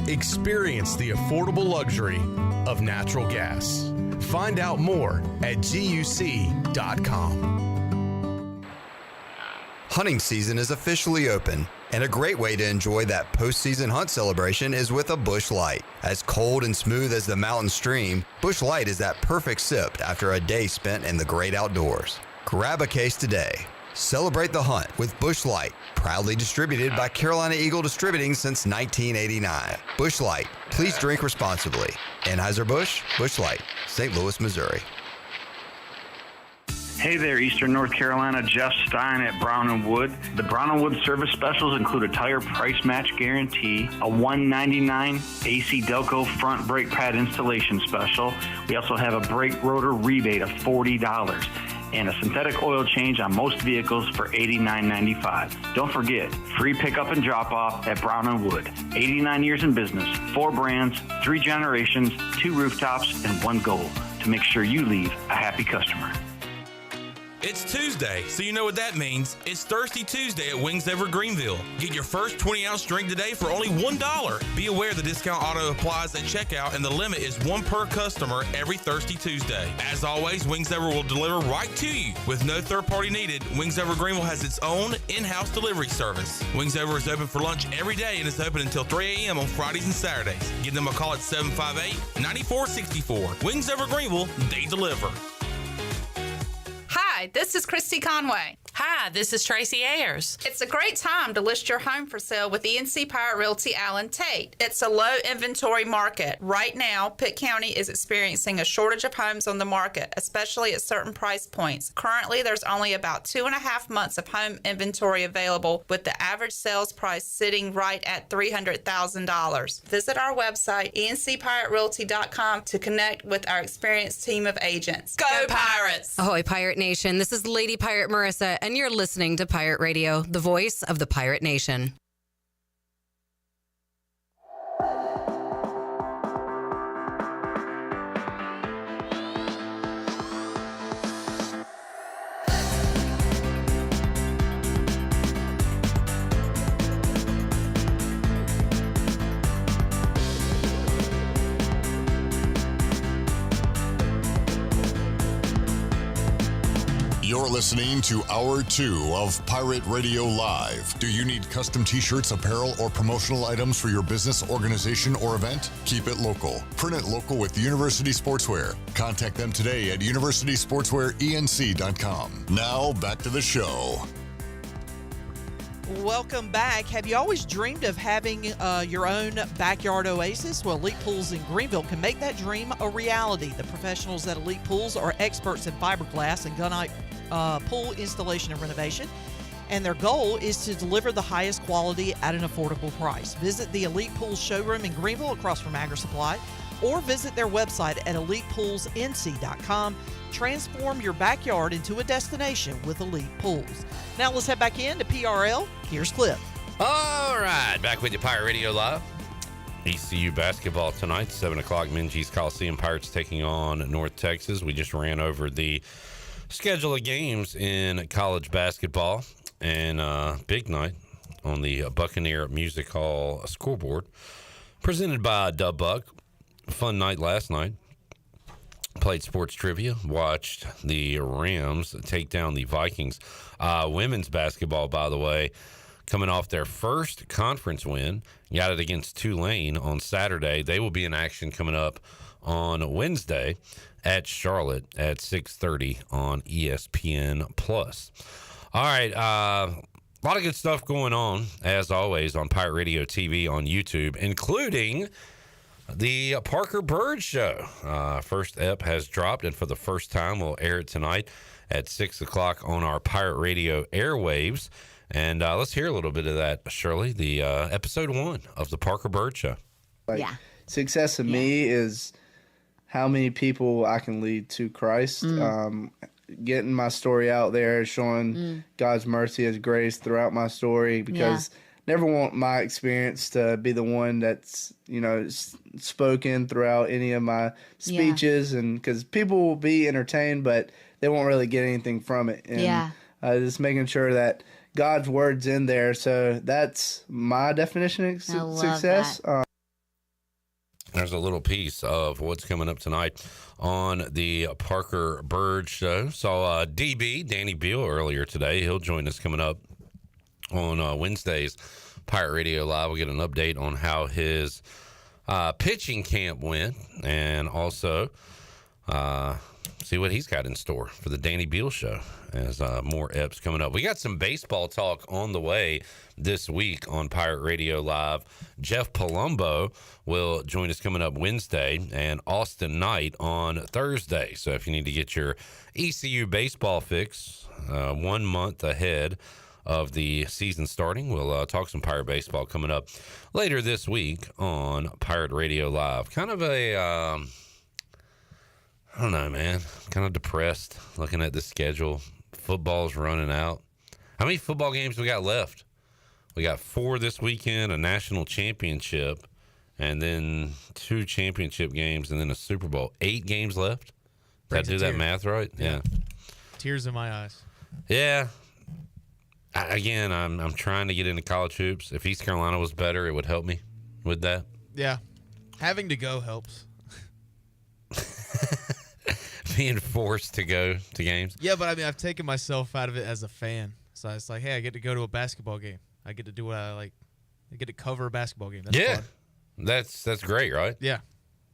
Experience the affordable luxury of natural gas. Find out more at GUC.com. Hunting season is officially open, and a great way to enjoy that postseason hunt celebration is with a Busch Light. As cold and smooth as the mountain stream, Busch Light is that perfect sip after a day spent in the great outdoors. Grab a case today. Celebrate the hunt with Busch Light, proudly distributed by Carolina Eagle Distributing since 1989. Busch Light, please drink responsibly. Anheuser-Busch, Busch Light, St. Louis, Missouri. Hey there, Eastern North Carolina, Jeff Stein at Brown & Wood. The Brown & Wood service specials include a tire price match guarantee, a $199 AC Delco front brake pad installation special. We also have a brake rotor rebate of $40 and a synthetic oil change on most vehicles for $89.95. Don't forget, free pickup and drop-off at Brown & Wood. 89 years in business, 4 brands, 3 generations, 2 rooftops, and 1 goal to make sure you leave a happy customer. It's Tuesday, so you know what that means. It's Thirsty Tuesday at Wings Over Greenville. Get your first 20-ounce drink today for only $1. Be aware the discount auto applies at checkout, and the limit is 1 per customer every Thirsty Tuesday. As always, Wings Over will deliver right to you. With no third party needed, Wings Over Greenville has its own in-house delivery service. Wings Over is open for lunch every day and is open until 3 a.m. on Fridays and Saturdays. Give them a call at 758-9464. Wings Over Greenville, they deliver. Hi, this is Christy Conway. Hi, this is Tracy Ayers. It's a great time to list your home for sale with ENC Pirate Realty Allen Tate. It's a low inventory market. Right now, Pitt County is experiencing a shortage of homes on the market, especially at certain price points. Currently, there's only about 2.5 months of home inventory available, with the average sales price sitting right at $300,000. Visit our website, encpiraterealty.com, to connect with our experienced team of agents. Go Pirates! Ahoy, Pirate Nation. This is Lady Pirate Marissa, and you're listening to Pirate Radio, the voice of the Pirate Nation. You're listening to Hour 2 of Pirate Radio Live. Do you need custom t-shirts, apparel, or promotional items for your business, organization, or event? Keep it local. Print it local with University Sportswear. Contact them today at universitysportswearenc.com. Now, back to the show. Welcome back. Have you always dreamed of having your own backyard oasis? Well, Elite Pools in Greenville can make that dream a reality. The professionals at Elite Pools are experts in fiberglass and gunite pool installation and renovation, and their goal is to deliver the highest quality at an affordable price. Visit the Elite Pools showroom in Greenville across from Agri Supply, or visit their website at elitepoolsnc.com. Transform your backyard into a destination with Elite Pools. Now let's head back into PRL. Here's Cliff. All right, back with you, Pirate Radio Live. ECU basketball tonight, 7 o'clock, Minges Coliseum. Pirates taking on North Texas. We just ran over the schedule of games in college basketball, and big night on the Buccaneer Music Hall scoreboard, presented by Dub Buck. Fun night last night. Played sports trivia, watched the Rams take down the Vikings. Women's basketball, by the way, coming off their first conference win, got it against Tulane on Saturday. They will be in action coming up on Wednesday at Charlotte at 6:30 on ESPN+. All right, a lot of good stuff going on, as always, on Pirate Radio TV on YouTube, including the Parker Bird Show. First ep has dropped, and for the first time, we'll air it tonight at 6 o'clock on our Pirate Radio airwaves. And let's hear a little bit of that, Shirley, the episode 1 of the Parker Bird Show. Success to me is how many people I can lead to Christ. Getting my story out there, showing God's mercy, His grace throughout my story, because never want my experience to be the one that's, spoken throughout any of my speeches. And because people will be entertained, but they won't really get anything from it. And just making sure that God's word's in there. So that's my definition of success. There's a little piece of what's coming up tonight on the Parker Bird Show. Saw DB, Danny Beal, earlier today. He'll join us coming up on Wednesday's Pirate Radio Live. We'll get an update on how his pitching camp went, and also see what he's got in store for the Danny Beal Show as more eps coming up. We got some baseball talk on the way this week on Pirate Radio Live. Jeff Palumbo will join us coming up Wednesday, and Austin Knight on Thursday. So if you need to get your ECU baseball fix 1 month ahead of the season starting, we'll talk some Pirate baseball coming up later this week on Pirate Radio Live. Kind of a I don't know, man. I'm kind of depressed looking at the schedule. Football's running out. How many football games we got left? We got 4 this weekend, a national championship, and then 2 championship games, and then a Super Bowl. 8 games left? Did I do that math right? Yeah. Tears in my eyes. Yeah. Again, I'm trying to get into college hoops. If East Carolina was better, it would help me with that. Yeah. Having to go helps. Being forced to go to games. Yeah, but I mean, I've taken myself out of it as a fan. So it's like, hey, I get to go to a basketball game. I get to do what I like. I get to cover a basketball game. That's fun. That's great, right? Yeah.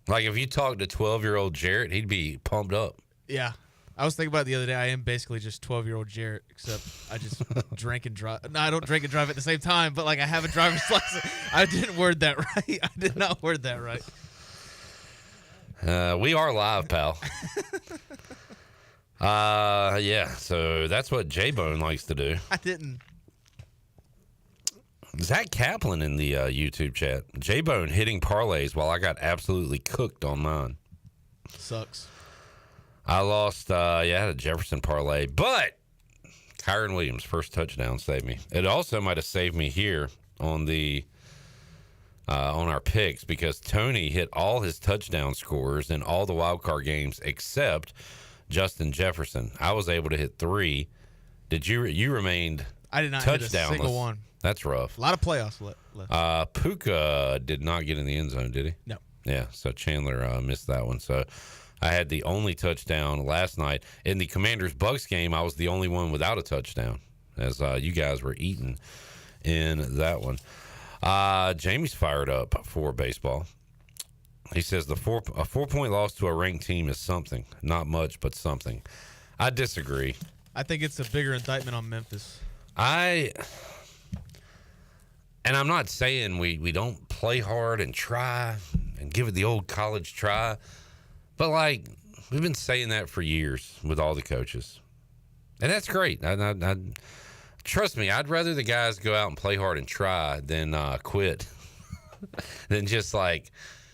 Like if you talk to 12-year-old Jarrett, he'd be pumped up. Yeah. I was thinking about it the other day. I am basically just 12-year-old Jarrett, except I just drink and drive. No, I don't drink and drive at the same time, but like I have a driver's license. I didn't word that right. I did not word that right. We are live, pal. Yeah, so that's what J-Bone likes to do. I didn't. Zach Kaplan in the YouTube chat. J-Bone hitting parlays while I got absolutely cooked on mine. Sucks. I lost, I had a Jefferson parlay, but Kyron Williams' first touchdown saved me. It also might have saved me here on the on our picks, because Tony hit all his touchdown scores in all the wild card games except Justin Jefferson. I was able to hit 3. Did you remained I did not touchdownless. hit a single one. That's rough. A lot of playoffs left. Puka did not get in the end zone, did he? No. Yeah, so Chandler missed that one. So I had the only touchdown last night. In the Commanders-Bucks game, I was the only one without a touchdown, as you guys were eating in that one. Jamie's fired up for baseball. He says a 4-point loss to a ranked team is something. Not much, but something. I disagree. I think it's a bigger indictment on Memphis. And I'm not saying we don't play hard and try and give it the old college try, but like we've been saying that for years with all the coaches, and that's great. I trust me, I'd rather the guys go out and play hard and try than quit, than just like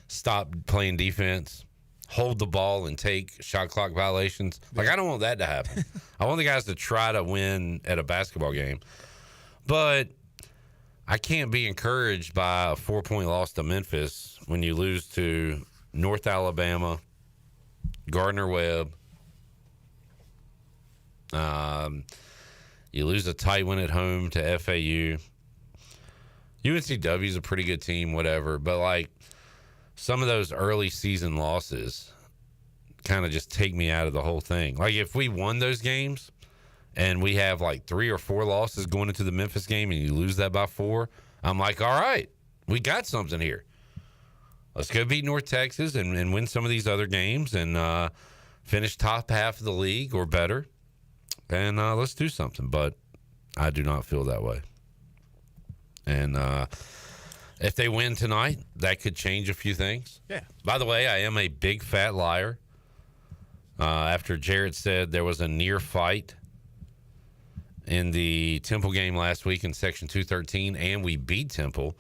stop playing defense, hold the ball, and take shot clock violations. Like I don't want that to happen. I want the guys to try to win at a basketball game, but I can't be encouraged by a 4-point loss to Memphis when you lose to North Alabama, Gardner-Webb. You lose a tight one at home to FAU. UNCW is a pretty good team, whatever. But, like, some of those early season losses kind of just take me out of the whole thing. Like, if we won those games and we have, like, 3 or 4 losses going into the Memphis game and you lose that by 4, I'm like, all right, we got something here. Let's go beat North Texas and win some of these other games and finish top half of the league or better. And let's do something. But I do not feel that way. And if they win tonight, that could change a few things. Yeah. By the way, I am a big fat liar. After Jared said there was a near fight in the Temple game last week in Section 213, and we beat Temple,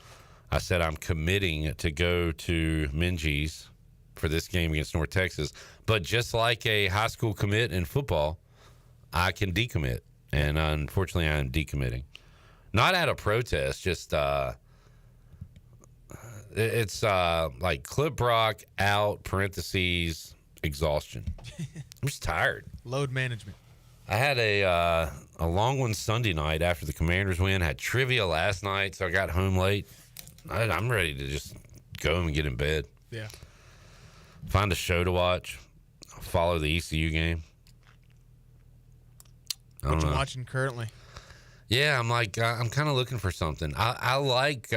I said I'm committing to go to Minji's for this game against North Texas. But just like a high school commit in football, I can decommit. And unfortunately, I am decommitting. Not out of protest, just it's like Clip Brock out, parentheses, exhaustion. I'm just tired. Load management. I had a long one Sunday night after the Commanders win. Had trivia last night, so I got home late. I'm ready to just go home and get in bed. Yeah. Find a show to watch. Follow the ECU game. What you watching currently? Yeah, I'm like, I'm kind of looking for something. I like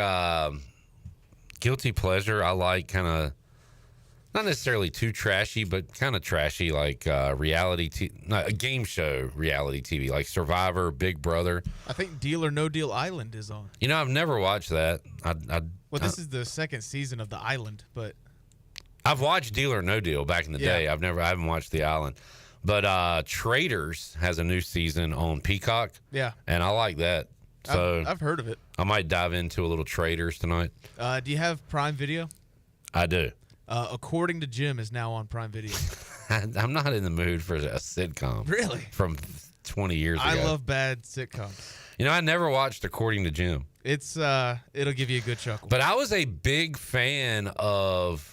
guilty pleasure. I like kind of, not necessarily too trashy, but kind of trashy, like reality, a game show reality TV, like Survivor, Big Brother. I think Deal or No Deal Island is on. You know, I've never watched that. Well, this is the second season of The Island, but I've watched Deal or No Deal back in the day. I haven't watched The Island. But Traders has a new season on Peacock. Yeah. And I like that. So I've heard of it. I might dive into a little Traders tonight. Do you have Prime Video? I do. According to Jim is now on Prime Video. I'm not in the mood for a sitcom. Really? From 20 years ago. I love bad sitcoms. You know, I never watched According to Jim. It's it'll give you a good chuckle. But I was a big fan of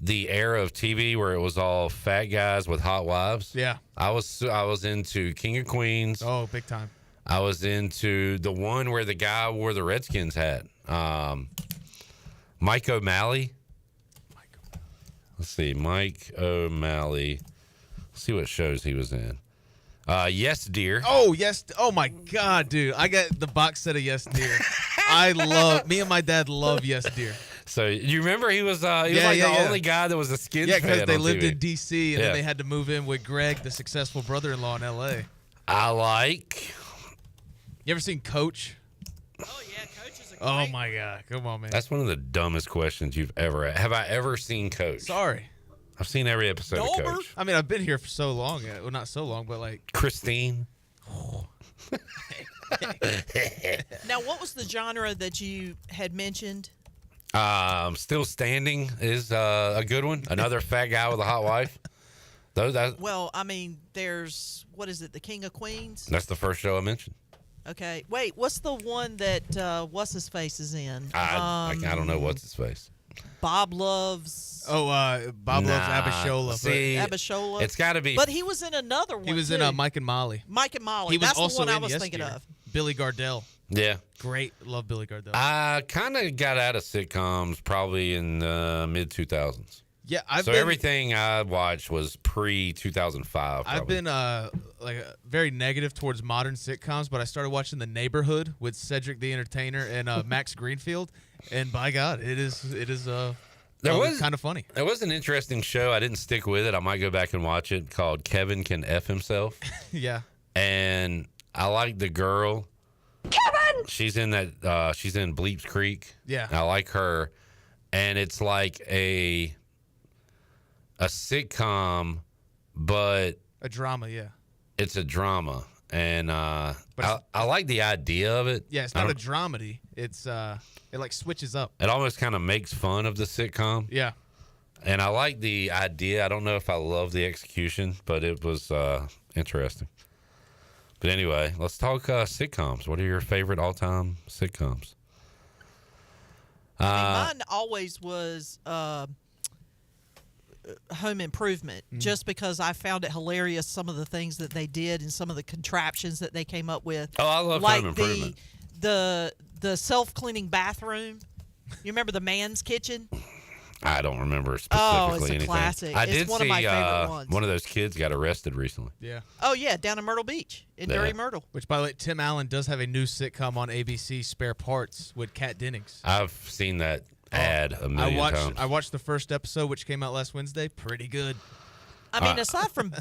the era of TV where it was all fat guys with hot wives. Yeah. I was into King of Queens. Oh, big time. I was into the one where the guy wore the Redskins hat. Mike O'Malley. Let's see, Mike O'Malley. Let's see what shows he was in. Yes, Dear. Oh, yes. Oh, my God, dude. I got the box set of Yes, Dear. Me and my dad love Yes, Dear. So you remember he was the only guy that was a Skins fan. Yeah, because they lived TV. in D.C. and then they had to move in with Greg, the successful brother-in-law in L.A. I like. You ever seen Coach? Oh, yeah, Coach is a great. Oh, my God. Come on, man. That's one of the dumbest questions you've ever had. Have I ever seen Coach? Sorry. I've seen every episode of Coach. I mean, I've been here for so long. Well, not so long, but like. Christine. Now, what was the genre that you had mentioned? Still Standing is a good one. Another fat guy with a hot wife. Well, I mean, there's, what is it, The King of Queens? That's the first show I mentioned. Okay. Wait, what's the one that What's-His-Face is in? I don't know What's-His-Face. Bob Loves... Oh, Bob Loves Abishola. See, Abishola? It's got to be... But he was in another one, He was too. in Mike and Molly. Mike and Molly. He was That's also the one I in was Yes thinking Dear. of. Billy Gardell. Yeah. Great. Love Billy Gardell. I kind of got out of sitcoms probably in the mid-2000s. Yeah, everything I watched was pre-2005. I've been very negative towards modern sitcoms, but I started watching The Neighborhood with Cedric the Entertainer and Max Greenfield, and by God, it is kind of funny. There was an interesting show. I didn't stick with it. I might go back and watch it, called Kevin Can F Himself. Yeah. And I like the girl. Kevin! She's in that. She's in Bleeps Creek. Yeah. I like her. And it's like a sitcom, but a drama, yeah. It's a drama. And I like the idea of it. Yeah, it's not a dramedy. It's it like switches up. It almost kind of makes fun of the sitcom. Yeah. And I like the idea. I don't know if I love the execution, but it was interesting. But anyway, let's talk sitcoms. What are your favorite all-time sitcoms? Mine always was Home Improvement, just because I found it hilarious, some of the things that they did and some of the contraptions that they came up with. Oh, I love Home Improvement. The self-cleaning bathroom. You remember the man's kitchen? I don't remember specifically it's a anything. classic. I It's did one see of my favorite ones. one of those kids got arrested recently. Yeah. Oh, yeah, down in Myrtle Beach, in Dirty Myrtle. Which, by the way, Tim Allen does have a new sitcom on ABC, Spare Parts, with Kat Dennings. I've seen that ad a million times. I watched the first episode, which came out last Wednesday. Pretty good. I mean, aside from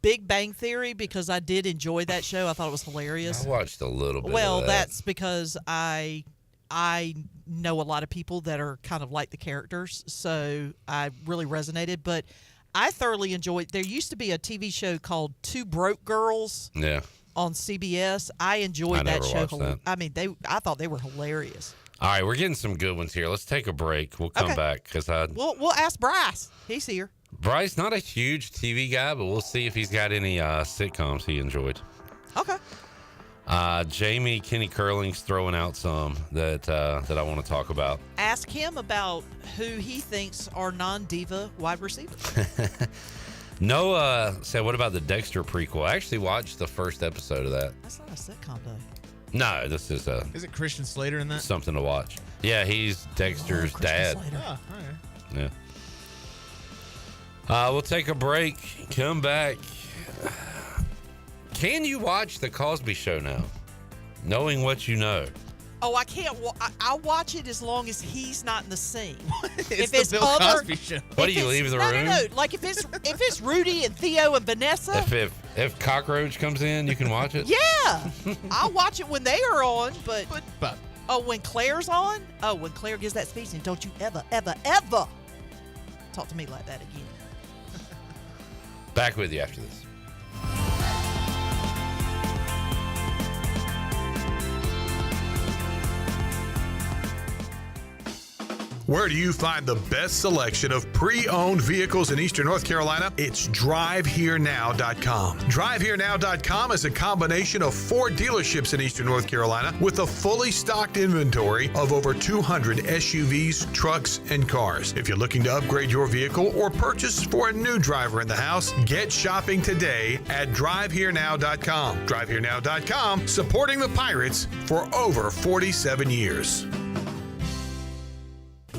Big Bang Theory, because I did enjoy that show. I thought it was hilarious. I watched a little bit Well, of that. that's because I know a lot of people that are kind of like the characters, so I really resonated. But I thoroughly enjoyed. There used to be a TV show called Two Broke Girls. Yeah. On CBS, I enjoyed I that never show. watched that. I mean, I thought they were hilarious. All right, we're getting some good ones here. Let's take a break. We'll come back because We'll ask Bryce. He's here. Bryce, not a huge TV guy, but we'll see if he's got any sitcoms he enjoyed. Okay. Jamie Kenny Curling's throwing out some that I want to talk about. Ask him about who he thinks are non-diva wide receivers. Noah said, what about the Dexter prequel? I actually watched the first episode of that. That's not a sitcom, though. No, this is Is it Christian Slater in that? something to watch. Yeah, he's Dexter's dad. Slater. Oh, all right. Yeah. We'll take a break. Come back. Can you watch The Cosby Show now? Knowing what you know. Oh, I can't. I'll watch it as long as he's not in the scene. It's the Bill Cosby Show. What, do you leave the room? No. Like if it's Rudy and Theo and Vanessa. If Cockroach comes in, you can watch it? Yeah, I'll watch it when they are on. But when Claire's on. Oh, when Claire gives that speech, and don't you ever talk to me like that again. Back with you after this. Where do you find the best selection of pre-owned vehicles in Eastern North Carolina? It's DriveHereNow.com. DriveHereNow.com is a combination of 4 dealerships in Eastern North Carolina with a fully stocked inventory of over 200 SUVs, trucks, and cars. If you're looking to upgrade your vehicle or purchase for a new driver in the house, get shopping today at DriveHereNow.com. DriveHereNow.com, supporting the Pirates for over 47 years.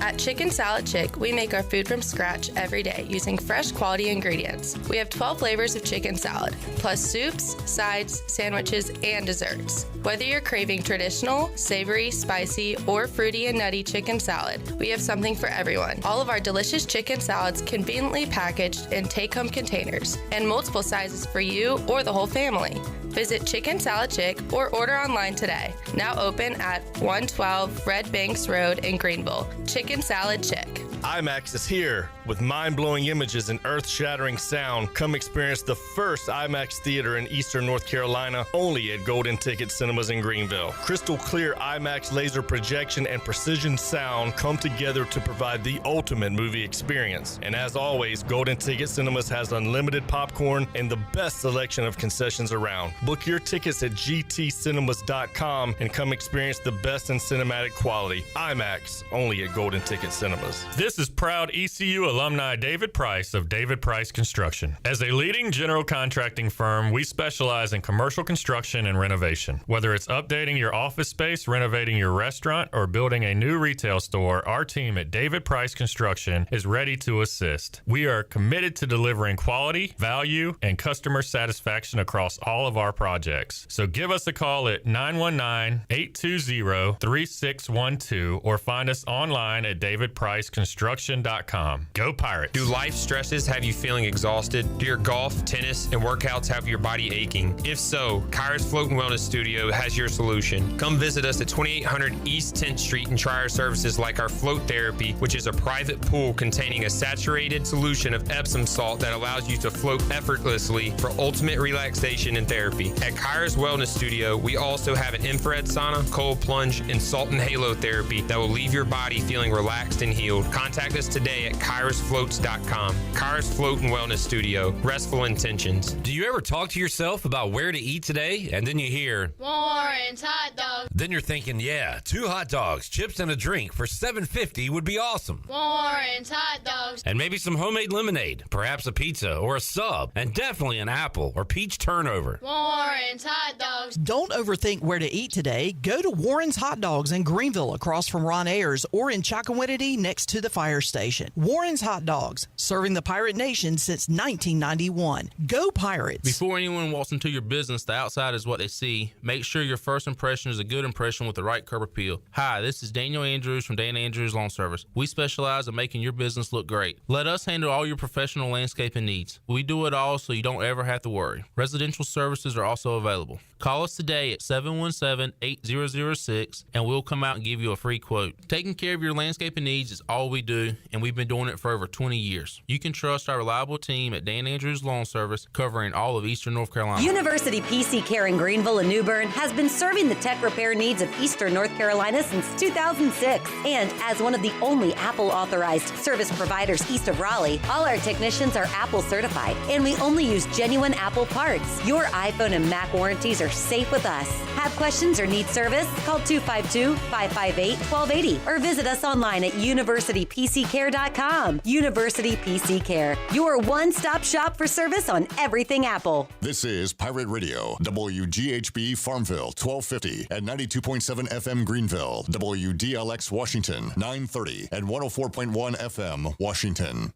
At Chicken Salad Chick, we make our food from scratch every day using fresh quality ingredients. We have 12 flavors of chicken salad, plus soups, sides, sandwiches, and desserts. Whether you're craving traditional, savory, spicy, or fruity and nutty chicken salad, we have something for everyone. All of our delicious chicken salads conveniently packaged in take-home containers and multiple sizes for you or the whole family. Visit Chicken Salad Chick or order online today. Now open at 112 Red Banks Road in Greenville. Chicken Salad Chick. IMAX is here with mind-blowing images and earth-shattering sound. Come experience the first IMAX theater in Eastern North Carolina, only at Golden Ticket Cinemas in Greenville. Crystal clear IMAX laser projection and precision sound come together to provide the ultimate movie experience. And as always, Golden Ticket Cinemas has unlimited popcorn and the best selection of concessions around. Book your tickets at gtcinemas.com and come experience the best in cinematic quality. IMAX, only at Golden Ticket Cinemas. This is proud ECU alumni David Price of David Price Construction. As a leading general contracting firm, we specialize in commercial construction and renovation. Whether it's updating your office space, renovating your restaurant, or building a new retail store, our team at David Price Construction is ready to assist. We are committed to delivering quality, value, and customer satisfaction across all of our projects. So give us a call at 919-820-3612 or find us online at davidpriceconstruction.com. Go Pirates. Do life stresses have you feeling exhausted? Do your golf, tennis, and workouts have your body aching? If so, Kyra's Float and Wellness Studio has your solution. Come visit us at 2800 East 10th Street and try our services like our float therapy, which is a private pool containing a saturated solution of Epsom salt that allows you to float effortlessly for ultimate relaxation and therapy. At Kyra's Wellness Studio, we also have an infrared sauna, cold plunge, and salt and halo therapy that will leave your body feeling relaxed and healed. Contact us today at Kyra's KayarsFloats.com. Kayars Float and Wellness Studio. Restful intentions. Do you ever talk to yourself about where to eat today? And then you hear Warren's Hot Dogs. Then you're thinking, yeah, 2 hot dogs, chips, and a drink for $7.50 would be awesome. Warren's Hot Dogs. And maybe some homemade lemonade, perhaps a pizza or a sub, and definitely an apple or peach turnover. Warren's Hot Dogs. Don't overthink where to eat today. Go to Warren's Hot Dogs in Greenville across from Ron Ayers or in Chocowinity next to the fire station. Warren's Hot Dogs, serving the Pirate Nation since 1991. Go Pirates! Before anyone walks into your business, the outside is what they see. Make sure your first impression is a good impression with the right curb appeal. Hi, this is Daniel Andrews from Dan Andrews Lawn Service. We specialize in making your business look great. Let us handle all your professional landscaping needs. We do it all so you don't ever have to worry. Residential services are also available. Call us today at 717-8006 and we'll come out and give you a free quote. Taking care of your landscaping needs is all we do, and we've been doing it for over 20 years. You can trust our reliable team at Dan Andrews Lawn Service, covering all of Eastern North Carolina. University PC Care in Greenville and New Bern has been serving the tech repair needs of Eastern North Carolina since 2006. And as one of the only Apple authorized service providers east of Raleigh, all our technicians are Apple certified, and we only use genuine Apple parts. Your iPhone and Mac warranties are safe with us. Have questions or need service? Call 252-558-1280 or visit us online at universitypccare.com. University PC Care, your one-stop shop for service on everything Apple. This is Pirate Radio, WGHB Farmville, 1250 at 92.7 FM Greenville, WDLX Washington, 930 and 104.1 FM Washington.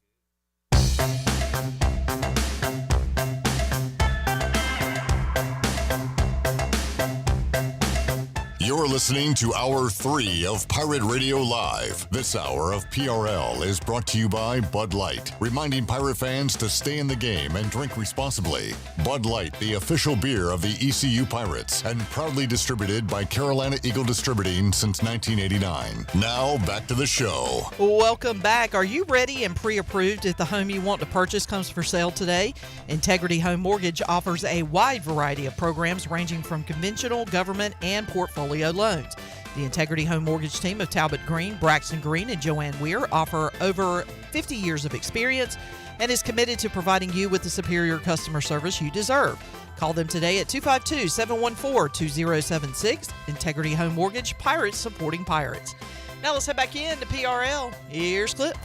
You're listening to Hour 3 of Pirate Radio Live. This hour of PRL is brought to you by Bud Light, reminding Pirate fans to stay in the game and drink responsibly. Bud Light, the official beer of the ECU Pirates, and proudly distributed by Carolina Eagle Distributing since 1989. Now, back to the show. Welcome back. Are you ready and pre-approved if the home you want to purchase comes for sale today? Integrity Home Mortgage offers a wide variety of programs ranging from conventional, government, and portfolio loans. The Integrity Home Mortgage team of Talbot Green, Braxton Green, and Joanne Weir offer over 50 years of experience and is committed to providing you with the superior customer service you deserve. Call them today at 252-714-2076. Integrity Home Mortgage, Pirates supporting Pirates. Now let's head back in to PRL. Here's Clip.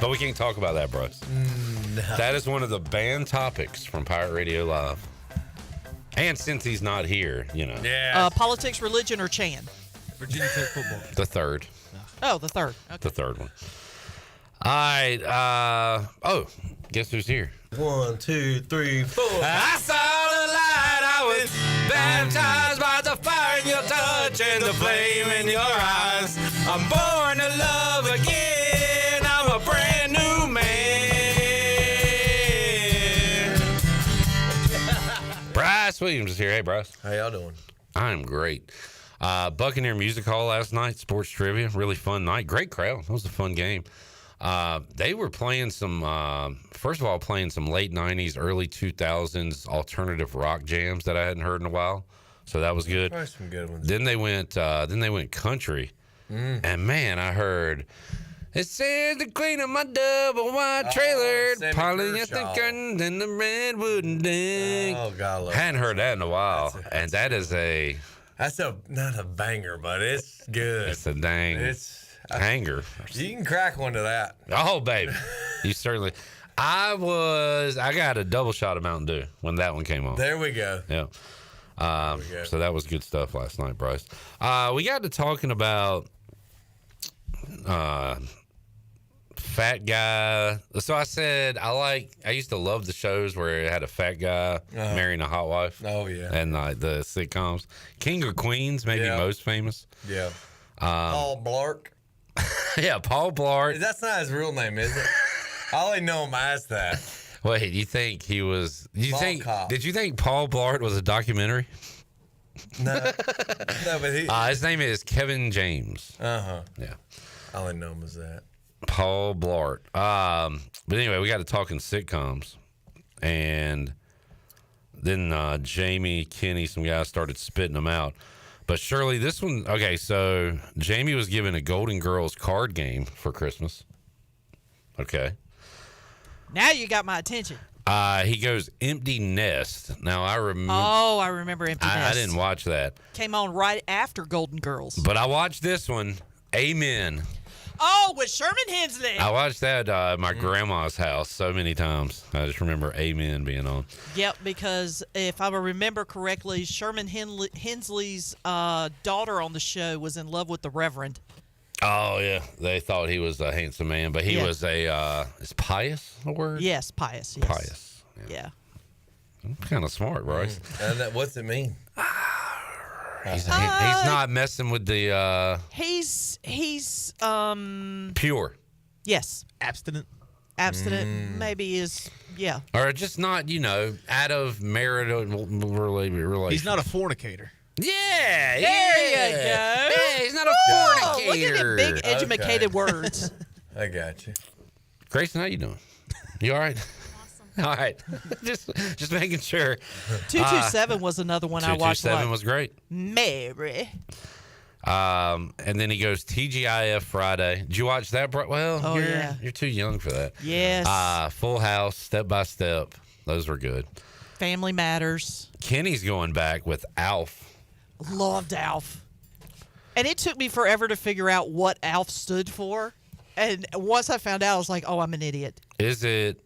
But we can't talk about that, Bryce. No. That is one of the banned topics from Pirate Radio Live. And since he's not here, you know. Yeah. Politics, religion, or Chan? Virginia Tech football. The third. Oh, the third. Okay. The third one. All right. Guess who's here? 1, 2, 3, 4. I saw the light. I was baptized by the fire in your touch and the flame in your eyes. I'm born to love again. I'm a brand new man. Bryce Williams is here. Hey, Bryce. How y'all doing? I'm great. Buccaneer Music Hall last night, sports trivia, really fun night. Great crowd. It was a fun game. They were playing some, first of all, playing some late 90s, early 2000s alternative rock jams that I hadn't heard in a while. So that was good. Probably some good ones. Then they went country. And man, I heard, it says the queen of my double wide trailer, piling at the curtains and the redwood and ding. Oh, God. Hadn't heard that in a while. That's not a banger, but it's good. It's a dang hanger. You can crack one to that. Oh, baby. You certainly. I got a double shot of Mountain Dew when that one came on. There we go. Yeah. So that was good stuff last night, Bryce. We got to talking about fat guy. So I said I used to love the shows where it had a fat guy marrying a hot wife. Oh yeah. And the sitcoms. King of Queens, maybe most famous. Yeah. Paul Blart. Yeah, Paul Blart. That's not his real name, is it? I only know him as that. Wait, you think he was? Cop. Did you think Paul Blart was a documentary? No, but his name is Kevin James. Yeah. I only know him as that. Paul Blart. But anyway, we got to talking sitcoms, and then Jamie, Kenny, some guys started spitting them out. But Shirley, this one, okay, so Jamie was given a Golden Girls card game for Christmas. Okay. Now you got my attention. He goes Empty Nest. Now, I remember. Oh, I remember Empty Nest. I didn't watch that. Came on right after Golden Girls. But I watched this one, Amen. Oh, with Sherman Hensley. I watched that at my grandma's house so many times. I just remember Amen being on. Yep, because if I remember correctly, Sherman Hensley's daughter on the show was in love with the Reverend. Oh, yeah. They thought he was a handsome man, but he was is pious a word? Yes, pious. Yes. Pious. Yeah. Kind of smart, Bryce. What's it mean? He's not messing with the He's pure. Yes. Abstinent. Maybe is or just not out of marital relationship. He's not a fornicator. Yeah, there you go. Yeah, he's not a fornicator. Look at him, big educated words. I got you. Grayson, how you doing? You all right? Awesome. All right. just making sure. 227 was another one I watched. 227 was great. Mary. And then he goes TGIF Friday. Did you watch that? Well, you're too young for that. Yes. Full House, Step by Step. Those were good. Family Matters. Kenny's going back with Alf. Loved Alf. And it took me forever to figure out what Alf stood for. And once I found out, I was like, oh, I'm an idiot. Is it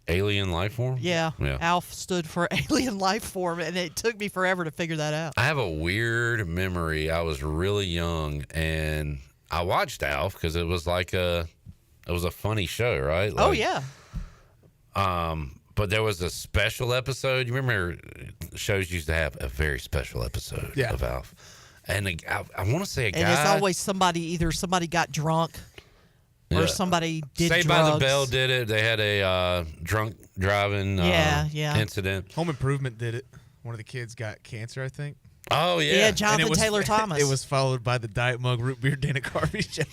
alien life form? Yeah. Alf stood for alien life form, and it took me forever to figure that out. I have a weird memory. I was really young, and I watched Alf because it was a funny show, right? Oh, yeah. But there was a special episode. You remember shows used to have a very special episode of Alf. And I want to say a guy. And it's always somebody got drunk or somebody did Saved drugs. by the Bell did it. They had a drunk driving incident. Home Improvement did it. One of the kids got cancer, I think. Oh, yeah. Yeah, Jonathan Taylor Thomas. It was followed by the Diet Mug Root Beer Dana Carvey show.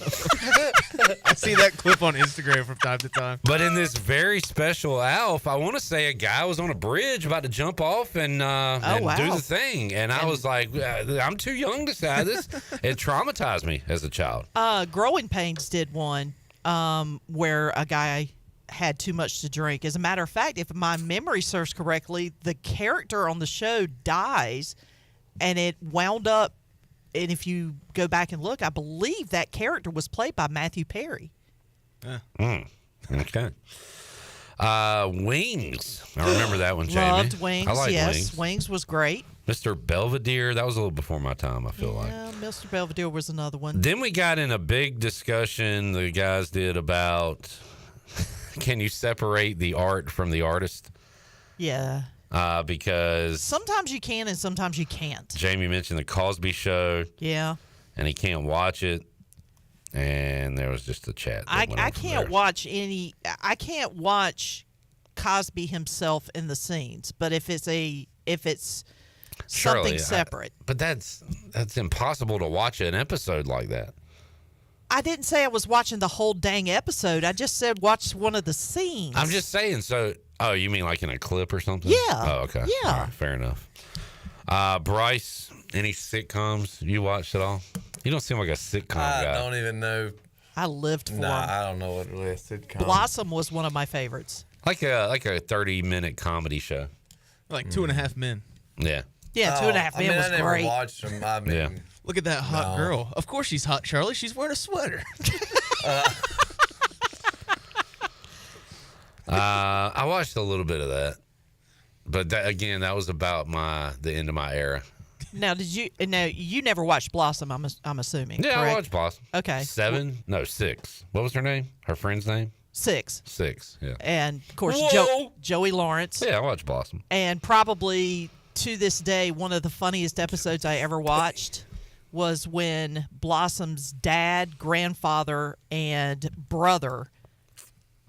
I see that clip on Instagram from time to time. But in this very special Alf, I want to say a guy was on a bridge about to jump off and do the thing. And I was like, I'm too young to say this. It traumatized me as a child. Growing Pains did one where a guy had too much to drink. As a matter of fact, if my memory serves correctly, the character on the show dies. And it wound up, and if you go back and look, I believe that character was played by Matthew Perry. Okay. Wings. I remember that one, Jamie. Loved Wings, I like yes. Wings. Wings was great. Mr. Belvedere, that was a little before my time, I feel like. Yeah, Mr. Belvedere was another one. Then we got in a big discussion the guys did about can you separate the art from the artist? Yeah. Because sometimes you can and sometimes you can't. Jamie mentioned the Cosby Show. Yeah. And he can't watch it. And there was just a chat. I can't watch Cosby himself in the scenes, but if it's something separate. But that's impossible to watch an episode like that. I didn't say I was watching the whole dang episode. I just said watch one of the scenes. I'm just saying. So, oh, you mean like in a clip or something? Yeah. Oh, okay. Yeah. All right, fair enough. Bryce, any sitcoms you watched at all? You don't seem like a sitcom guy. I don't even know. I lived for them. I don't know what it is. Sitcom. Blossom was one of my favorites. Like a 30-minute comedy show. Like 2.5 Men. Yeah. Yeah, 2.5 Men was I never great. watched them. I mean, Yeah. Look at that hot girl. Of course she's hot, Charlie. She's wearing a sweater. I watched a little bit of that. But that was about the end of my era. Now, you never watched Blossom, I'm assuming, Yeah, correct? I watched Blossom. Okay. 6. What was her name? Her friend's name? 6. 6, yeah. And, of course, Joey Lawrence. Yeah, I watched Blossom. And probably, to this day, one of the funniest episodes I ever watched was when Blossom's dad, grandfather, and brother,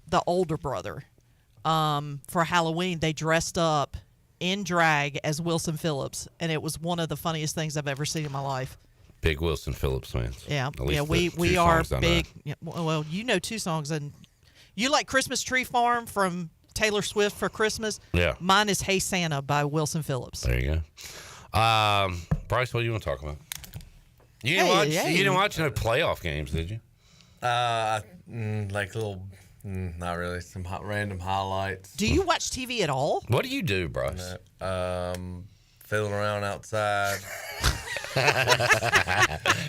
the older brother, for Halloween, they dressed up in drag as Wilson Phillips, and it was one of the funniest things I've ever seen in my life. Big Wilson Phillips fans. Yeah, At least we two are songs I know. big. Yeah, well, you know 2 songs, and you like Christmas Tree Farm from Taylor Swift for Christmas. Yeah. Mine is Hey Santa by Wilson Phillips. There you go. Bryce, what do you want to talk about? You didn't watch no playoff games, did you? Like little, not really. Some random highlights. Do you watch TV at all? What do you do, Bryce? Fiddling around outside.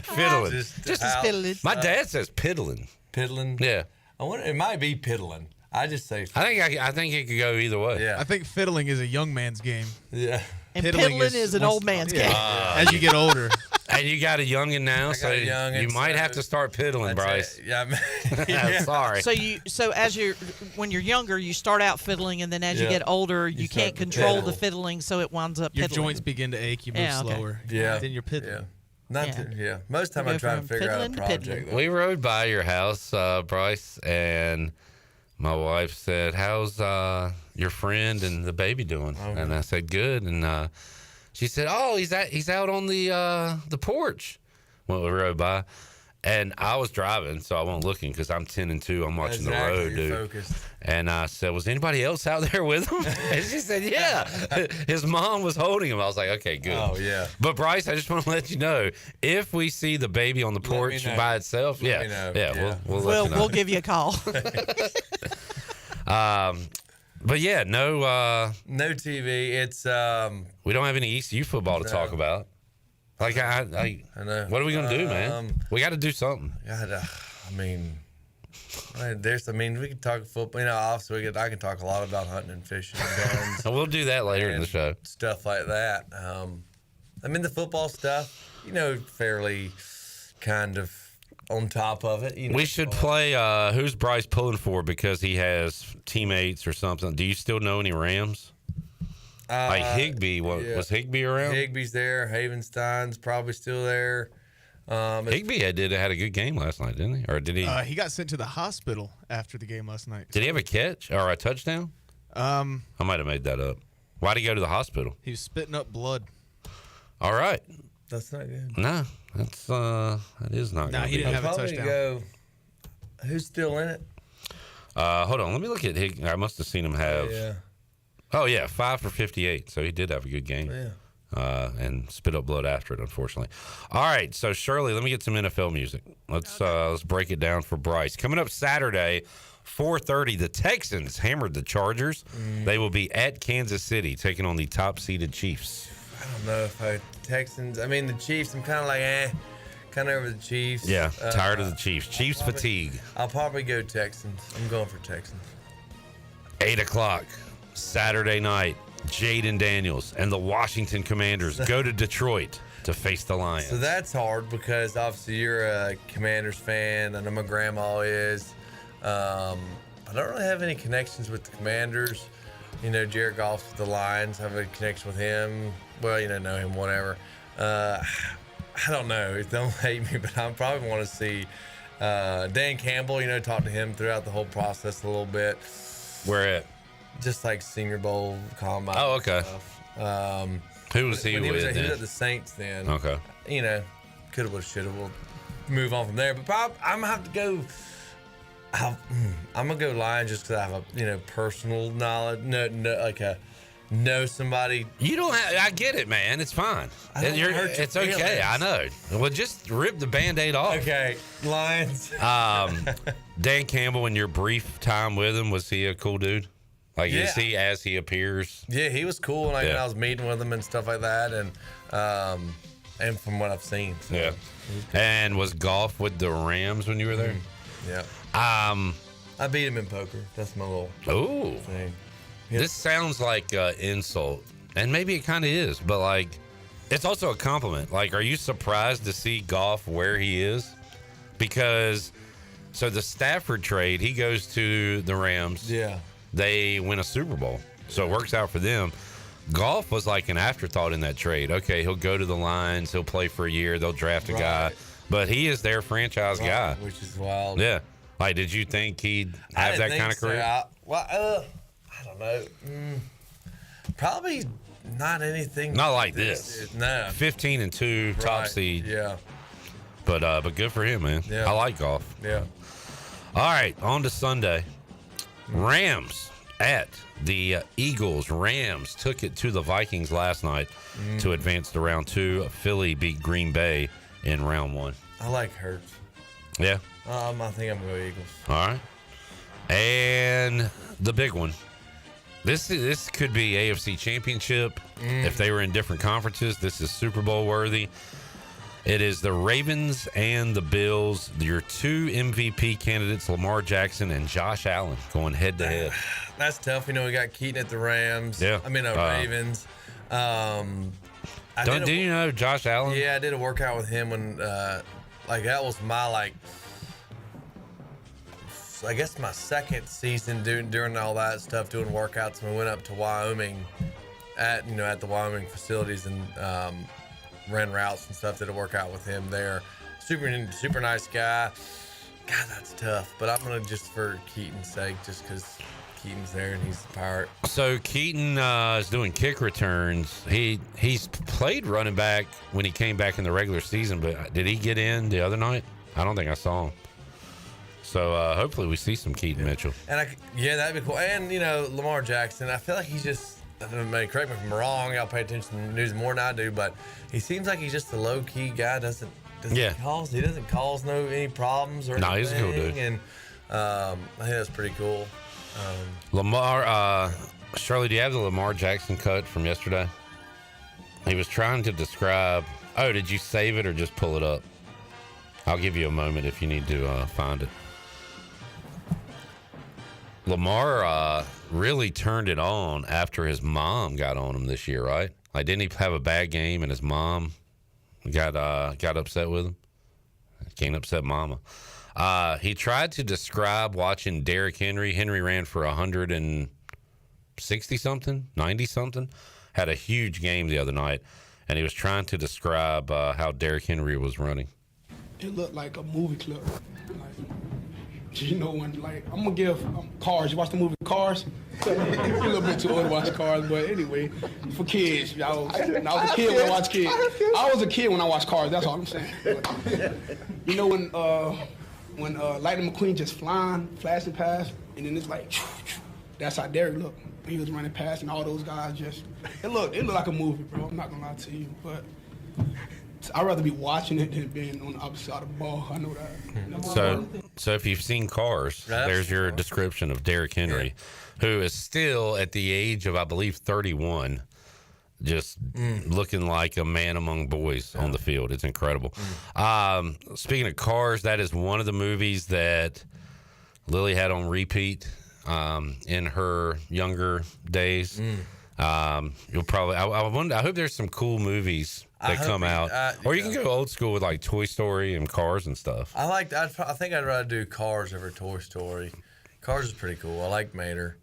Fiddling. Just as fiddling. My dad says piddling. Piddling? Yeah. I wonder. It might be piddling. I just say. I think it could go either way. Yeah. I think fiddling is a young man's game. Yeah. And piddling is an old man's game. As you get older. And you got a youngin' now, so you might have to start piddling, Bryce. Yeah. Sorry. When you're younger, you start out fiddling, and then as you get older, you can't control the fiddling, so it winds up Your piddling. joints begin to ache. You move slower. Yeah. Then you're piddling. Most time I try to figure out a project. We rode by your house, Bryce, and my wife said, "How's your friend and the baby doing?" And I said, "Good." And she said, "Oh, he's out on the porch." When we rode by, and I was driving, so I wasn't looking because I'm 10 and 2. I'm watching the road, dude. Focused. And I said, "Was anybody else out there with him?" And she said, "Yeah." His mom was holding him. I was like, "Okay, good." Oh yeah. But Bryce, I just want to let you know, if we see the baby on the porch by itself, we'll let you know. We'll give you a call. But yeah, no TV. It's we don't have any ECU football to talk about. Like I know. What are we gonna do, man? We got to do something. We can talk football. Obviously, I can talk a lot about hunting and fishing and guns. We'll do that later in the show. Stuff like that. The football stuff, fairly kind of on top of it. We should play Who's Bryce Pulling For, because he has teammates or something. Do you still know any Rams? Like Higbee, was Higbee around? Higbee's there. Havenstein's probably still there. Higbee had a good game last night, didn't he? Or did he? He got sent to the hospital after the game last night. Did he have a catch or a touchdown? I might have made that up. Why'd he go to the hospital? He was spitting up blood. All right. That's not good. No, that is not good. No, he didn't have a touchdown. Who's still in it? Hold on. Let me look at Higbee. I must have seen him have. Yeah. Oh, yeah, 5 for 58. So he did have a good game. Yeah. And spit up blood after it, unfortunately. All right, so Shirley, let me get some NFL music. Let's break it down for Bryce. Coming up Saturday, 4:30, the Texans hammered the Chargers. They will be at Kansas City taking on the top-seeded Chiefs. I don't know if Texans. The Chiefs. I'm kind of like kind of over the Chiefs. Yeah, tired of the Chiefs. Chiefs fatigue. I'll probably go Texans. I'm going for Texans. 8 o'clock. Saturday night, Jaden Daniels and the Washington Commanders go to Detroit to face the Lions. So that's hard because obviously you're a Commanders fan. I know my grandma is. I don't really have any connections with the Commanders. Jared Goff's with the Lions. I have a connection with him. Well, know him, whatever. I don't know. Don't hate me, but I probably want to see Dan Campbell, talk to him throughout the whole process a little bit. Where at? Just like Senior Bowl, combine. Oh, okay. Stuff. Who was he with? He was then? at the Saints then. Okay. Could have, would have, should have. We'll move on from there. But I'm gonna have to go. I'm gonna go Lions just because I have a personal knowledge. Know somebody. You don't have. I get it, man. It's fine. It's okay. Feelings. I know. Well, just rip the Band-Aid off. Okay, Lions. Dan Campbell, in your brief time with him, was he a cool dude? Is he as he appears? Yeah, he was cool. When I was meeting with him and stuff like that, and from what I've seen. So. Yeah. And was Goff with the Rams when you were there? Yeah. I beat him in poker. That's my little thing. Yep. This sounds like an insult, and maybe it kind of is, but it's also a compliment. Are you surprised to see Goff where he is? Because the Stafford trade, he goes to the Rams. Yeah. They win a Super Bowl, so it works out for them. Goff was like an afterthought in that trade. Okay, he'll go to the Lions, he'll play for a year, they'll draft a guy, but he is their franchise guy, which is wild. Yeah. Did you think he'd have that kind of career? I don't know. Probably not anything. Not like this. No. 15 and 2, top seed. Yeah. But good for him, man. Yeah. I like Goff. Yeah. All right, on to Sunday. Rams at the Eagles. Rams took it to the Vikings last night to advance to round 2. Philly beat Green Bay in round 1. I like Hurts. Yeah. I think I'm going to go Eagles. All right. And the big one. This could be AFC Championship. If they were in different conferences, this is Super Bowl worthy. It is the Ravens and the Bills. Your 2 MVP candidates, Lamar Jackson and Josh Allen, going head to head. That's tough. We got Keaton at the Rams. Yeah. Ravens. Do you know Josh Allen? Yeah, I did a workout with him when, that was my, I guess my second season during all that stuff, doing workouts. And we went up to Wyoming at the Wyoming facilities and ran routes and stuff. Did a workout with him there. Super nice guy. God, that's tough. But I'm going to just for Keaton's sake, just because Keaton's there and he's the Pirate. So Keaton is doing kick returns. He's played running back when he came back in the regular season, but did he get in the other night? I don't think I saw him. So hopefully we see some Keaton Mitchell. And that'd be cool. And Lamar Jackson, I feel like he's just. Correct me if I'm wrong. Y'all pay attention to the news more than I do, but he seems like he's just a low key guy. He doesn't cause any problems or anything. No, he's a cool dude. And I think that's pretty cool. Lamar, Shirley, do you have the Lamar Jackson cut from yesterday? He was trying to describe. Oh, did you save it or just pull it up? I'll give you a moment if you need to find it. Lamar really turned it on after his mom got on him this year, right? Didn't he have a bad game and his mom got upset with him? Can't upset mama. He tried to describe watching Derrick Henry. Henry ran for 160-something, 90-something. Had a huge game the other night, and he was trying to describe how Derrick Henry was running. It looked like a movie clip. When I'm gonna give Cars. You watch the movie Cars? You're a little bit too old to watch Cars, but anyway, for kids. I was a kid when I watched kids. I was a kid when I watched Cars. That's all I'm saying. But, when Lightning McQueen just flashing past, and then it's like, that's how Derrick looked. He was running past, and all those guys it looked like a movie, bro. I'm not gonna lie to you, but. I'd rather be watching it than being on the opposite side of the ball. I know that. So if you've seen Cars, there's your description of Derrick Henry, who is still at the age of, I believe, 31, just looking like a man among boys on the field. It's incredible. Speaking of Cars, that is one of the movies that Lily had on repeat in her younger days. You'll probably. I hope there's some cool movies that come out, or you can go old school with Toy Story and Cars and stuff. I think I'd rather do Cars over Toy Story. Cars is pretty cool. I like Mater.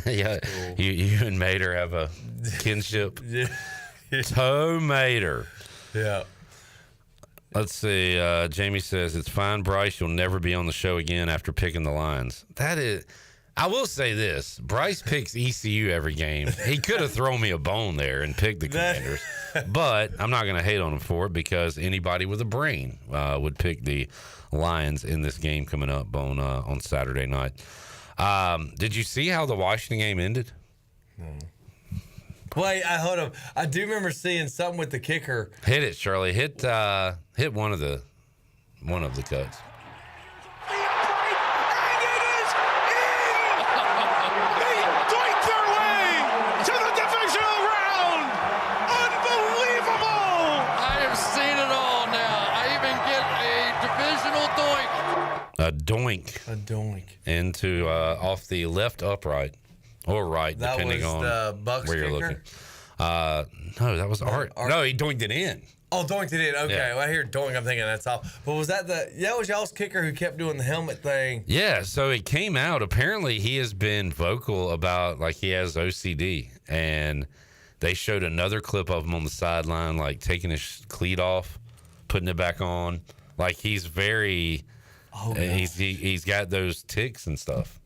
Yeah, cool. You and Mater have a kinship. Yeah. Toe Mater. Yeah. Let's see. Jamie says it's fine, Bryce. You'll never be on the show again after picking the Lions. That is. I will say this. Bryce picks ECU every game. He could have thrown me a bone there and picked the Commanders. But I'm not going to hate on him for it because anybody with a brain would pick the Lions in this game coming up on Saturday night. Did you see how the Washington game ended? Wait, hold on. I do remember seeing something with the kicker. Hit it, Shirley. Hit one of the cuts. A doink into off the left upright or right, that depending was on the Bucks where you're kicker? looking. No, that was Art. No, he doinked it in. Oh, doinked it in. Okay, Yeah. Well, I hear doink. I'm thinking that's off. But was that was y'all's kicker who kept doing the helmet thing? Yeah, so it came out. Apparently, he has been vocal about he has OCD, and they showed another clip of him on the sideline, taking his cleat off, putting it back on. He's very. Oh, he's got those tics and stuff.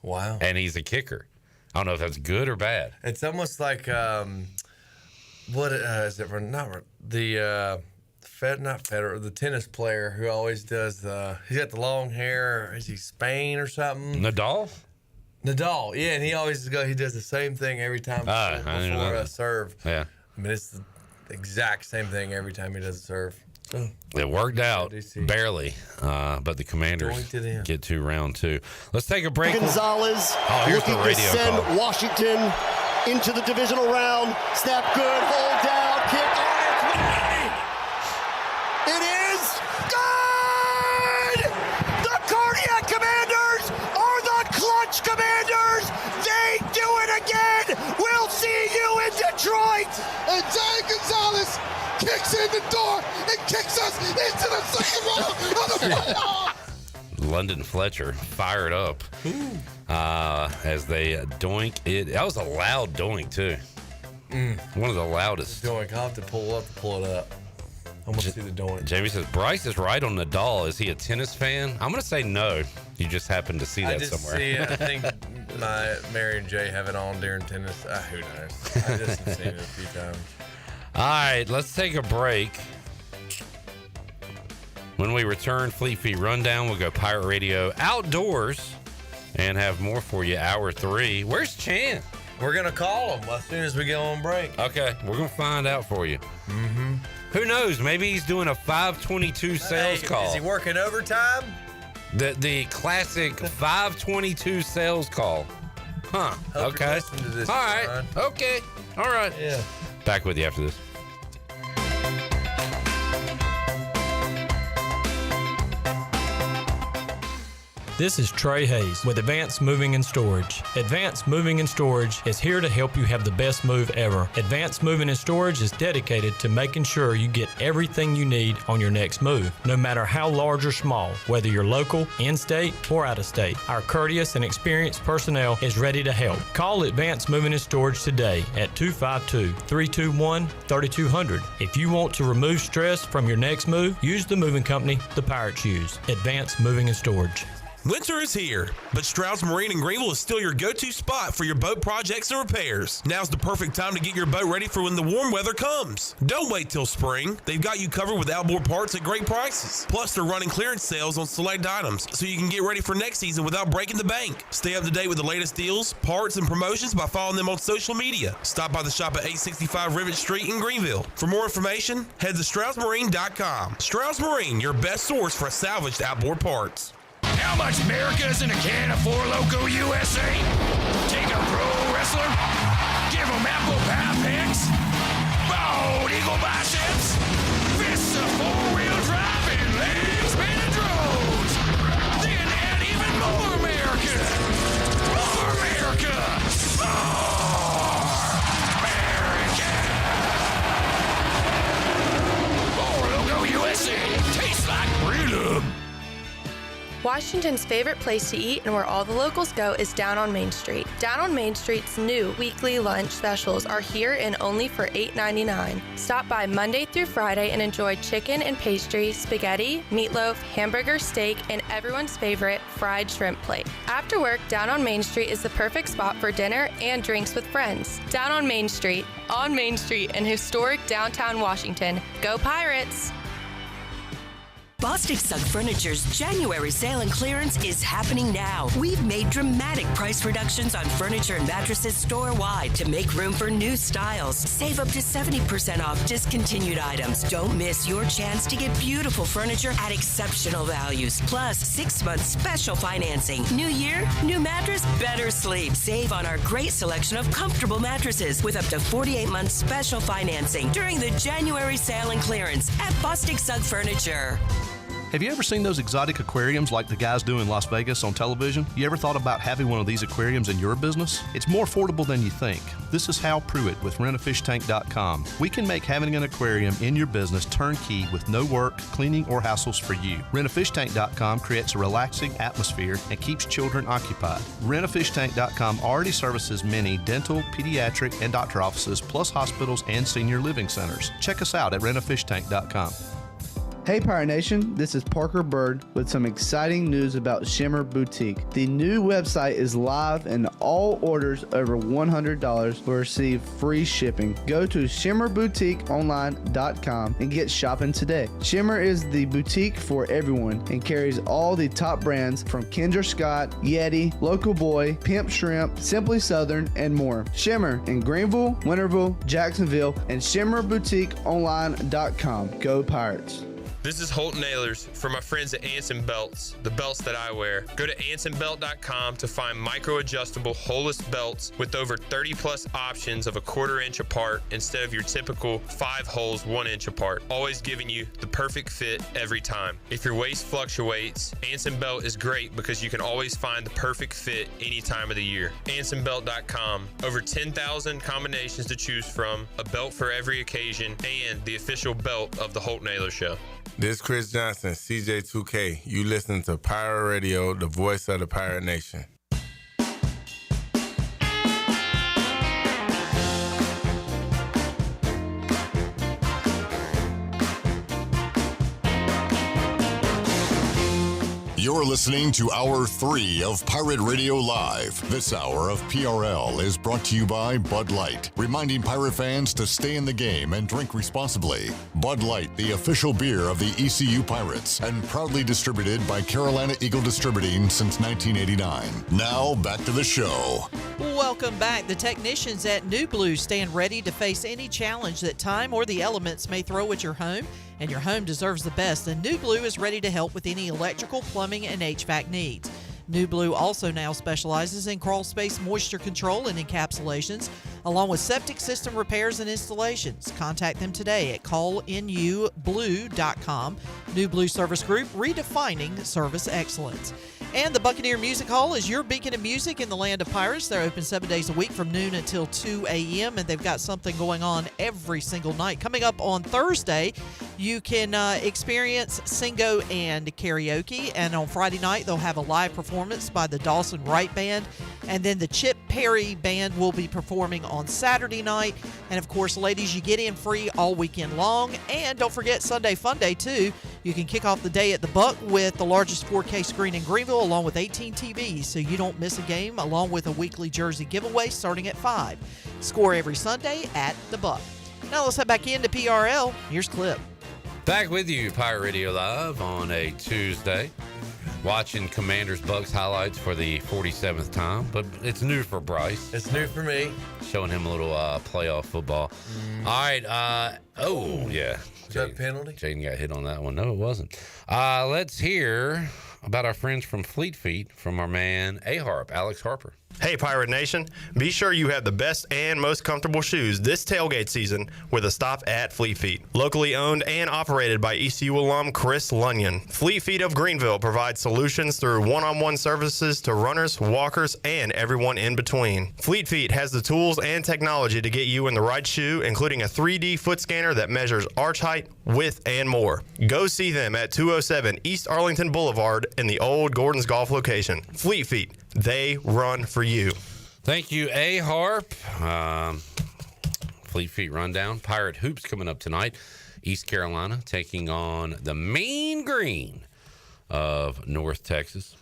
Wow. And he's a kicker. I don't know if that's good or bad. It's almost like what is it? Not the Federer, the tennis player who always does. He's got the long hair. Is he Spain or something? Nadal? Nadal, yeah, and he does the same thing every time before a serve. Yeah. I mean, it's the exact same thing every time he does a serve. So, it worked out barely, but the Commanders get to round 2. Let's take a break. Gonzalez here's the looking to radio send call. Washington into the divisional round. Snap good, hold down, kick on. It is good! The Cardiac Commanders are the Clutch Commanders! They do it again! We'll see you in Detroit! And Jay Gonzalez kicks in the door and kicks us into the second round of the playoffs! London Fletcher fired up as they doink it. That was a loud doink, too. One of the loudest. Doink. I'll have to pull it up. I'm going to see the doink. Jamie says, Bryce is right on Nadal. Is he a tennis fan? I'm going to say no. You just happened to see that somewhere. See it. I think Mary and Jay have it on during tennis. Who knows? I just have seen it a few times. All right, let's take a break. When we return, Fleet Feet Rundown, we'll go Pirate Radio Outdoors and have more for you. Hour 3. Where's Chan? We're going to call him as soon as we go on break. Okay, we're going to find out for you. Mm-hmm. Who knows? Maybe he's doing a 522 sales call. Is he working overtime? The classic 522 sales call. Huh. Okay. All right. Okay. All right. Yeah. Back with you after this. This is Trey Hayes with Advanced Moving and Storage. Advanced Moving and Storage is here to help you have the best move ever. Advanced Moving and Storage is dedicated to making sure you get everything you need on your next move, no matter how large or small, whether you're local, in-state, or out-of-state. Our courteous and experienced personnel is ready to help. Call Advanced Moving and Storage today at 252-321-3200. If you want to remove stress from your next move, use the moving company the Pirates use. Advanced Moving and Storage. Winter is here, but Stroud's Marine in Greenville is still your go-to spot for your boat projects and repairs. Now's the perfect time to get your boat ready for when the warm weather comes. Don't wait till spring. They've got you covered with outboard parts at great prices. Plus, they're running clearance sales on select items, so you can get ready for next season without breaking the bank. Stay up to date with the latest deals, parts, and promotions by following them on social media. Stop by the shop at 865 Rivet Street in Greenville. For more information, head to StroudsMarine.com. Stroud's Marine, your best source for salvaged outboard parts. How much America's in a can of Four Loko USA? Take a pro wrestler, give him apple pie picks, bald eagle biceps, fists of four-wheel drive and legs spinning drones. Then add even more America. More America. More America. Four Loko USA. Tastes like freedom. Washington's favorite place to eat and where all the locals go is down on Main Street. Down on Main Street's new weekly lunch specials are here and only for $8.99. Stop by Monday through Friday and enjoy chicken and pastry, spaghetti, meatloaf, hamburger, steak, and everyone's favorite fried shrimp plate. After work, Down on Main Street is the perfect spot for dinner and drinks with friends. Down on Main Street in historic downtown Washington. Go Pirates! Bostic Sugg Furniture's January sale and clearance is happening now. We've made dramatic price reductions on furniture and mattresses store-wide to make room for new styles. Save up to 70% off discontinued items. Don't miss your chance to get beautiful furniture at exceptional values. Plus, 6-month special financing. New year, new mattress, better sleep. Save on our great selection of comfortable mattresses with up to 48 months special financing during the January sale and clearance at Bostic Sugg Furniture. Have you ever seen those exotic aquariums like the guys do in Las Vegas on television? You ever thought about having one of these aquariums in your business? It's more affordable than you think. This is Hal Pruitt with rentafishtank.com. We can make having an aquarium in your business turnkey with no work, cleaning, or hassles for you. Rentafishtank.com creates a relaxing atmosphere and keeps children occupied. Rentafishtank.com already services many dental, pediatric, and doctor offices, plus hospitals and senior living centers. Check us out at rentafishtank.com. Hey Pirate Nation, this is Parker Bird with some exciting news about Shimmer Boutique. The new website is live and all orders over $100 will receive free shipping. Go to shimmerboutiqueonline.com and get shopping today. Shimmer is the boutique for everyone and carries all the top brands from Kendra Scott, Yeti, Local Boy, Pimp Shrimp, Simply Southern, and more. Shimmer in Greenville, Winterville, Jacksonville, and shimmerboutiqueonline.com. Go Pirates. This is Holt Nailers for my friends at Anson Belts, the belts that I wear. Go to ansonbelt.com to find micro-adjustable holeless belts with over 30 plus options of a 1/4 inch apart instead of your typical 5 holes 1 inch apart, always giving you the perfect fit every time. If your waist fluctuates, Anson Belt is great because you can always find the perfect fit any time of the year. ansonbelt.com, over 10,000 combinations to choose from, a belt for every occasion, and the official belt of the Holt Nailers Show. This is Chris Johnson, CJ2K. You listen to Pirate Radio, the voice of the Pirate Nation. You're listening to Hour 3 of Pirate Radio Live. This hour of PRL is brought to you by Bud Light, reminding Pirate fans to stay in the game and drink responsibly. Bud Light, the official beer of the ECU Pirates, and proudly distributed by Carolina Eagle Distributing since 1989. Now, back to the show. Welcome back. The technicians at New Blue stand ready to face any challenge that time or the elements may throw at your home, and your home deserves the best. And New Blue is ready to help with any electrical, plumbing, and HVAC needs. New Blue also now specializes in crawl space moisture control and encapsulations, along with septic system repairs and installations. Contact them today at callnublue.com. New Blue Service Group, redefining service excellence. And the Buccaneer Music Hall is your beacon of music in the land of pirates. They're open 7 days a week from noon until 2 a.m., and they've got something going on every single night. Coming up on Thursday, you can experience Singo and karaoke, and on Friday night, they'll have a live performance by the Dawson Wright Band, and then the Chip Perry Band will be performing on Saturday night. And, of course, ladies, you get in free all weekend long, and don't forget Sunday Fun Day, too. You can kick off the day at the Buck with the largest 4K screen in Greenville, along with 18 TVs, so you don't miss a game, along with a weekly jersey giveaway starting at 5. Score every Sunday at the Buck. Now let's head back into PRL. Here's Clip. Back with you, Pirate Radio Live on a Tuesday. Watching Commanders Bucks highlights for the 47th time, but it's new for Bryce. It's new for me. Showing him a little playoff football. All right. Oh, yeah. Was that a penalty? Jaden got hit on that one. No, it wasn't. Let's hear about our friends from Fleet Feet from our man A-Harp, Alex Harper. Hey, Pirate Nation. Be sure you have the best and most comfortable shoes this tailgate season with a stop at Fleet Feet. Locally owned and operated by ECU alum Chris Lunyon. Fleet Feet of Greenville provides solutions through one-on-one services to runners, walkers, and everyone in between. Fleet Feet has the tools and technology to get you in the right shoe, including a 3D foot scanner that measures arch height, width, and more. Go see them at 207 East Arlington Boulevard in the old Gordon's Golf location. Fleet Feet. They run for you. Thank you, A-Harp. Fleet Feet Rundown. Pirate Hoops coming up tonight. East Carolina taking on the Mean Green of North Texas.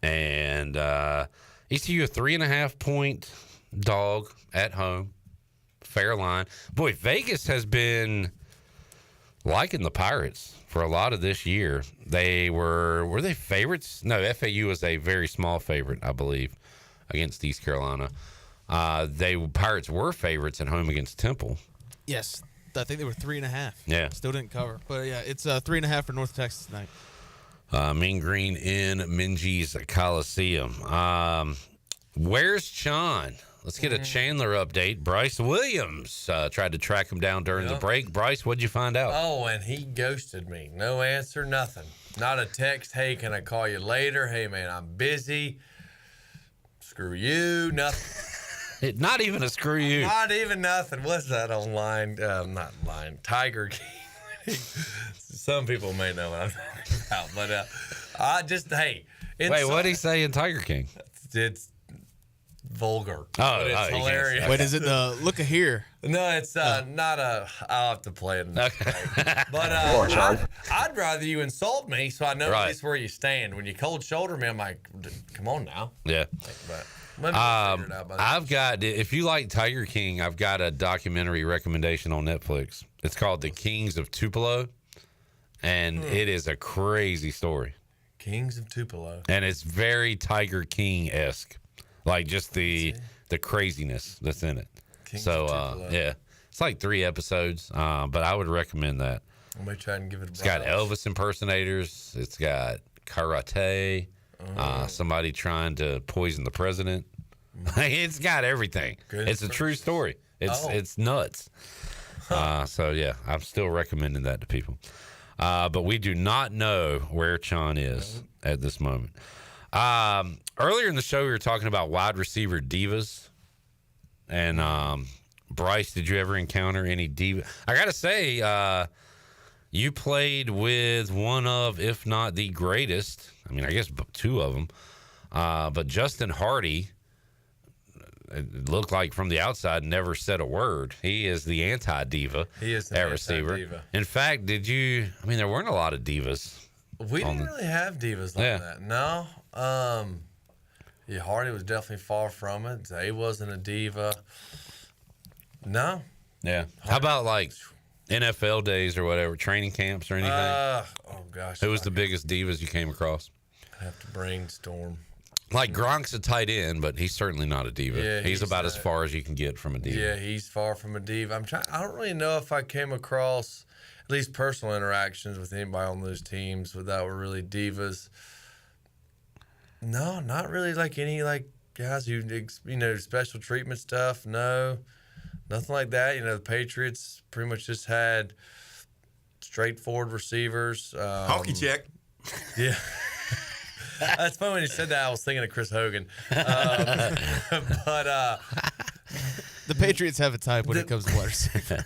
And ECU a 3.5-point dog at home. Fair line. Boy, Vegas has been liking the Pirates for a lot of this year. They were they favorites? No, FAU was a very small favorite, I believe, against East Carolina. Pirates were favorites at home against Temple. Yes, I think they were 3.5. Yeah, still didn't cover, but yeah, it's 3.5 for North Texas tonight. Mean Green in Minges Coliseum. Where's Sean? Let's get a Chandler update. Bryce Williams tried to track him down during the break. Bryce, what'd you find out? Oh, and he ghosted me. No answer, nothing. Not a text. Hey, can I call you later? Hey, man, I'm busy. Screw you. Nothing. Not even a screw you. Not even nothing. What's that online? Not line. Tiger King. Some people may know what I'm talking about, but hey. Wait, what'd he say in Tiger King? It's vulgar. Oh, but it's you can't hilarious. say- Wait, is it the look a here? No, it's not a. I'll have to play it. But Come on, Sean. I'd rather you insult me so I know Right. at least where you stand. When you cold shoulder me, I'm like, come on now. Yeah. But let me figure it out, buddy. I've got, if you like Tiger King, I've got a documentary recommendation on Netflix. It's called The Kings of Tupelo, and it is a crazy story. Kings of Tupelo. And it's very Tiger King-esque, like just the craziness that's in it. Kings So, of Tupelo. yeah, it's like 3 episodes, but I would recommend that. I'm going to try and give it a It's got Elvis impersonators. It's got karate. Somebody trying to poison the president. It's got everything. It's a true story. It's nuts. So yeah, I'm still recommending that to people. But we do not know where Chon is at this moment. Earlier in the show, we were talking about wide receiver divas. And Bryce, did you ever encounter any diva? I gotta say, you played with one of, if not the greatest. I mean, I guess 2 of them. But Justin Hardy, it looked like from the outside, never said a word. He is the anti-diva. He is the at receiver. anti-diva. In fact, there weren't a lot of divas. We didn't really have divas like that. No. Yeah, Hardy was definitely far from it. Zay wasn't a diva. No. Yeah. How about like NFL days or whatever, training camps or anything? Oh, gosh. Who was the biggest divas you came across? I have to brainstorm. Like Gronk's a tight end, but he's certainly not a diva. Yeah, he's about as far as you can get from a diva. Yeah, he's far from a diva. I don't really know if I came across at least personal interactions with anybody on those teams that were really divas. No, not really like any guys who special treatment stuff. No, nothing like that. The Patriots pretty much just had straightforward receivers. Honky check. Yeah. That's funny when you said that. I was thinking of Chris Hogan. But the Patriots have a type when it comes to wide receiver.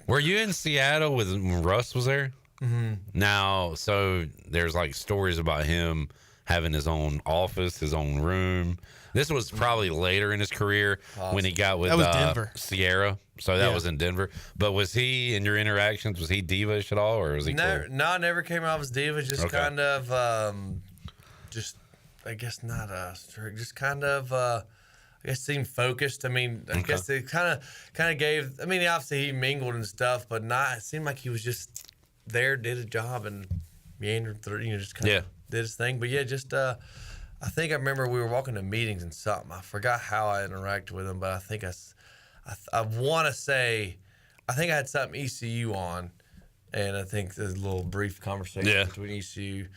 Were you in Seattle when Russ was there? Mm-hmm. Now, so there's like stories about him having his own office, his own room. This was probably later in his career when he got with Denver. Sierra. So that was in Denver. But was he, in your interactions, was he diva-ish at all, or was he cool? No, never came off as diva. Just Okay. kind of, I guess not just kind of, I guess seemed focused. I mean, I guess it kind of gave. I mean, obviously he mingled and stuff, but not. It seemed like he was just there, did a job, and meandered through. Just kind of did his thing. But yeah, just I think I remember we were walking to meetings and something. I forgot how I interacted with him, but I think I want to say, I think I had something ECU on, and I think there's a little brief conversation between ECU,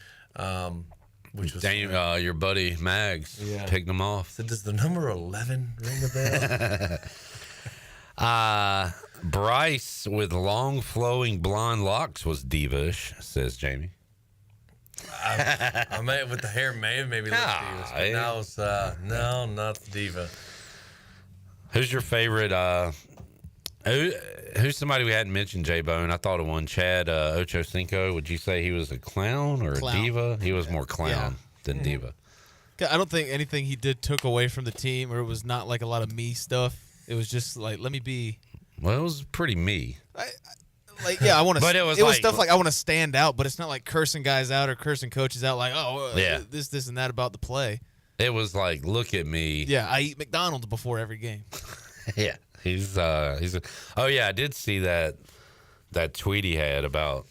which was Daniel, your buddy Mags picked him off. So does the number 11 ring a bell? Bryce with long flowing blonde locks was diva-ish, says Jamie. I may with the hair maybe look diva, but that was no, not the diva. Who's your favorite? Who's somebody we hadn't mentioned? J-Bone. I thought of one. Chad Ochocinco. Would you say he was a clown or a diva? He was more clown than diva. I don't think anything he did took away from the team, or it was not like a lot of me stuff. It was just like, let me be. Well, it was pretty me. I want to. But it was stuff like I want to stand out, but it's not like cursing guys out or cursing coaches out. Like, this and that about the play. It was like, look at me. Yeah, I eat McDonald's before every game. Yeah, oh yeah, I did see that tweet he had about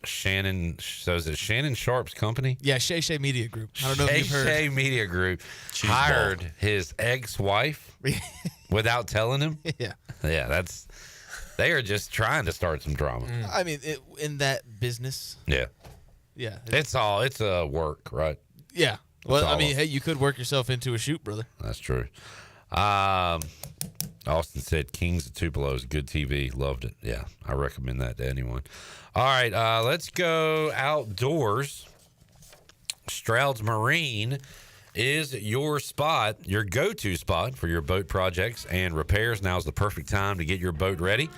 Shannon. So is it Shannon Sharp's company? Yeah, Shay Media Group. I don't know if you've heard. Shay Media Group hired his ex-wife without telling him. Yeah, they are just trying to start some drama. I mean, in that business. Yeah. It's a work, right? Yeah. Well, I mean, hey, you could work yourself into a shoot, brother. That's true. Austin said Kings of Tupelo is good TV. Loved it. Yeah, I recommend that to anyone. All right, let's go outdoors. Stroud's Marine is your spot, your go-to spot for your boat projects and repairs. Now's the perfect time to get your boat ready.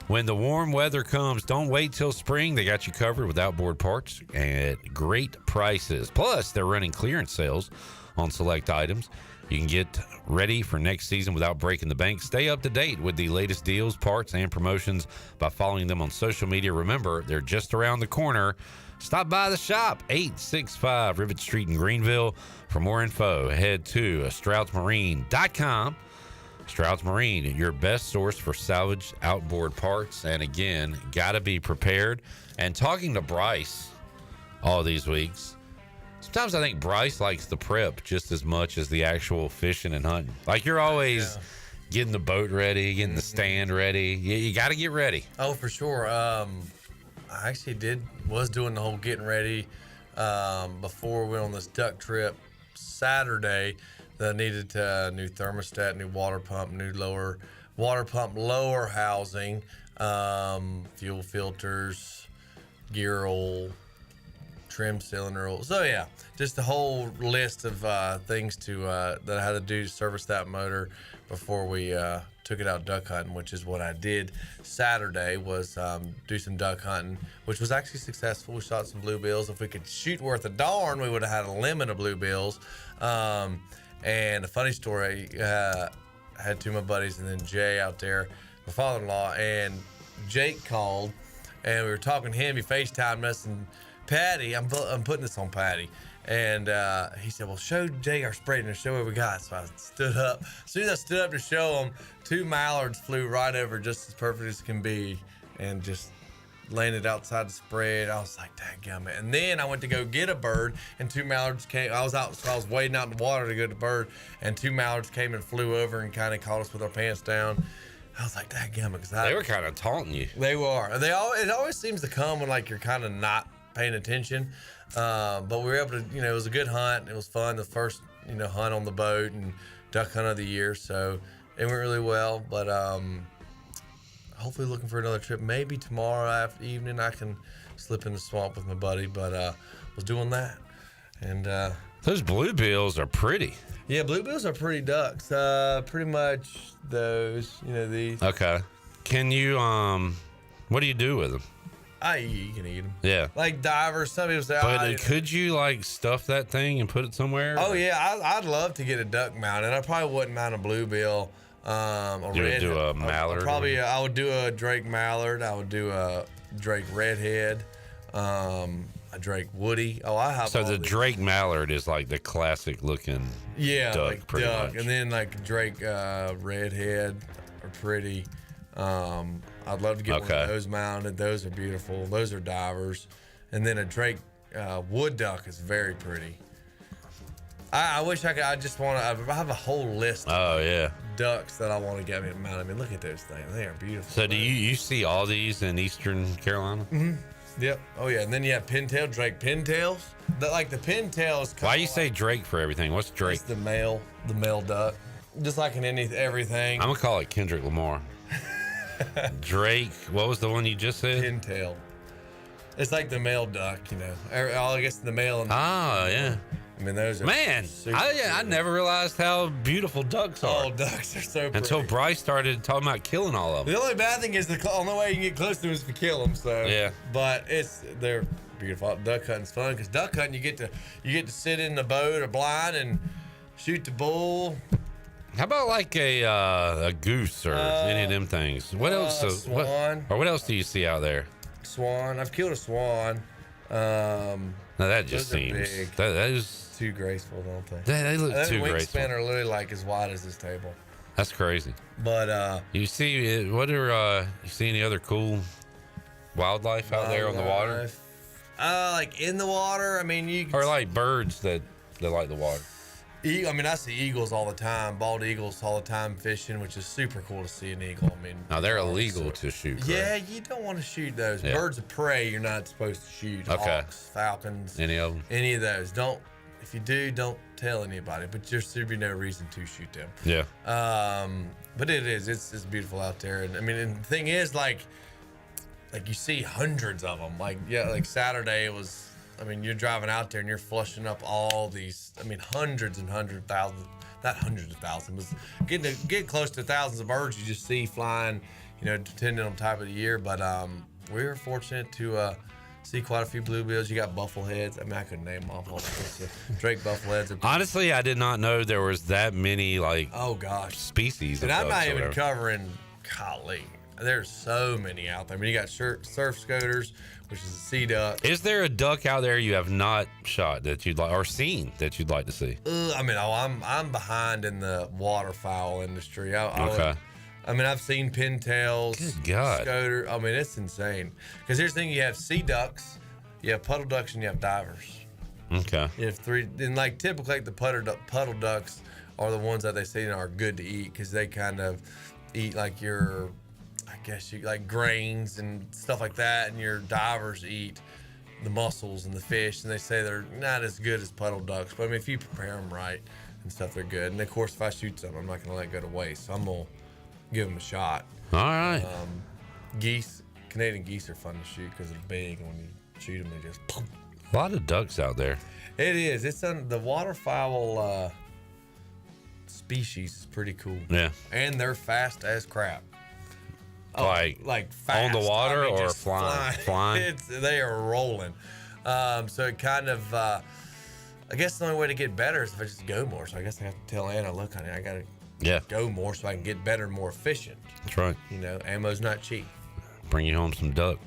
When the warm weather comes, don't wait till spring. They got you covered with outboard parts at great prices. Plus, they're running clearance sales on select items. You can get ready for next season without breaking the bank. Stay up to date with the latest deals, parts, and promotions by following them on social media. Remember, they're just around the corner. Stop by the shop, 865 Rivet Street in Greenville. For more info, head to StroudsMarine.com. Strouds Marine, your best source for salvage outboard parts. And again, got to be prepared. And talking to Bryce all these weeks, sometimes I think Bryce likes the prep just as much as the actual fishing and hunting. Like, you're always getting the boat ready, getting the stand ready. You got to get ready. Oh, for sure. I actually was doing the whole getting ready before we went on this duck trip Saturday. That needed new thermostat, new water pump, new lower housing, fuel filters, gear oil, trim cylinder oil. So yeah, just a whole list of things that I had to do to service that motor before we took it out duck hunting, which is what I did Saturday, was do some duck hunting, which was actually successful. We shot some bluebills. If we could shoot worth a darn, we would have had a limit of bluebills. And a funny story, I had two of my buddies and then Jay out there, my father-in-law, and Jake called, and we were talking to him. He FaceTimed us, and Patty, I'm putting this on Patty, and he said, well, show Jay our spread and show what we got. So I stood up. As soon as I stood up to show him, two mallards flew right over just as perfect as can be and just landed outside the spread. I was like, dadgummit. And then I went to go get a bird, and two mallards came. I was wading out in the water to get a bird, and two mallards came and flew over and kind of caught us with our pants down. I was like, dadgummit. They were kind of taunting you. They were. It always seems to come when, like, you're kind of not paying attention. But we were able to, it was a good hunt. It was fun. The first, hunt on the boat and duck hunt of the year. So it went really well. But, hopefully looking for another trip. Maybe tomorrow after evening I can slip in the swamp with my buddy, but was doing that. And those bluebills are pretty. Yeah, bluebills are pretty ducks. Pretty much those, these. Okay. Can you what do you do with them? You can eat them. Yeah. Like divers, some people say. But could you like stuff that thing and put it somewhere? Oh yeah, I'd love to get a duck mounted. I probably wouldn't mount a bluebill. You would do a mallard? I would do a Drake mallard. I would do a Drake redhead, a Drake woody. Oh, I have. So the Drake mallard is like the classic looking duck, like pretty duck, much. and then like Drake redhead are pretty. I'd love to get one of those mounted. Those are beautiful. Those are divers, and then a Drake wood duck is very pretty. I wish I could. I have a whole list. Of ducks that I want to get me mounted. I mean, look at those things. They are beautiful. So do you see all these in Eastern Carolina? Mm-hmm. Yep. Oh yeah. And then you have pintail, Drake pintails. The pintails. Why you say Drake for everything? What's Drake? It's the male duck. Just like in everything. I'm gonna call it Kendrick Lamar. Drake. What was the one you just said? Pintail. It's like the male duck, I guess the male. And yeah. I mean, those are I never realized how beautiful ducks are. Oh, ducks are so pretty. Until Bryce started talking about killing all of them. The only bad thing is the only way you can get close to them is if you kill them. So yeah, but they're beautiful. Duck hunting's fun because duck hunting you get to sit in the boat or blind and shoot the bull. How about like a goose or any of them things? What else? Swan. What else do you see out there? Swan. I've killed a swan. Now that just seems that is too graceful, don't they? They look too graceful. Wingspan are literally like as wide as this table. That's crazy. But you see, you see any other cool wildlife out there on the water? Like in the water. I mean, or like birds that like the water. I mean, I see eagles all the time, bald eagles all the time fishing, which is super cool to see an eagle. I mean, now they're illegal to shoot. Right? Yeah, you don't want to shoot those. Yeah. Birds of prey, you're not supposed to shoot. Okay. Hawks, falcons, any of them. Any of those. Don't. If you do, don't tell anybody. But there should be no reason to shoot them. Yeah. But it's beautiful out there, and I mean, and the thing is, like you see hundreds of them. Like Saturday it was. I mean, you're driving out there and you're flushing up all these. I mean, hundreds and hundreds of thousands. Not hundreds of thousands. But get close to thousands of birds you just see flying. Depending on the time of the year. But we were fortunate to see quite a few bluebills. You got buffleheads. I mean, I couldn't name them all. Drake buffleheads. Honestly, I did not know there was that many species. And of I'm not ducks or even whatever. covering. Golly, there's so many out there. I mean, you got surf scoters, which is a sea duck. Is there a duck out there you have not shot that you'd like or seen that you'd like to see? I mean, I'm behind in the waterfowl industry. Okay. I mean, I've seen pintails, Good God. scoter. I mean, it's insane. Because here's the thing: you have sea ducks, you have puddle ducks, and you have divers. Okay. You have three. And like typically, the puddle ducks are the ones that they say are good to eat because they kind of eat like your, I guess you like grains and stuff like that, and your divers eat the mussels and the fish, and they say they're not as good as puddle ducks. But I mean, if you prepare them right and stuff, they're good. And of course, if I shoot something, I'm not going to let it go to waste. So I'm going to give them a shot. All right. Geese, Canadian geese are fun to shoot because they're big, and when you shoot them, they just boom. A lot of ducks out there. It is. It's the waterfowl species is pretty cool. Yeah. And they're fast as crap. Like fast. on the water I mean, or just flying? Flying. They are rolling. So it kind of, I guess the only way to get better is if I just go more. So I guess I have to tell Anna, look, honey, I got to go more so I can get better and more efficient. That's right. You know, ammo's not cheap. Bring you home some duck.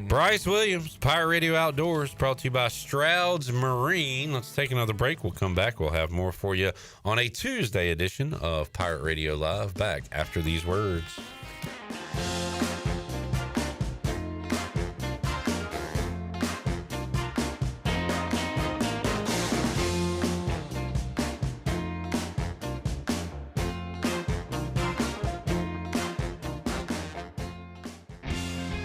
Bryce Williams, Pirate Radio Outdoors, brought to you by Stroud's Marine. Let's take another break. We'll come back. We'll have more for you on a Tuesday edition of Pirate Radio Live. Back after these words.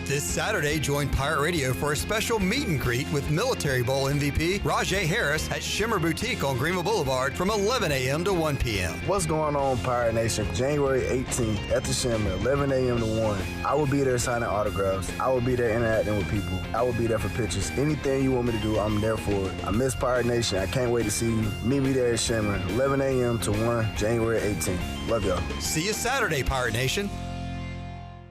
This Saturday, join Pirate Radio for a special meet and greet with Military Bowl MVP Rajay Harris at Shimmer Boutique on Greenville Boulevard from 11 a.m. to 1 p.m. What's going on, Pirate Nation? January 18th at the Shimmer, 11 a.m. to 1. I will be there signing autographs. I will be there interacting with people. I will be there for pictures. Anything you want me to do, I'm there for it. I miss Pirate Nation. I can't wait to see you. Meet me there at Shimmer, 11 a.m. to 1, January 18th. Love y'all. See you Saturday, Pirate Nation.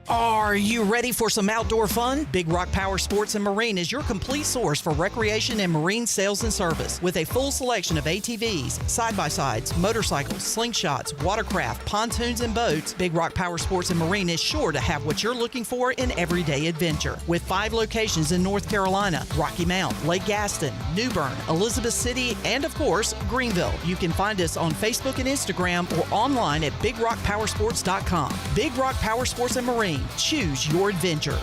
Are you ready for some outdoor fun? Big Rock Power Sports and Marine is your complete source for recreation and marine sales and service. With a full selection of ATVs, side-by-sides, motorcycles, slingshots, watercraft, pontoons, and boats, Big Rock Power Sports and Marine is sure to have what you're looking for in everyday adventure. With 5 locations in North Carolina, Rocky Mount, Lake Gaston, New Bern, Elizabeth City, and of course, Greenville. You can find us on Facebook and Instagram or online at BigRockPowersports.com. Big Rock Power Sports and Marine. Choose your adventure.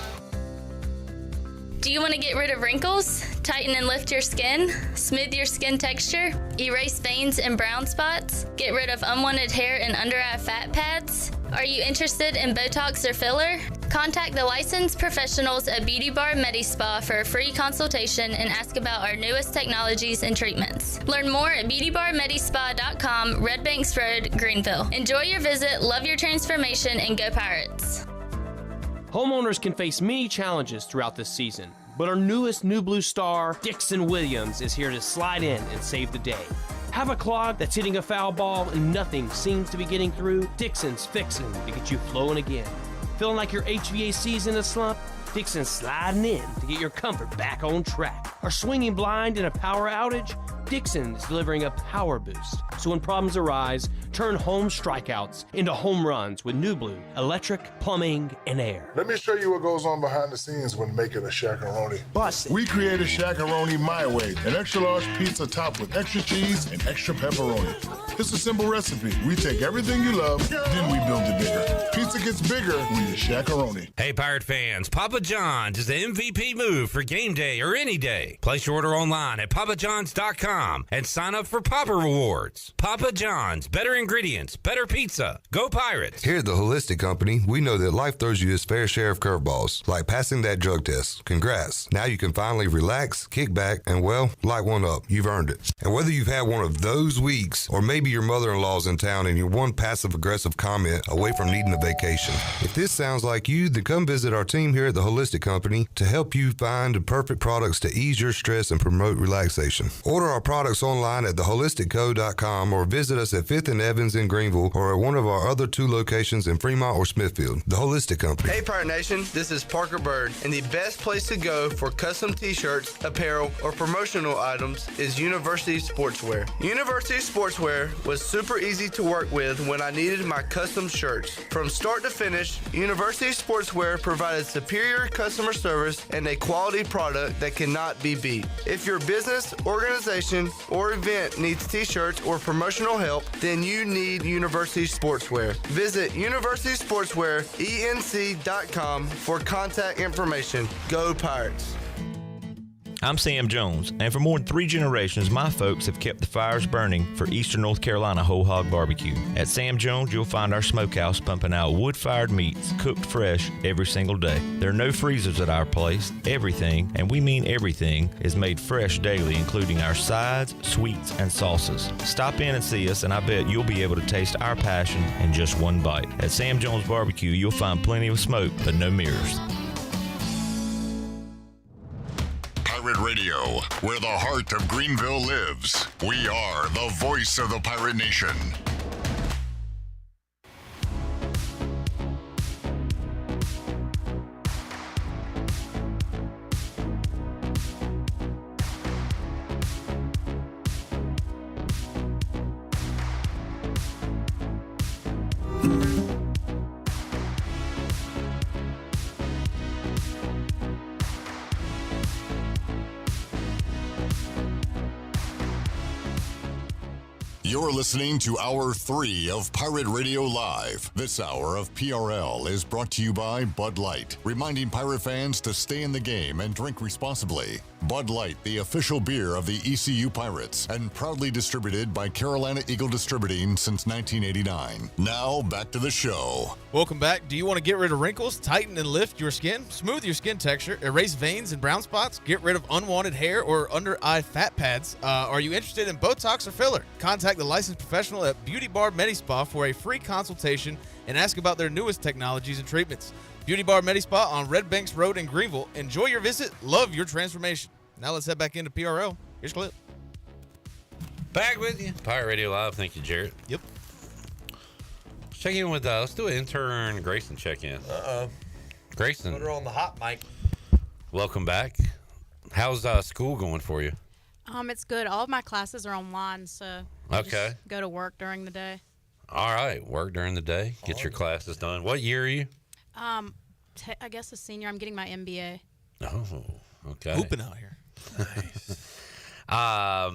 Do you want to get rid of wrinkles, tighten and lift your skin, smooth your skin texture, erase veins and brown spots, get rid of unwanted hair and under-eye fat pads? Are you interested in Botox or filler? Contact the licensed professionals at Beauty Bar MediSpa for a free consultation and ask about our newest technologies and treatments. Learn more at beautybarmedispa.com, Red Banks Road, Greenville. Enjoy your visit, love your transformation, and go Pirates. Homeowners can face many challenges throughout this season, but our newest New Blue star, Dixon Williams, is here to slide in and save the day. Have a clog that's hitting a foul ball and nothing seems to be getting through? Dixon's fixing to get you flowing again. Feeling like your HVAC's in a slump? Dixon's sliding in to get your comfort back on track. Are swinging blind in a power outage? Dixon is delivering a power boost. So when problems arise, turn home strikeouts into home runs with New Blue, electric, plumbing, and air. Let me show you what goes on behind the scenes when making a Shaq-a-Roni. Bust it. We created Shaq-a-Roni my way, an extra large pizza topped with extra cheese and extra pepperoni. It's a simple recipe. We take everything you love, then we build it bigger. Pizza gets bigger when you Shaq-a-Roni. Hey, Pirate fans, Papa John's is the MVP move for game day or any day. Place your order online at papajohns.com and sign up for Papa Rewards. Papa John's, better ingredients, better pizza. Go Pirates. Here at the Holistic Company, we know that life throws you its fair share of curveballs, like passing that drug test. Congrats. Now you can finally relax, kick back, and, well, light one up. You've earned it. And whether you've had one of those weeks, or maybe your mother-in-law's in town and you're one passive-aggressive comment away from needing a vacation, if this sounds like you, then come visit our team here at the Holistic Company to help you find the perfect products to ease your stress and promote relaxation. Order our products online at theholisticco.com or visit us at 5th and Evans in Greenville or at one of our other 2 locations in Fremont or Smithfield. The Holistic Company. Hey Pirate Nation, this is Parker Bird, and the best place to go for custom t-shirts, apparel, or promotional items is University Sportswear. University Sportswear was super easy to work with when I needed my custom shirts. From start to finish, University Sportswear provided superior customer service and a quality product that cannot be beat. If your business, organization, or event needs t-shirts or promotional help, then you need University Sportswear. Visit universitysportswearenc.com for contact information. Go Pirates! I'm Sam Jones, and for more than 3 generations, my folks have kept the fires burning for Eastern North Carolina Whole Hog Barbecue. At Sam Jones, you'll find our smokehouse pumping out wood-fired meats cooked fresh every single day. There are no freezers at our place. Everything, and we mean everything, is made fresh daily, including our sides, sweets, and sauces. Stop in and see us, and I bet you'll be able to taste our passion in just one bite. At Sam Jones Barbecue, you'll find plenty of smoke, but no mirrors. Pirate Radio, where the heart of Greenville lives. We are the voice of the Pirate Nation. You're listening to Hour 3 of Pirate Radio Live. This hour of PRL is brought to you by Bud Light, reminding Pirate fans to stay in the game and drink responsibly. Bud Light, the official beer of the ECU Pirates, and proudly distributed by Carolina Eagle Distributing since 1989. Now, back to the show. Welcome back. Do you want to get rid of wrinkles, tighten and lift your skin, smooth your skin texture, erase veins and brown spots, get rid of unwanted hair or under-eye fat pads? Are you interested in Botox or filler? Contact the licensed professional at Beauty Bar Medi-Spa for a free consultation and ask about their newest technologies and treatments. Beauty Bar Medi-Spa on Red Banks Road in Greenville. Enjoy your visit. Love your transformation. Now let's head back into PRL. Here's Clip. Back with you. Pirate Radio Live. Thank you, Jarrett. Yep. Check in with let's do an intern Grayson check in. Grayson. Put her on the hot mic. Welcome back. How's school going for you? It's good. All of my classes are online, so I just go to work during the day. All right. Work during the day. Get your classes done. What year are you? I guess a senior. I'm getting my MBA. Oh, okay. Hooping out here. Nice.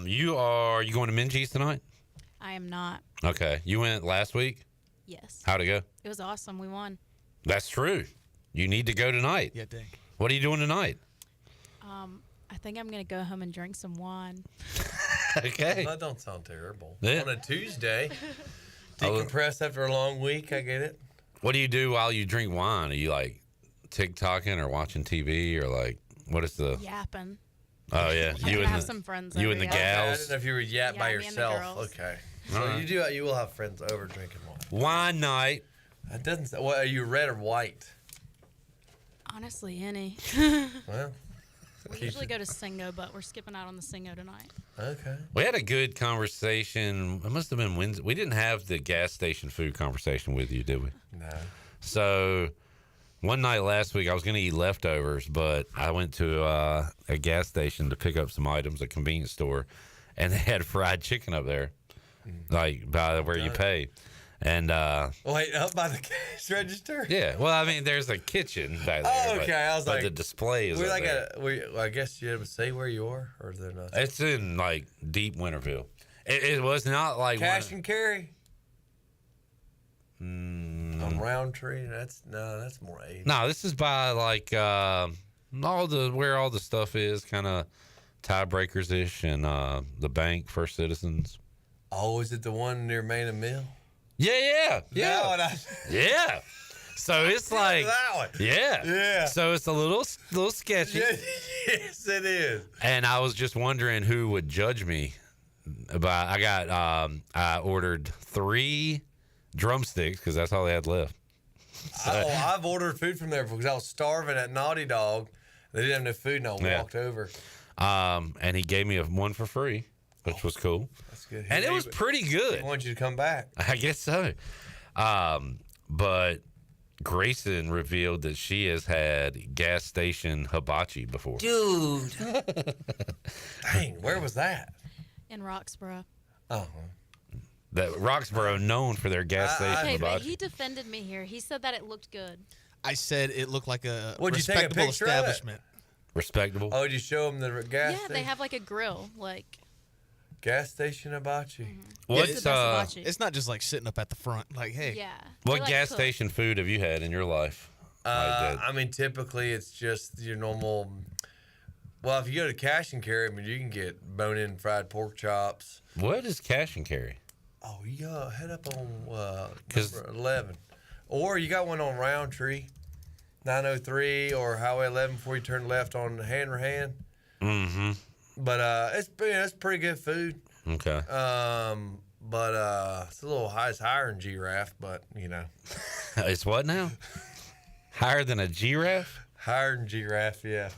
You going to Minji's tonight? I am not. Okay. You went last week? Yes. How'd it go? It was awesome. We won. That's true. You need to go tonight. Yeah, dang. What are you doing tonight? I think I'm going to go home and drink some wine. Okay. That don't sound terrible. Yeah. On a Tuesday, decompress after a long week. I get it. What do you do while you drink wine? Are you like TikToking or watching TV or like what is the yapping? Oh yeah, you and some friends. You and the gals. I didn't know if you were yap by me and the yourself. girls. Okay. So you will have friends over drinking wine. Wine night. That doesn't say, what are you, red or white? Honestly, any. Well, we usually go to Singo, but we're skipping out on the Singo tonight. Okay. We had a good conversation. It must have been Wednesday. We didn't have the gas station food conversation with you, did we? No. So one night last week, I was going to eat leftovers, but I went to a gas station to pick up some items, a convenience store, and they had fried chicken up there, like by where you pay. And wait, up by the cash register? Yeah, well, I mean, there's a kitchen back there. Oh, okay. I was but like, the display is we're up like there. I guess you ever say where you are, or is there not? It's in like deep Winterville. It was not like cash and carry. On Roundtree. That's more 80. No, this is by like where all the stuff is, kind of Tiebreakers ish, and the bank, First Citizens. Oh, is it the one near Main and Mill? Yeah. Yeah. So it's like that one. Yeah. So it's a little sketchy. Yes, it is. And I was just wondering who would judge me. I ordered 3 drumsticks because that's all they had left. So, I've ordered food from there because I was starving at Naughty Dog. They didn't have no food, and I walked over. And he gave me one for free. which was cool. That's good. And it was pretty good. He wanted you to come back. I guess so. But Grayson revealed that she has had gas station hibachi before. Dude. Dang, where was that? In Roxborough. Oh. That Roxborough known for their gas station Okay, but hibachi. he defended me here. He said that it looked good. I said it looked like a What'd you take a respectable picture of it? establishment. Respectable. Oh, did you show him the gas Yeah, station? they have like a grill. Like, Gas station hibachi. What's It's the best hibachi. It's not just like sitting up at the front. Like, hey, yeah. What They, like, gas cook. station food have you had in your life? Like that? I mean, typically it's just your normal. Well, if you go to Cash and Carry, I mean, you can get bone-in fried pork chops. What is cash and carry? Oh, you head up on number 11, or you got one on Roundtree, 903, or Highway 11 before you turn left on Hanrahan. Mm-hmm. But it's pretty good food. Okay. But it's a little high. It's higher than Giraffe, but you know. It's what now? Higher than a giraffe? Higher than Giraffe, yeah.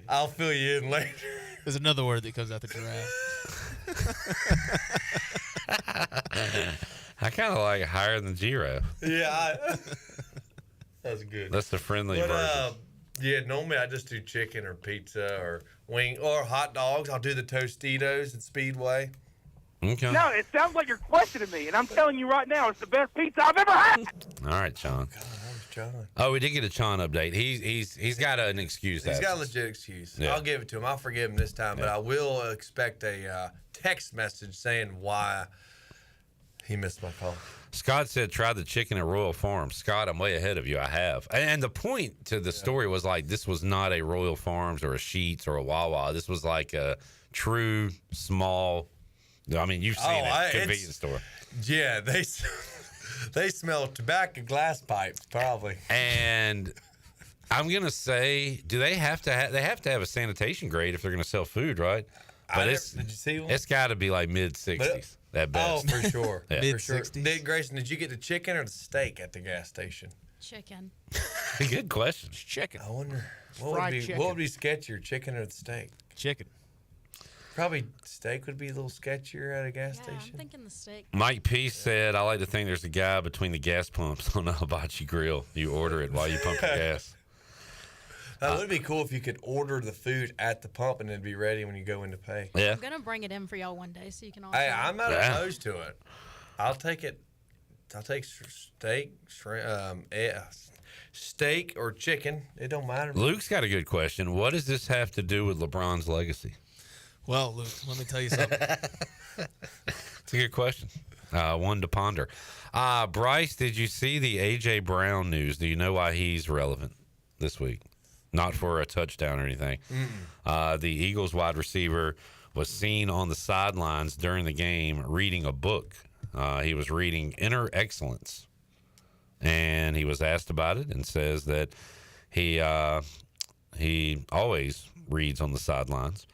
I'll fill you in later. There's another word that comes out the giraffe. I kind of like higher than giraffe. Yeah, that's good. That's the friendly But, version. yeah, normally I just do chicken or pizza or wing or hot dogs. I'll do the Tostitos at Speedway. Okay. No, it sounds like you're questioning me, and I'm telling you right now, it's the best pizza I've ever had. All right, Sean. John. Oh, we did get a Sean update. He's got an excuse. He's got a legit excuse. Yeah. I'll give it to him. I'll forgive him this time, but I will expect a text message saying why he missed my call. Scott said, try the chicken at Royal Farms. Scott, I'm way ahead of you. I have. And the point to the story was like, this was not a Royal Farms or a Sheetz or a Wawa. This was like a true small, I mean, you've seen it, convenience store. Yeah, they smell tobacco glass pipes, probably. And I'm going to say, do they have to have a sanitation grade if they're going to sell food, right? But did you see one? It's got to be like mid-60s at best. Oh, for sure. Yeah. For sure. Grayson, did you get the chicken or the steak at the gas station? Chicken. Good question. Chicken. I wonder Fried chicken. what would be sketchier, chicken or the steak? Chicken. Probably steak would be a little sketchier at a gas Yeah, station. I'm thinking the steak. Mike P said, I like to think there's a guy between the gas pumps on the hibachi grill. You order it while you pump your gas. That would be cool if you could order the food at the pump and it'd be ready when you go in to pay. Yeah. I'm gonna bring it in for y'all one day so you can all. Hey, try it. I'm not opposed to it. I'll take it. I'll take steak, steak or chicken. It don't matter. Luke's got a good question. What does this have to do with LeBron's legacy? Well, Luke, let me tell you something. It's a good question. One to ponder. Bryce, did you see the A.J. Brown news? Do you know why he's relevant this week? Not for a touchdown or anything. The Eagles wide receiver was seen on the sidelines during the game reading a book. He was reading Inner Excellence. And he was asked about it and says that he always reads on the sidelines.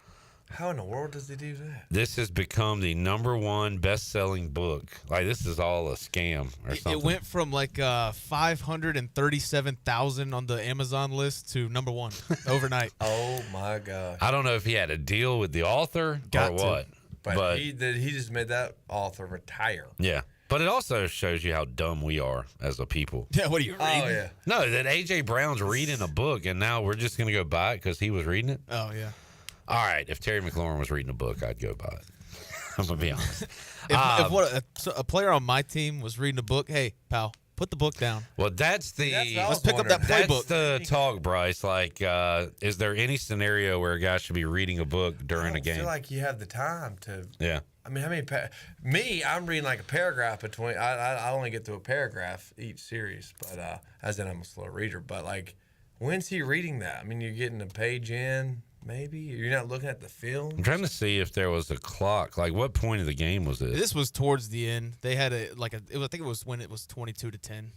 How in the world does he do that? This has become the #1 best-selling book. Like, this is all a scam or something. It went from like 537,000 on the Amazon list to #1 overnight. Oh my gosh! I don't know if he had a deal with the author or what. But he just made that author retire. Yeah. But it also shows you how dumb we are as a people. Yeah, what are you reading? Oh yeah. No, that A.J. Brown's reading a book, and now we're just going to go buy it because he was reading it? Oh, yeah. All right, if Terry McLaurin was reading a book, I'd go buy it. I'm going to be honest. If a player on my team was reading a book, hey, pal, put the book down. Well, let's pick up that playbook. That's the talk, Bryce. Like, is there any scenario where a guy should be reading a book during a game? I feel like you have the time to. Yeah. I mean, how many? I'm reading like a paragraph between. I only get through a paragraph each series, but as in I'm a slow reader. But like, when's he reading that? I mean, you're getting a page in. Maybe you're not looking at the film. I'm trying to see if there was a clock. Like, what point of the game was this? This was towards the end. They had I think it was when it was 22-10.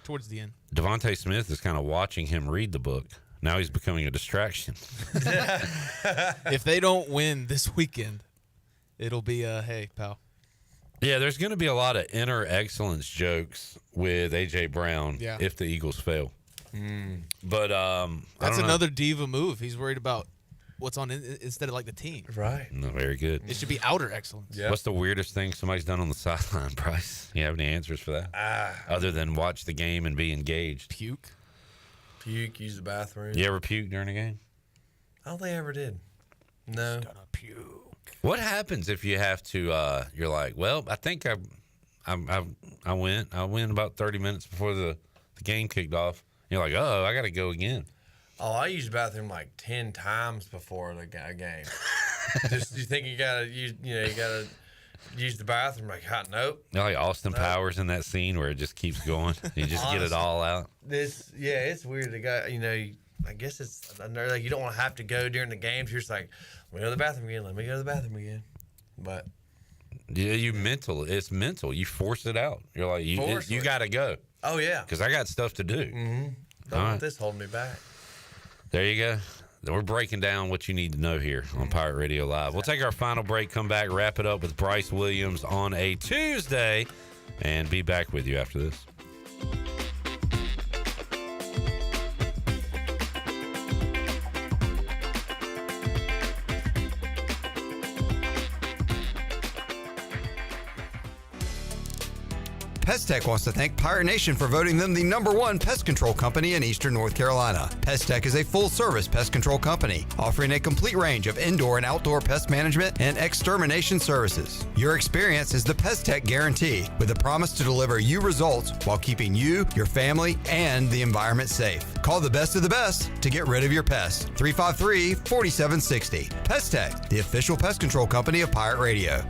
Towards the end. Devontae Smith is kind of watching him read the book. Now he's becoming a distraction. If they don't win this weekend, it'll be hey, pal. Yeah, there's going to be a lot of inner excellence jokes with A.J. Brown if the Eagles fail. But that's another diva move. He's worried about what's on instead of like the team. Right. No, very good. It should be outer excellence. Yep. What's the weirdest thing somebody's done on the sideline, Bryce? You have any answers for that? Other than watch the game and be engaged? Puke, use the bathroom. You ever puke during a game? I don't think I ever did. No. Gonna puke. What happens if you have to? You're like, well, I think I went about 30 minutes before the game kicked off. You're like, oh, I got to go again. Oh, I use the bathroom like 10 times before the game. Just you think you gotta use the bathroom? Like, nope. You're like Austin Powers in that scene where it just keeps going. You just get it all out. It's weird. The guy, I guess it's like you don't want to have to go during the games. You're just like, let me go to the bathroom again. Let me go to the bathroom again. But yeah, it's mental. You force it out. You're like, you got to go. Oh yeah, because I got stuff to do. Mm-hmm. Don't let this hold me back. There you go. We're breaking down what you need to know here on Pirate Radio Live. We'll take our final break, come back, wrap it up with Bryce Williams on a Tuesday, and be back with you after this. Pest Tech wants to thank Pirate Nation for voting them the #1 pest control company in Eastern North Carolina. Pest Tech is a full-service pest control company offering a complete range of indoor and outdoor pest management and extermination services. Your experience is the Pest Tech guarantee, with a promise to deliver you results while keeping you, your family, and the environment safe. Call the best of the best to get rid of your pests. 353-4760. Pest Tech, the official pest control company of Pirate Radio.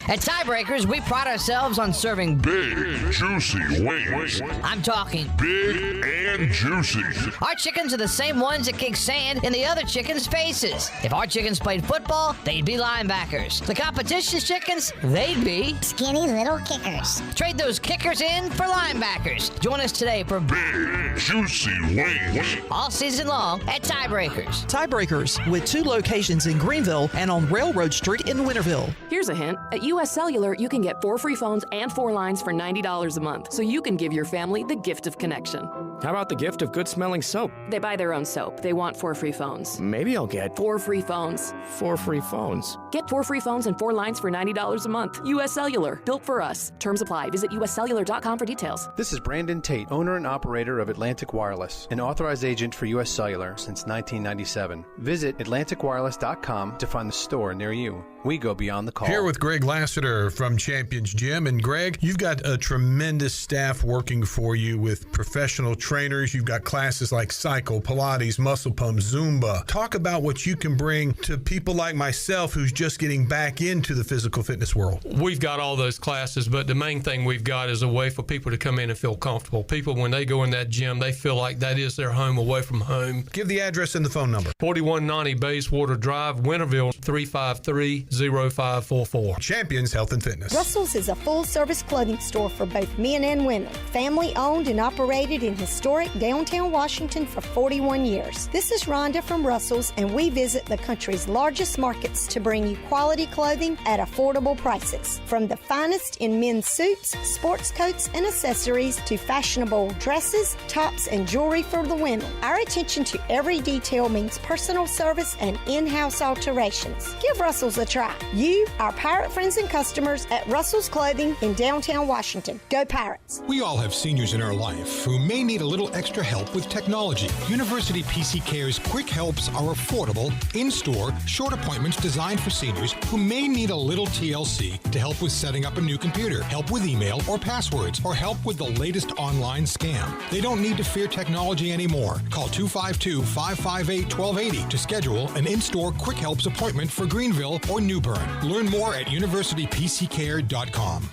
At Tiebreakers, we pride ourselves on serving big, juicy wings. I'm talking big and juicy. Our chickens are the same ones that kick sand in the other chickens' faces. If our chickens played football, they'd be linebackers. The competition's chickens, they'd be skinny little kickers. Trade those kickers in for linebackers. Join us today for big, juicy wings. All season long at Tiebreakers. Tiebreakers, with 2 locations in Greenville and on Railroad Street in Winterville. Here's a hint. At US Cellular, you can get 4 free phones and 4 lines for $90 a month, so you can give your family the gift of connection. How about the gift of good-smelling soap? They buy their own soap. They want 4 free phones. Maybe I'll get 4 free phones. 4 free phones. Get 4 free phones and 4 lines for $90 a month. US Cellular, built for us. Terms apply. Visit uscellular.com for details. This is Brandon Tate, owner and operator of Atlantic Wireless, an authorized agent for US Cellular since 1997. Visit atlanticwireless.com to find the store near you. We go beyond the call. Here with Greg Lassiter from Champions Gym. And Greg, you've got a tremendous staff working for you with professional trainers. You've got classes like cycle, Pilates, muscle pump, Zumba. Talk about what you can bring to people like myself who's just getting back into the physical fitness world. We've got all those classes, but the main thing we've got is a way for people to come in and feel comfortable. People, when they go in that gym, they feel like that is their home away from home. Give the address and the phone number. 4190 Bayswater Drive, Winterville, 353-0544. Champions Health and Fitness. Russell's is a full-service clothing store for both men and women. Family-owned and operated in historic downtown Washington for 41 years. This is Rhonda from Russell's, and we visit the country's largest markets to bring you quality clothing at affordable prices. From the finest in men's suits, sports coats, and accessories to fashionable dresses, tops, and jewelry for the women. Our attention to every detail means personal service and in-house alterations. Give Russell's a try. You, our pirate friends and customers at Russell's Clothing in downtown Washington. Go Pirates! We all have seniors in our life who may need a little extra help with technology. University PC Care's Quick Helps are affordable, in-store, short appointments designed for seniors who may need a little TLC to help with setting up a new computer, help with email or passwords, or help with the latest online scam. They don't need to fear technology anymore. Call 252-558-1280 to schedule an in-store Quick Helps appointment for Greenville or New Bern. Learn more at universitypccare.com.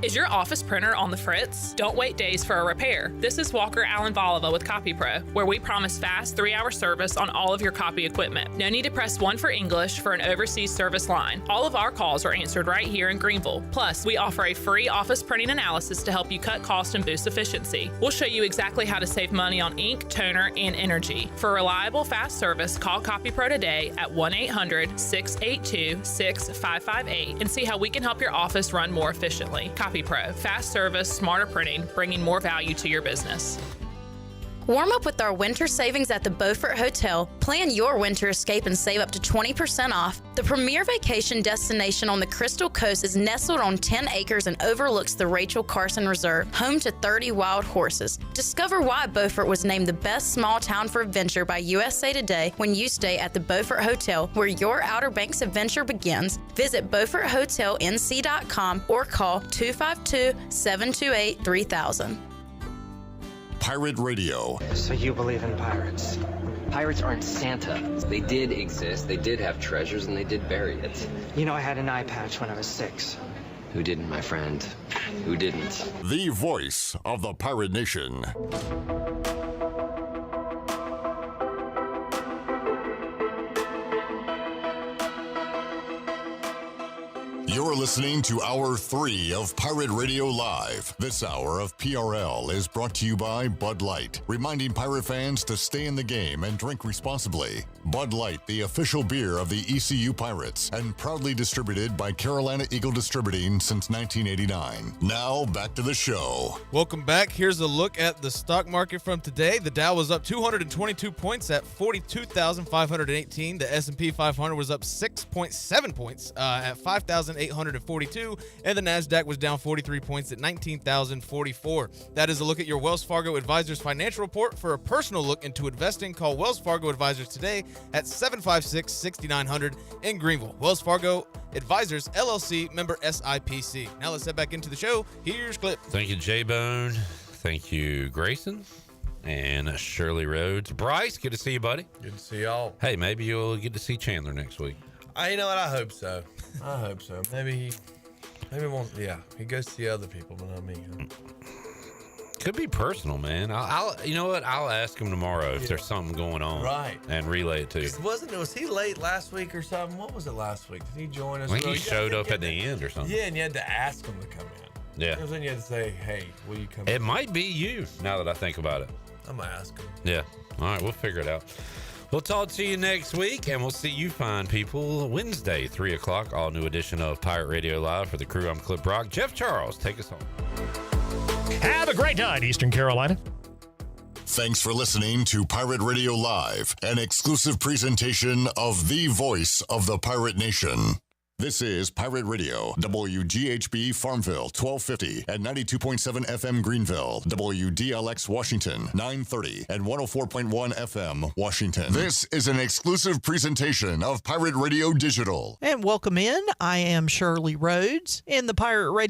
Is your office printer on the fritz? Don't wait days for a repair. This is Walker Allen Volova with CopyPro, where we promise fast 3-hour service on all of your copy equipment. No need to press 1 for English for an overseas service line. All of our calls are answered right here in Greenville. Plus, we offer a free office printing analysis to help you cut cost and boost efficiency. We'll show you exactly how to save money on ink, toner, and energy. For reliable, fast service, call CopyPro today at 1-800-682-6558 and see how we can help your office run more efficiently. CopyPro, fast service, smarter printing, bringing more value to your business. Warm up with our winter savings at the Beaufort Hotel. Plan your winter escape and save up to 20% off. The premier vacation destination on the Crystal Coast is nestled on 10 acres and overlooks the Rachel Carson Reserve, home to 30 wild horses. Discover why Beaufort was named the best small town for adventure by USA Today when you stay at the Beaufort Hotel, where your Outer Banks adventure begins. Visit BeaufortHotelNC.com or call 252-728-3000. Pirate Radio. So you believe in pirates? Pirates aren't Santa. They did exist, they did have treasures, and they did bury it. You know, I had an eye patch when I was 6. Who didn't, my friend? Who didn't? The voice of the Pirate Nation. You're listening to Hour 3 of Pirate Radio Live. This hour of PRL is brought to you by Bud Light, reminding pirate fans to stay in the game and drink responsibly. Bud Light, the official beer of the ECU Pirates, and proudly distributed by Carolina Eagle Distributing since 1989. Now, back to the show. Welcome back. Here's a look at the stock market from today. The Dow was up 222 points at 42,518. The S&P 500 was up 6.7 points at 5,842. And the NASDAQ was down 43 points at 19,044. That is a look at your Wells Fargo Advisors financial report. For a personal look into investing, call Wells Fargo Advisors today at 756-6900 in Greenville. Wells Fargo Advisors, LLC, member SIPC. Now let's head back into the show. Here's Clip. Thank you, J-Bone. Thank you, Grayson. And Shirley Rhodes. Bryce, good to see you, buddy. Good to see y'all. Hey, maybe you'll get to see Chandler next week. You know what? I hope so. I hope so. Maybe he won't. Yeah, he goes to see other people, but not me. Could be personal, man. I'll you know what? I'll ask him tomorrow if there's something going on. Right. And relay it to you. Was he late last week or something? What was it last week? Did he join us? I think he showed up at the end or something. Yeah, and you had to ask him to come in. Yeah. Then you had to say, hey, will you come in? It might be you, now that I think about it. I'm going to ask him. Yeah. All right, we'll figure it out. We'll talk to you next week, and we'll see you fine people Wednesday, 3 o'clock, all new edition of Pirate Radio Live. For the crew, I'm Clip Brock. Jeff Charles, take us home. Have a great night, Eastern Carolina. Thanks for listening to Pirate Radio Live, an exclusive presentation of the voice of the Pirate Nation. This is Pirate Radio, WGHB Farmville, 1250 and 92.7 FM Greenville, WDLX Washington, 930 and 104.1 FM Washington. This is an exclusive presentation of Pirate Radio Digital. And welcome in. I am Shirley Rhodes in the Pirate Radio